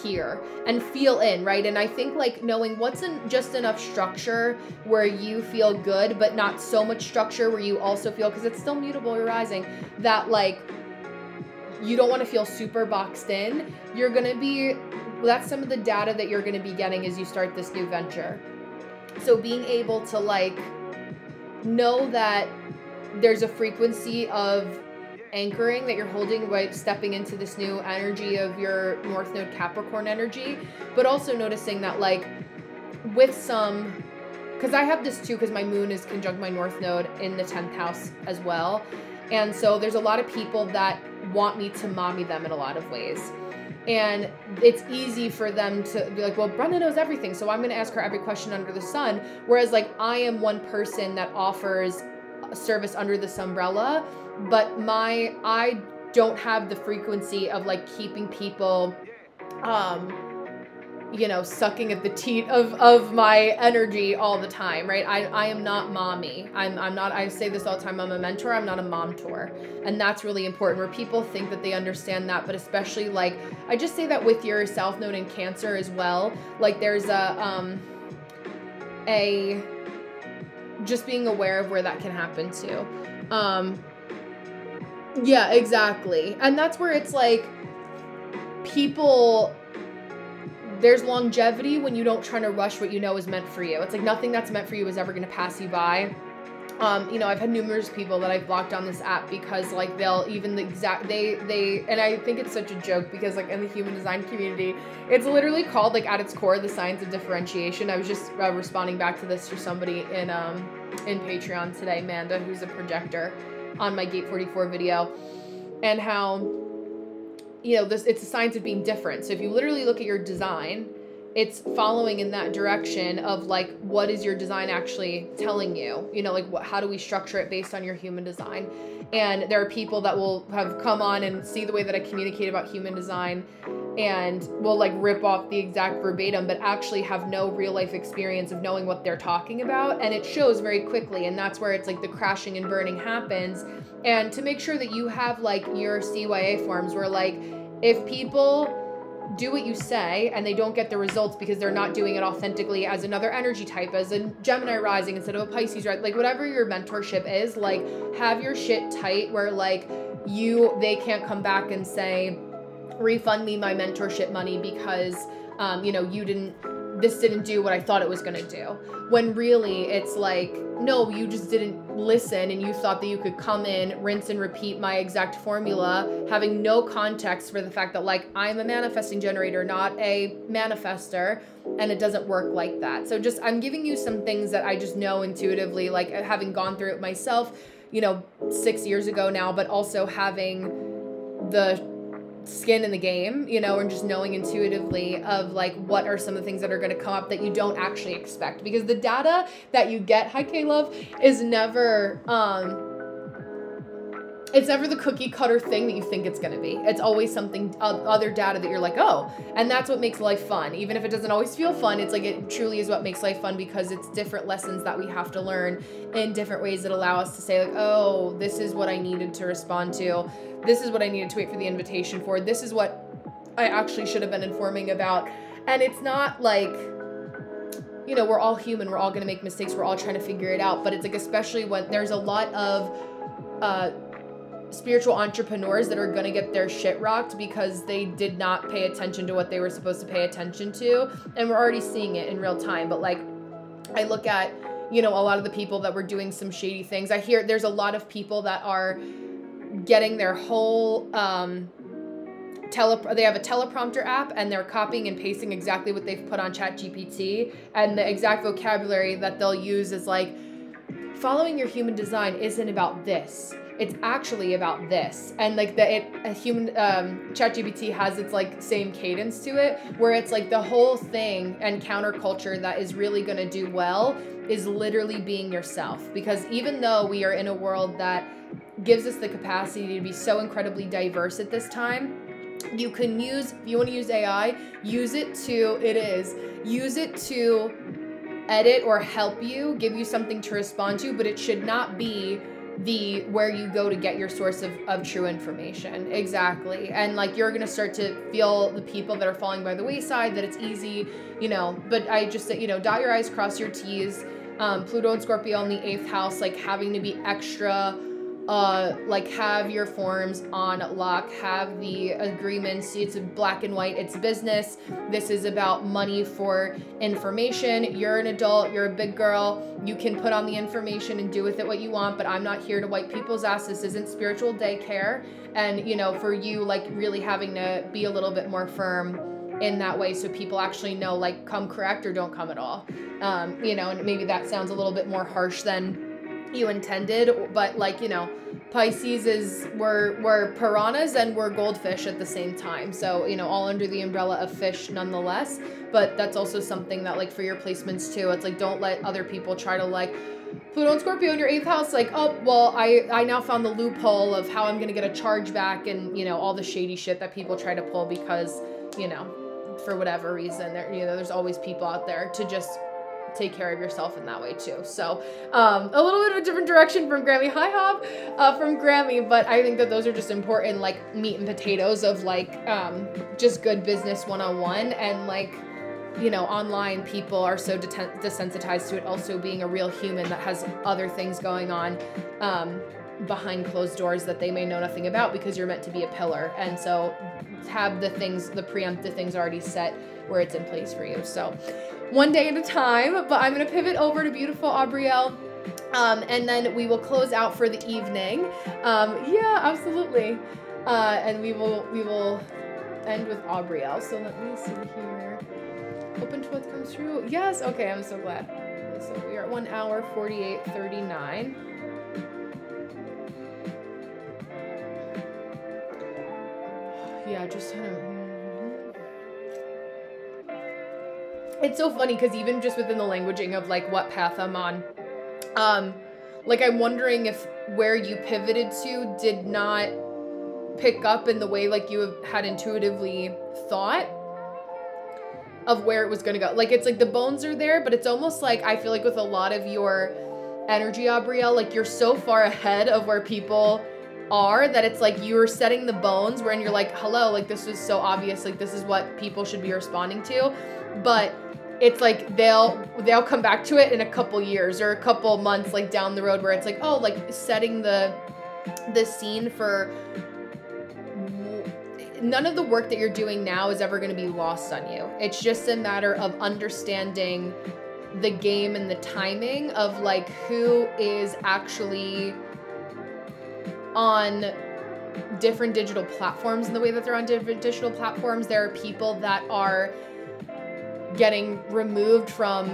here and feel in, right? And I think like knowing what's in just enough structure where you feel good, but not so much structure where you also feel, because it's still mutable, you're rising, that like you don't want to feel super boxed in. That's some of the data that you're going to be getting as you start this new venture. So being able to like know that there's a frequency of anchoring that you're holding by stepping into this new energy of your North Node Capricorn energy, but also noticing that like with some, because I have this too, because my moon is conjunct my North Node in the 10th house as well. And so there's a lot of people that want me to mommy them in a lot of ways. And it's easy for them to be like, well, Brenda knows everything, so I'm going to ask her every question under the sun. Whereas like I am one person that offers a service under this umbrella, but I don't have the frequency of like keeping people, sucking at the teat of my energy all the time, right? I am not mommy. I'm not, I say this all the time, I'm a mentor, I'm not a mom-tor. And that's really important, where people think that they understand that, but especially like, I just say that with your South Node in Cancer as well, like there's just being aware of where that can happen too. Yeah, exactly. And that's where it's like there's longevity when you don't try to rush what you know is meant for you. It's like nothing that's meant for you is ever going to pass you by. I've had numerous people that I've blocked on this app because like they'll even and I think it's such a joke because like in the human design community, it's literally called like at its core, the science of differentiation. I was just responding back to this for somebody in Patreon today, Amanda, who's a projector, on my Gate 44 video, and how, it's a science of being different. So if you literally look at your design, it's following in that direction of like, what is your design actually telling you? You know, like how do we structure it based on your human design? And there are people that will have come on and see the way that I communicate about human design and will like rip off the exact verbatim, but actually have no real life experience of knowing what they're talking about. And it shows very quickly. And that's where it's like the crashing and burning happens. And to make sure that you have like your CYA forms where like, if people do what you say and they don't get the results because they're not doing it authentically as another energy type, as a Gemini rising instead of a Pisces, right? Like whatever your mentorship is, like have your shit tight where like they can't come back and say, refund me my mentorship money because, you know, this didn't do what I thought it was going to do. When really it's like, no, you just didn't listen and you thought that you could come in, rinse and repeat my exact formula, having no context for the fact that like I'm a manifesting generator, not a manifester, and it doesn't work like that. So just, I'm giving you some things that I just know intuitively, like having gone through it myself, you know, 6 years ago now, but also having the skin in the game, you know, and just knowing intuitively of like what are some of the things that are going to come up that you don't actually expect, because the data that you get, hi K-Love, is never it's never the cookie cutter thing that you think it's going to be. It's always something other data that you're like, oh, and that's what makes life fun. Even if it doesn't always feel fun, it's like it truly is what makes life fun, because it's different lessons that we have to learn in different ways that allow us to say like, oh, this is what I needed to respond to. This is what I needed to wait for the invitation for. This is what I actually should have been informing about. And it's not like, you know, we're all human. We're all going to make mistakes. We're all trying to figure it out. But it's like, especially when there's a lot of spiritual entrepreneurs that are going to get their shit rocked because they did not pay attention to what they were supposed to pay attention to. And we're already seeing it in real time. But like, I look at, you know, a lot of the people that were doing some shady things. I hear there's a lot of people that are getting their whole they have a teleprompter app and they're copying and pasting exactly what they've put on ChatGPT, and the exact vocabulary that they'll use is like, following your human design isn't about this, it's actually about this. And like ChatGPT has its like same cadence to it, where it's like the whole thing and counterculture that is really going to do well is literally being yourself. Because even though we are in a world that gives us the capacity to be so incredibly diverse at this time, you can use, if you want to use AI, use it to edit or help you, give you something to respond to, but it should not be where you go to get your source of true information. Exactly. And like, you're going to start to feel the people that are falling by the wayside, that it's easy, you know, but I just said, you know, dot your I's, cross your T's. Pluto and Scorpio in the 8th house, like having to be extra, like have your forms on lock, have the agreements. It's black and white, it's business. This is about money for information. You're an adult, you're a big girl. You can put on the information and do with it what you want, but I'm not here to wipe people's ass. This isn't spiritual daycare. And, you know, for you, like really having to be a little bit more firm in that way, so people actually know, like, come correct or don't come at all. You know, and maybe that sounds a little bit more harsh than you intended, but like, you know, Pisces we're piranhas and we're goldfish at the same time. So, you know, all under the umbrella of fish nonetheless. But that's also something that, like, for your placements too, it's like, don't let other people try to like, Pluto and Scorpio in your 8th house, like, oh, well, I now found the loophole of how I'm going to get a charge back, and, you know, all the shady shit that people try to pull because, you know, for whatever reason, there, you know, there's always people out there to just take care of yourself in that way too. So a little bit of a different direction from Grammy. Hi Hob, from Grammy, but I think that those are just important, like, meat and potatoes of like just good business 101. And like, you know, online people are so desensitized to it also being a real human that has other things going on behind closed doors that they may know nothing about, because you're meant to be a pillar. And so have the preemptive things already set where it's in place for you. So one day at a time, but I'm going to pivot over to beautiful Aubrielle. And then we will close out for the evening. Yeah, absolutely. And we will end with Aubrielle. So let me see here. Open to what comes through. Yes. Okay. I'm so glad. So we are at 1 hour, 48:39. Yeah, just kind of. it's so funny because even just within the languaging of like what path I'm on, like I'm wondering if where you pivoted to did not pick up in the way like you had intuitively thought of where it was going to go. Like it's like the bones are there, but it's almost like I feel like with a lot of your energy, Abrielle, like you're so far ahead of where people are that it's like you're setting the bones wherein you're like, hello, like this is so obvious, like this is what people should be responding to, but it's like they'll come back to it in a couple years or a couple months like down the road where it's like, oh, like setting the scene for none of the work that you're doing now is ever going to be lost on you. It's just a matter of understanding the game and the timing of like who is actually on different digital platforms and the way that they're on different digital platforms. There are people that are getting removed from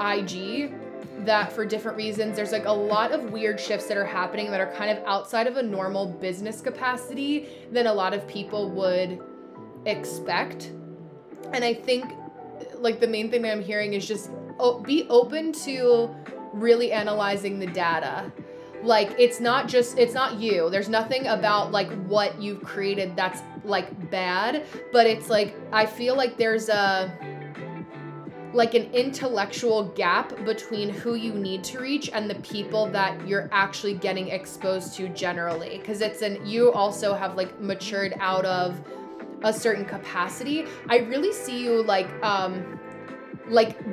IG that for different reasons. There's like a lot of weird shifts that are happening that are kind of outside of a normal business capacity than a lot of people would expect. And I think like the main thing that I'm hearing is just be open to really analyzing the data. Like it's not you. There's nothing about like what you've created that's like bad, but it's like I feel like there's like an intellectual gap between who you need to reach and the people that you're actually getting exposed to generally. Cause you also have like matured out of a certain capacity. I really see you like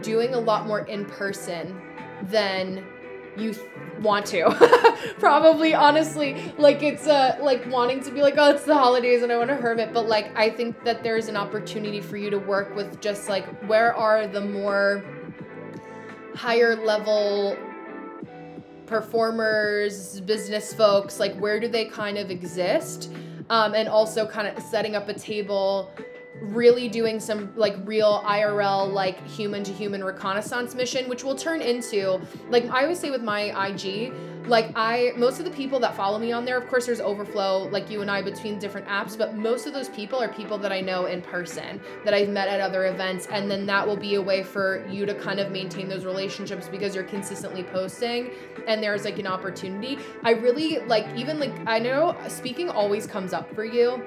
doing a lot more in person than you want to. Probably, honestly, like it's like wanting to be like, oh, it's the holidays and I want to hermit, but like I think that there's an opportunity for you to work with just like where are the more higher level performers, business folks, like where do they kind of exist, and also kind of setting up a table, really doing some like real IRL, like human to human reconnaissance mission, which will turn into, like I always say with my IG, like most of the people that follow me on there, of course there's overflow like you and I between different apps, but most of those people are people that I know in person, that I've met at other events, and then that will be a way for you to kind of maintain those relationships because you're consistently posting and there's like an opportunity. I really like, even like, I know speaking always comes up for you.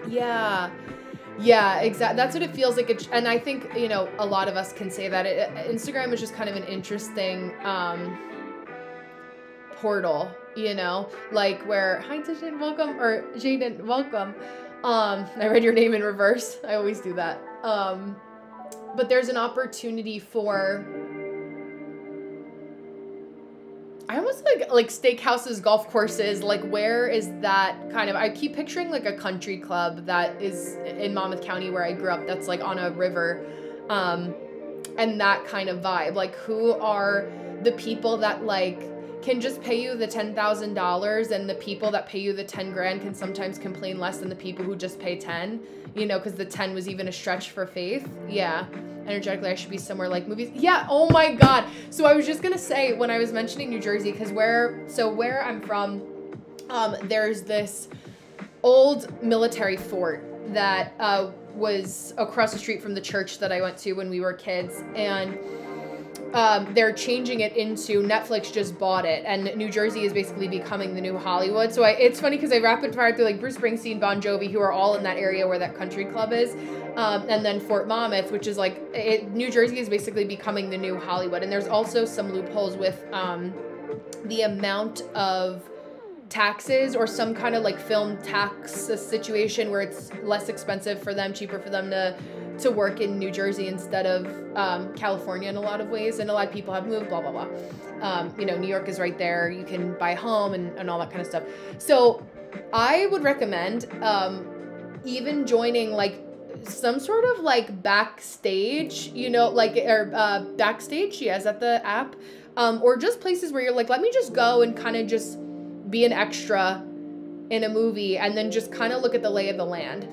Yeah, exactly. That's what it feels like. And I think, you know, a lot of us can say that Instagram is just kind of an interesting portal, you know, like where, hi Jaden, welcome, or Jaden, welcome. I read your name in reverse. I always do that. But there's an opportunity for, I almost like steakhouses, golf courses, like where is that kind of, I keep picturing like a country club that is in Monmouth County where I grew up, that's like on a river, and that kind of vibe. Like who are the people that like can just pay you the $10,000, and the people that pay you the 10 grand can sometimes complain less than the people who just pay 10, you know, because the 10 was even a stretch for Faith. Yeah. Energetically, I should be somewhere like movies. Yeah, oh my God. So I was just gonna say, when I was mentioning New Jersey, because where I'm from, there's this old military fort that was across the street from the church that I went to when we were kids, and they're changing it into, Netflix just bought it, and New Jersey is basically becoming the new Hollywood. So it's funny because I rapid fire through like Bruce Springsteen, Bon Jovi, who are all in that area where that country club is. And then Fort Monmouth, which is like, New Jersey is basically becoming the new Hollywood. And there's also some loopholes with the amount of taxes, or some kind of like film tax situation where it's less expensive for them, cheaper for them to work in New Jersey instead of California in a lot of ways. And a lot of people have moved, blah, blah, blah. You know, New York is right there. You can buy a home and all that kind of stuff. So I would recommend even joining like some sort of like backstage, you know, like, or backstage, yeah, is that the app? Or just places where you're like, let me just go and kind of just be an extra in a movie, and then just kind of look at the lay of the land.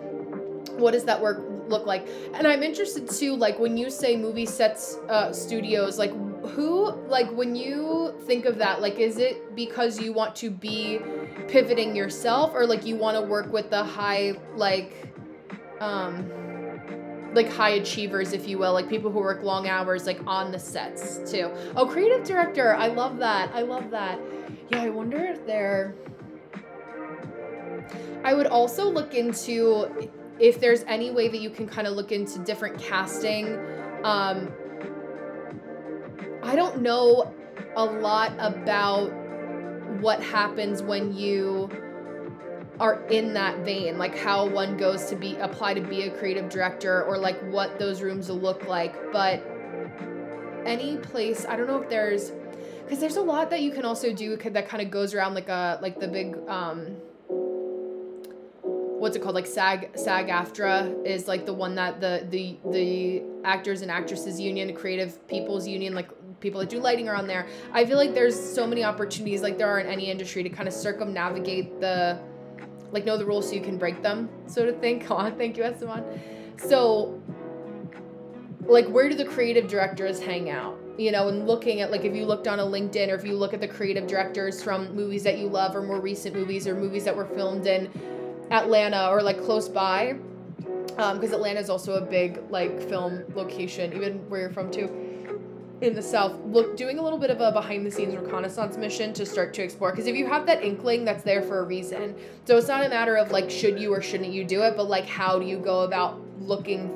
What does that work look like? And I'm interested too, like when you say movie sets, studios, like who, like when you think of that, like is it because you want to be pivoting yourself, or like you want to work with the high, like like high achievers, if you will, like people who work long hours, like on the sets too. Oh, creative director. I love that. I love that. Yeah, I wonder if I would also look into if there's any way that you can kind of look into different casting. I don't know a lot about what happens when you are in that vein, like how one goes to apply to be a creative director, or like what those rooms will look like. But any place, I don't know if because there's a lot that you can also do that kind of goes around like the big, what's it called? Like SAG-AFTRA is like the one that the actors and actresses union, the creative people's union, like people that do lighting are on there. I feel like there's so many opportunities like there are in any industry to kind of circumnavigate know the rules so you can break them, so to think. Oh, thank you, Esteban. So, like, where do the creative directors hang out? You know, and looking at, like, if you looked on a LinkedIn, or if you look at the creative directors from movies that you love, or more recent movies, or movies that were filmed in Atlanta or, like, close by, because Atlanta is also a big, like, film location, even where you're from, too. In the South, doing a little bit of a behind-the-scenes reconnaissance mission to start to explore. Because if you have that inkling, that's there for a reason. So it's not a matter of, like, should you or shouldn't you do it, but, like, how do you go about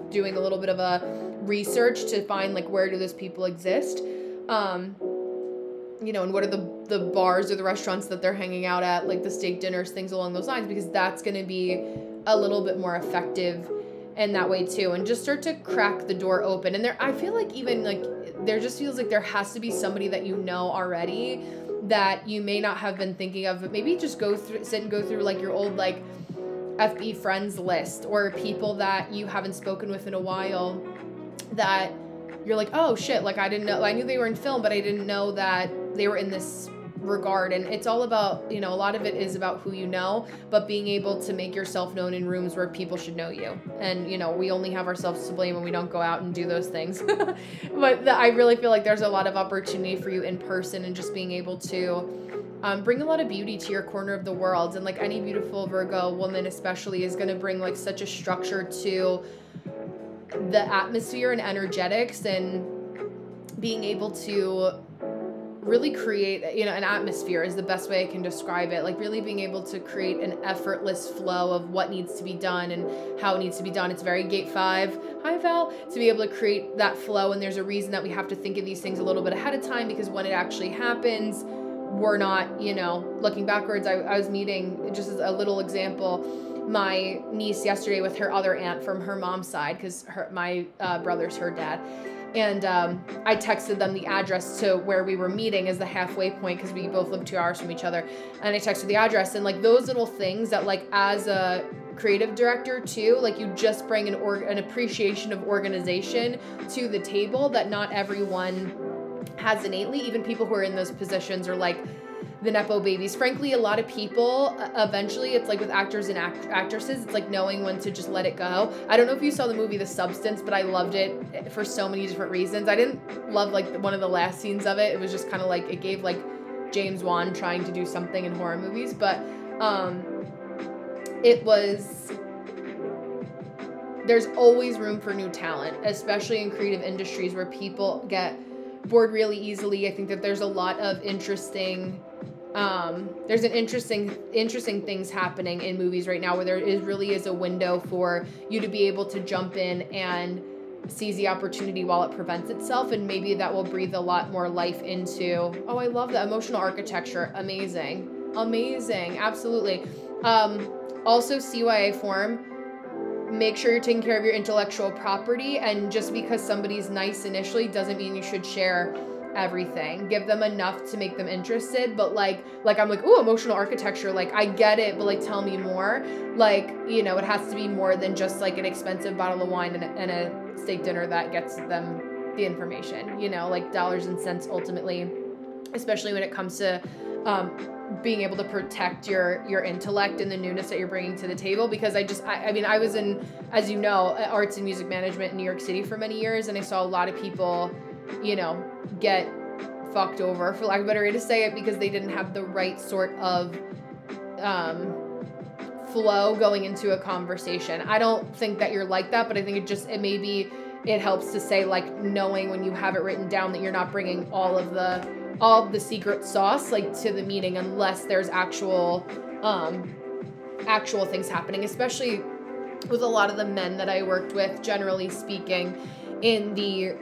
doing a little bit of a research to find, like, where do those people exist? You know, and what are the bars or the restaurants that they're hanging out at, like the steak dinners, things along those lines, because that's going to be a little bit more effective in that way, too. And just start to crack the door open. And I feel like even, like, there just feels like there has to be somebody that you know already that you may not have been thinking of, but maybe just sit and go through like your old like FB friends list, or people that you haven't spoken with in a while that you're like, oh shit, like I knew they were in film, but I didn't know that they were in this regard. And it's all about, you know, a lot of it is about who you know, but being able to make yourself known in rooms where people should know you. And, you know, we only have ourselves to blame when we don't go out and do those things. But I really feel like there's a lot of opportunity for you in person, and just being able to bring a lot of beauty to your corner of the world. And like any beautiful Virgo woman especially is going to bring like such a structure to the atmosphere and energetics, and being able to really create, you know, an atmosphere is the best way I can describe it. Like really being able to create an effortless flow of what needs to be done and how it needs to be done. It's very gate 5. Hi, Val. To be able to create that flow. And there's a reason that we have to think of these things a little bit ahead of time, because when it actually happens, we're not, you know, looking backwards. I was meeting, just as a little example, my niece yesterday with her other aunt from her mom's side, because my brother's her dad. And I texted them the address to where we were meeting as the halfway point, because we both live 2 hours from each other. And I texted the address, and like those little things that like as a creative director too, like you just bring an appreciation of organization to the table that not everyone has innately. Even people who are in those positions are like the Nepo babies. Frankly, a lot of people, eventually, it's like with actors and actresses, it's like knowing when to just let it go. I don't know if you saw the movie The Substance, but I loved it for so many different reasons. I didn't love like one of the last scenes of it. It was just kind of like, it gave like James Wan trying to do something in horror movies, but there's always room for new talent, especially in creative industries where people get bored really easily. I think that there's a lot of interesting things happening in movies right now, where there really is a window for you to be able to jump in and seize the opportunity while it prevents itself. And maybe that will breathe a lot more life into, oh, I love the emotional architecture. Amazing. Absolutely. Also CYA form, make sure you're taking care of your intellectual property. And just because somebody's nice initially doesn't mean you should share everything. Give them enough to make them interested. But like I'm like, ooh, emotional architecture, like I get it, but like tell me more. Like, you know, it has to be more than just like an expensive bottle of wine and a steak dinner that gets them the information, you know, like dollars and cents ultimately, especially when it comes to being able to protect your intellect and the newness that you're bringing to the table. Because I mean, I was in, as you know, arts and music management in New York City for many years, and I saw a lot of people, you know, get fucked over, for lack of a better way to say it, because they didn't have the right sort of flow going into a conversation. I don't think that you're like that, but I think it helps to say, like, knowing when you have it written down that you're not bringing all of the secret sauce, like, to the meeting unless there's actual things happening, especially with a lot of the men that I worked with, generally speaking, in the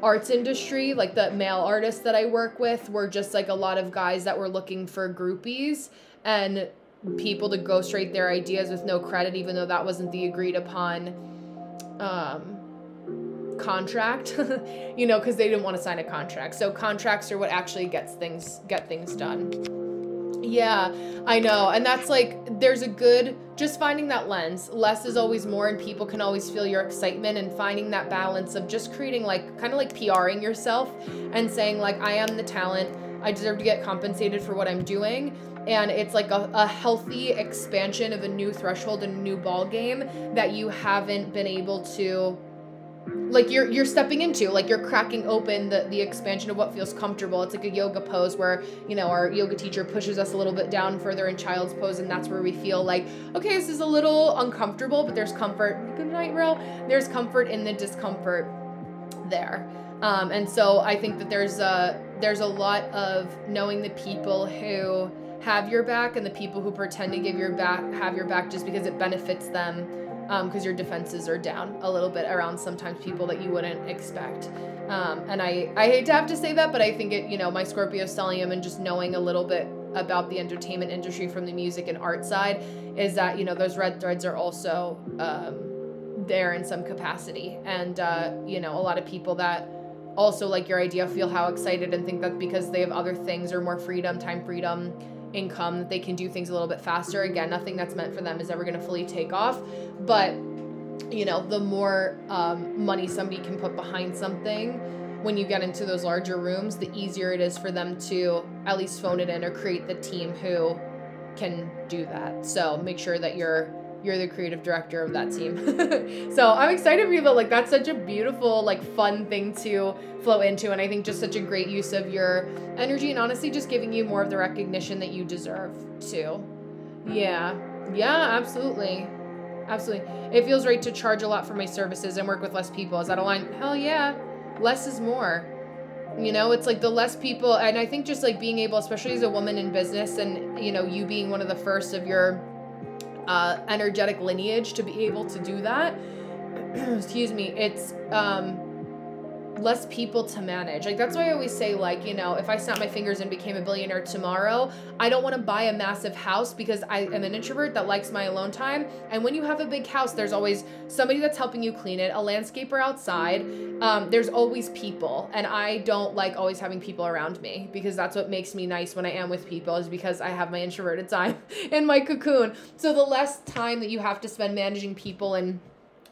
arts industry. Like, the male artists that I work with were just like a lot of guys that were looking for groupies and people to ghostwrite their ideas with no credit, even though that wasn't the agreed upon contract, you know, because they didn't want to sign a contract. So contracts are what actually get things done. Yeah, I know. And that's like, there's a good, just finding that lens. Less is always more, and people can always feel your excitement, and finding that balance of just creating, like, kind of like PRing yourself and saying, like, I am the talent. I deserve to get compensated for what I'm doing. And it's like a healthy expansion of a new threshold and a new ball game that you haven't been able to, like, you're stepping into, like, you're cracking open the expansion of what feels comfortable. It's like a yoga pose where, you know, our yoga teacher pushes us a little bit down further in child's pose, and that's where we feel like, okay, this is a little uncomfortable, but there's comfort. Good night, Ro. There's comfort in the discomfort there. And so I think that there's a lot of knowing the people who have your back and the people who pretend to have your back just because it benefits them, because your defenses are down a little bit around sometimes people that you wouldn't expect. And I hate to have to say that, but I think it, you know, my Scorpio stellium and just knowing a little bit about the entertainment industry from the music and art side is that, you know, those red threads are also there in some capacity. And, you know, a lot of people that also like your idea feel how excited and think that because they have other things or more freedom, time freedom, income, that they can do things a little bit faster. Again, nothing that's meant for them is ever going to fully take off, but, you know, the more money somebody can put behind something when you get into those larger rooms, the easier it is for them to at least phone it in or create the team who can do that. So make sure that you're the creative director of that team. So I'm excited for you, but, like, that's such a beautiful, like, fun thing to flow into. And I think just such a great use of your energy, and honestly just giving you more of the recognition that you deserve too. Yeah, absolutely. Absolutely. It feels right to charge a lot for my services and work with less people. Is that aligned? Hell yeah. Less is more. You know, it's like the less people, and I think just like being able, especially as a woman in business, and, you know, you being one of the first of your energetic lineage to be able to do that, excuse me, it's less people to manage. Like, that's why I always say, like, you know, if I snapped my fingers and became a billionaire tomorrow, I don't want to buy a massive house because I am an introvert that likes my alone time. And when you have a big house, there's always somebody that's helping you clean it, a landscaper outside. There's always people, and I don't like always having people around me, because that's what makes me nice when I am with people, is because I have my introverted time in my cocoon. So the less time that you have to spend managing people and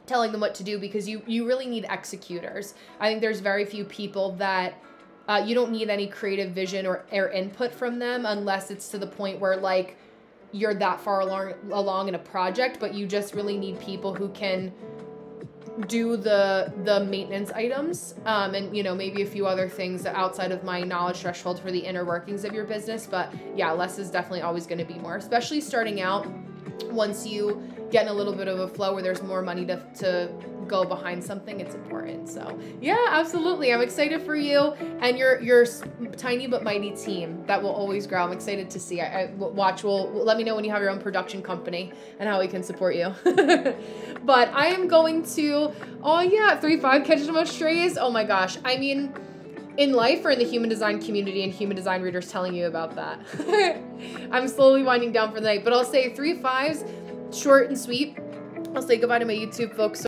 telling them what to do, because you really need executors. I think there's very few people that you don't need any creative vision or input from them unless it's to the point where, like, you're that far along in a project, but you just really need people who can do the maintenance items, and, you know, maybe a few other things outside of my knowledge threshold for the inner workings of your business. But yeah, less is definitely always going to be more, especially starting out. Once you get in a little bit of a flow where there's more money to go behind something, it's important. So yeah, absolutely. I'm excited for you and your tiny but mighty team that will always grow. I'm excited to see. Let me know when you have your own production company and how we can support you. But I am going to, 3-5 catching them strays. Oh my gosh. I mean, in life or in the human design community and human design readers telling you about that. I'm slowly winding down for the night, but I'll say 3 5s, short and sweet. I'll say goodbye to my YouTube folks.